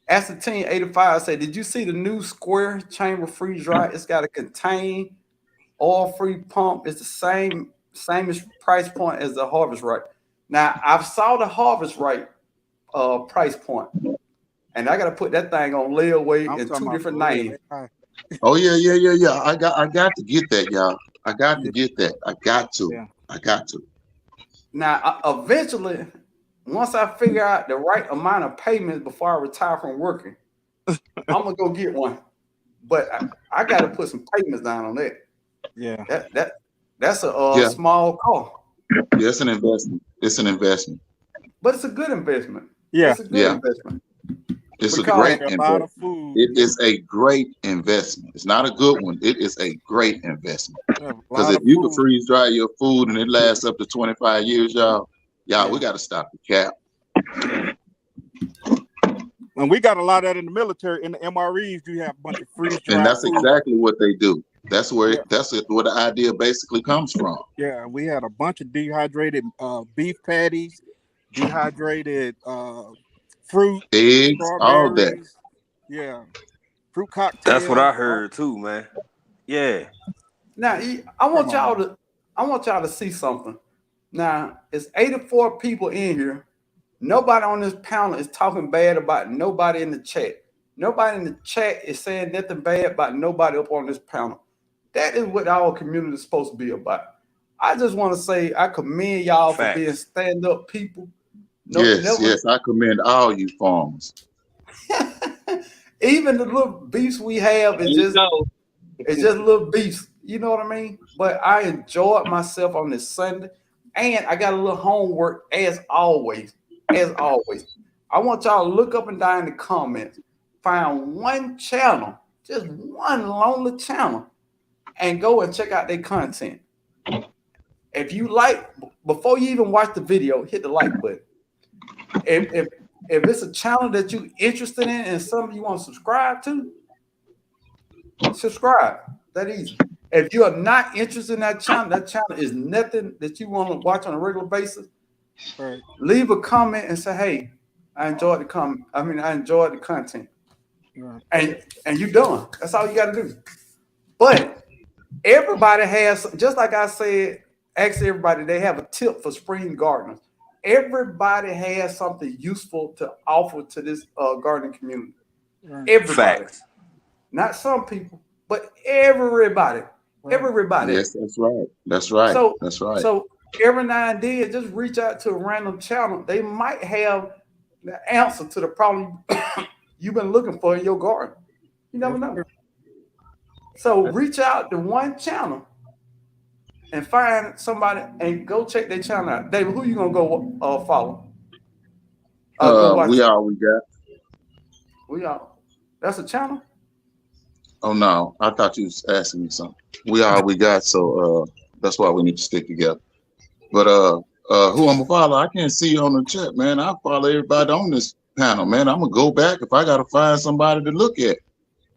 Ascertain 85 said, "Did you see the new square chamber freeze dry? It's got a contain oil-free pump. It's the same price point as the Harvest Right. Now I saw the Harvest Right price point, and I got to put that thing on layaway in two different names. Oh yeah. I got to get that, y'all. I got to get that. I got to. Now eventually, once I figure out the right amount of payments before I retire from working, I'm gonna go get one. But I got to put some payments down on that. Yeah. That's a Yeah. small car. Yeah, it's an investment. It's an investment. But it's a good investment. Yeah. It's a good investment. It's Because a great A lot of investment. food. It is a great investment. It's not a good one. It is a great investment. Because if you can freeze dry your food and it lasts up to 25 years, y'all, we got to stop the cap. And we got a lot of that in the military. In the MREs, you have a bunch of freeze dried. And that's food. exactly what they do. That's where where the idea basically comes from. Yeah, we had a bunch of dehydrated beef patties, dehydrated fruit, Eggs, all that. strawberries. Yeah, fruit cocktails. That's what I heard too, man. Yeah. Now I want y'all to see something. Now it's 84 people in here. Nobody on this panel is talking bad about nobody in the chat. Nobody in the chat is saying nothing bad about nobody up on this panel. That is what our community is supposed to be about. I just want to say I commend y'all for being stand-up people. Yes, I commend all you farmers. Even the little beefs we have is just little beefs. You know what I mean? But I enjoyed myself on this Sunday, and I got a little homework as always. As always, I want y'all to look up and down in the comments, find one channel, just one lonely channel, and go and check out their content. If you like, before you even watch the video, hit the like button. If it's a channel that you're interested in and something you want to subscribe to, subscribe. That easy. If you are not interested in that channel is nothing that you want to watch on a regular basis. Right. Leave a comment and say, "Hey, I enjoyed the comment. I enjoyed the content." Right. And you're done. That's all you got to do. But everybody has, just like I said, ask everybody, they have a tip for spring gardeners. Everybody has something useful to offer to this gardening community. Right. Everybody. Facts. Not some people, but everybody. Right. Everybody. Yes, that's right. That's right. So every now and then, just reach out to a random channel. They might have the answer to the problem you've been looking for in your garden. You never know. So reach out to one channel and find somebody and go check their channel out. David, who you gonna go follow? We All We Got. We All. That's a channel? Oh no, I thought you was asking me something. We All We Got, so that's why we need to stick together. But who I'm gonna follow? I can't see you on the chat, man. I follow everybody on this panel, man. I'm gonna go back if I gotta find somebody to look at.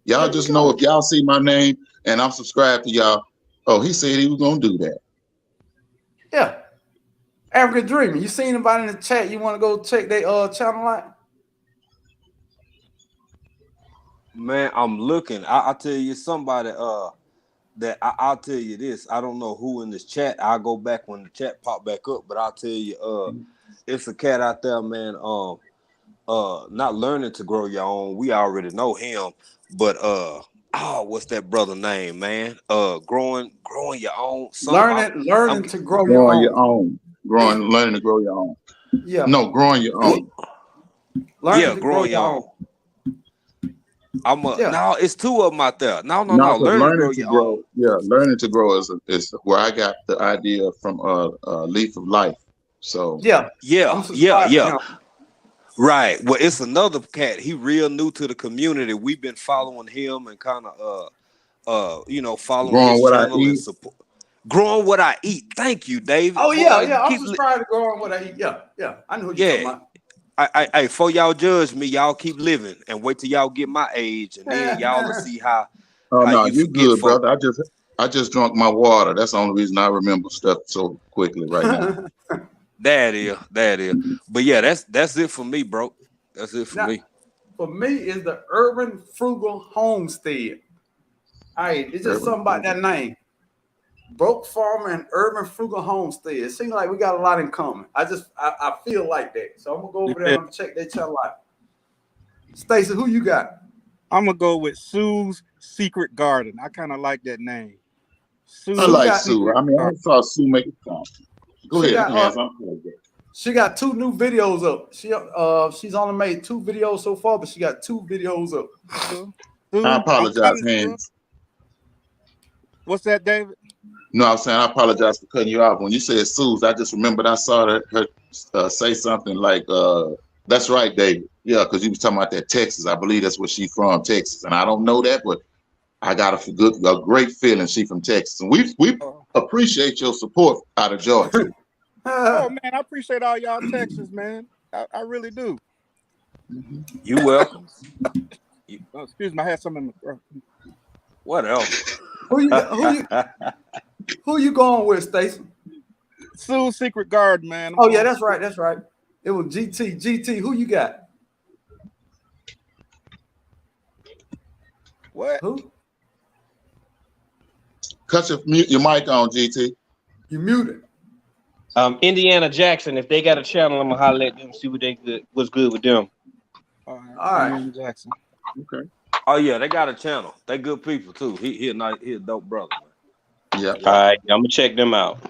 Y'all just know if y'all see my name and I'm subscribed to y'all. Oh, he said he was gonna do that. Yeah. African Dreamer. You see anybody in the chat? You want to go check their channel out? Man, I'm looking. I'll tell you somebody that I'll tell you this. I don't know who in this chat. I'll go back when the chat pop back up, but I'll tell you it's a cat out there, man. Not learning to grow your own. We already know him, but what's that brother name, man? Growing your own. Learning to grow your own. Learning to grow your own. Yeah. No, growing your own. Growing your own. No, it's two of them out there. No. Learning to grow. Yeah, learning to grow is where I got the idea from Leaf of Life. So yeah. Right. Well, it's another cat. He real new to the community. We've been following him and kind of following growing his what channel I eat. and support. Growing what I eat. Thank you, David. Oh, yeah. I'm subscribed to Growing What I Eat. Yeah. I know who you're talking about. Hey, before y'all judge me, y'all keep living and wait till y'all get my age, and then y'all will see how. Oh no, you good, brother. I just drunk my water. That's the only reason I remember stuff so quickly right now. That is. But yeah, that's it for me, bro. That's it for me. For me, is the Urban Frugal Homestead. It's just something about that name. Brokefarmer and Urban Frugal Homestead. It seems like we got a lot in common. I feel like that. So I'm gonna go over there and check their channel out. Stacey, who you got? I'm gonna go with Sue's Secret Garden. I kind of like that name. I like Sue. I mean, I saw Sue make it come. Go ahead. She got 2 new videos up. She's only made 2 videos so far, but she got 2 videos up. I apologize, Hands. What's that, David? No, I was saying I apologize for cutting you off. When you said Suze, I just remembered I saw her say something like, "That's right, David." Yeah, because you was talking about that Texas. I believe that's where she's from, Texas, and I don't know that, but I got a great feeling she from Texas, and we appreciate your support out of Georgia. Oh man, I appreciate all y'all Texas, man. I really do. You welcome. Oh, excuse me, I had something in my throat. What else? Who you going with, Stacey? Sue's Secret Garden, man. Oh yeah, that's right. That's right. It was GT. GT, who you got? What? Who? Cut your mic on, GT. You muted. Indiana Jackson. If they got a channel, I'm gonna holler at them, see what's good with them. All right. Indiana Jackson. Okay. Oh yeah, they got a channel. They good people too. He a dope brother. Man. Yeah. All right, I'm gonna check them out.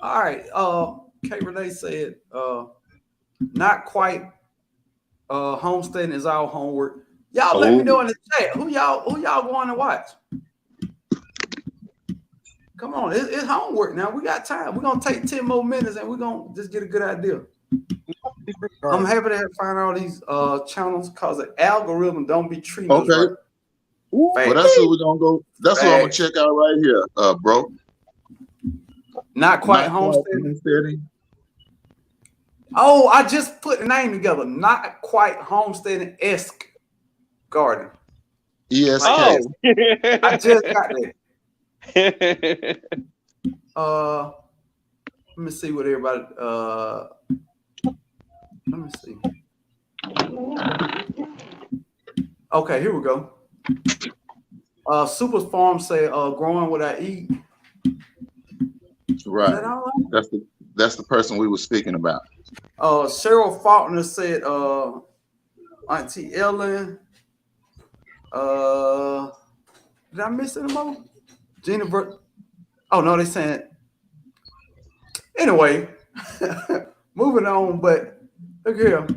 All right. K Renee said, not quite homesteading is our homework. Y'all let me know in the chat who y'all going to watch. Come on, it's homework now. We got time. We're gonna take 10 more minutes and we're gonna just get a good idea. I'm happy to find all these channels because the algorithm don't be treating us right. Well, that's who we're gonna go. That's who I'm gonna check out right here, bro. Not quite homesteading. Oh, I just put the name together. Not quite homesteading-esque garden. ESK. Oh. I just got that. Let me see what everybody. Let me see. Okay, here we go. Super Farm say, growing what I eat. Right. That's the person we were speaking about. Cheryl Faulkner said, Auntie Ellen. Did I miss any more? Gina oh no, they saying anyway. Moving on, but look here.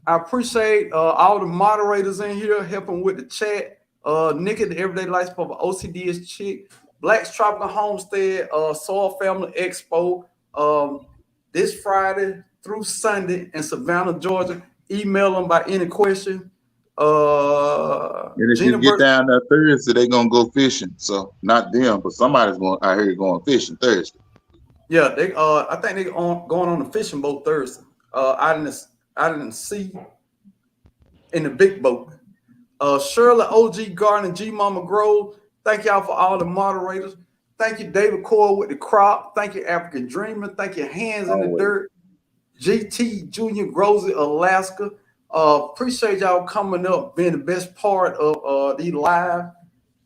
I appreciate all the moderators in here helping with the chat. Nikki, the Everyday Life of OCD is Chick, Black's Tropical Homestead, Soil Family Expo, this Friday through Sunday in Savannah, Georgia. Email them by any question. And if you get down there Thursday, they're gonna go fishing. So not them, but somebody's going. I heard going fishing Thursday. Yeah, they. I think they going on the fishing boat Thursday. I didn't see in the big boat. Shirley, OG Garden, G Mama Grove. Thank y'all for all the moderators. Thank you, David Cole with the crop. Thank you, African Dreamer. Thank you, Hands in the Dirt. GT Junior Grosey, Alaska. Appreciate y'all coming up, being the best part of the live.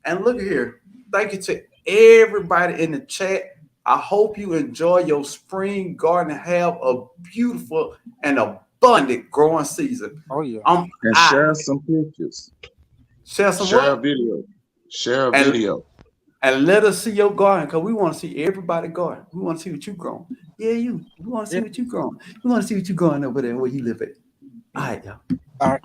And look here, thank you to everybody in the chat. I hope you enjoy your spring garden and have a beautiful and abundant growing season. Oh yeah. And share some pictures. Share a video. Share a video. And let us see your garden, because we want to see everybody garden. We want to see what you're growing. Yeah, you. We want to see what you're growing. We want to see what you're growing over there where you live at. All right, y'all. All right.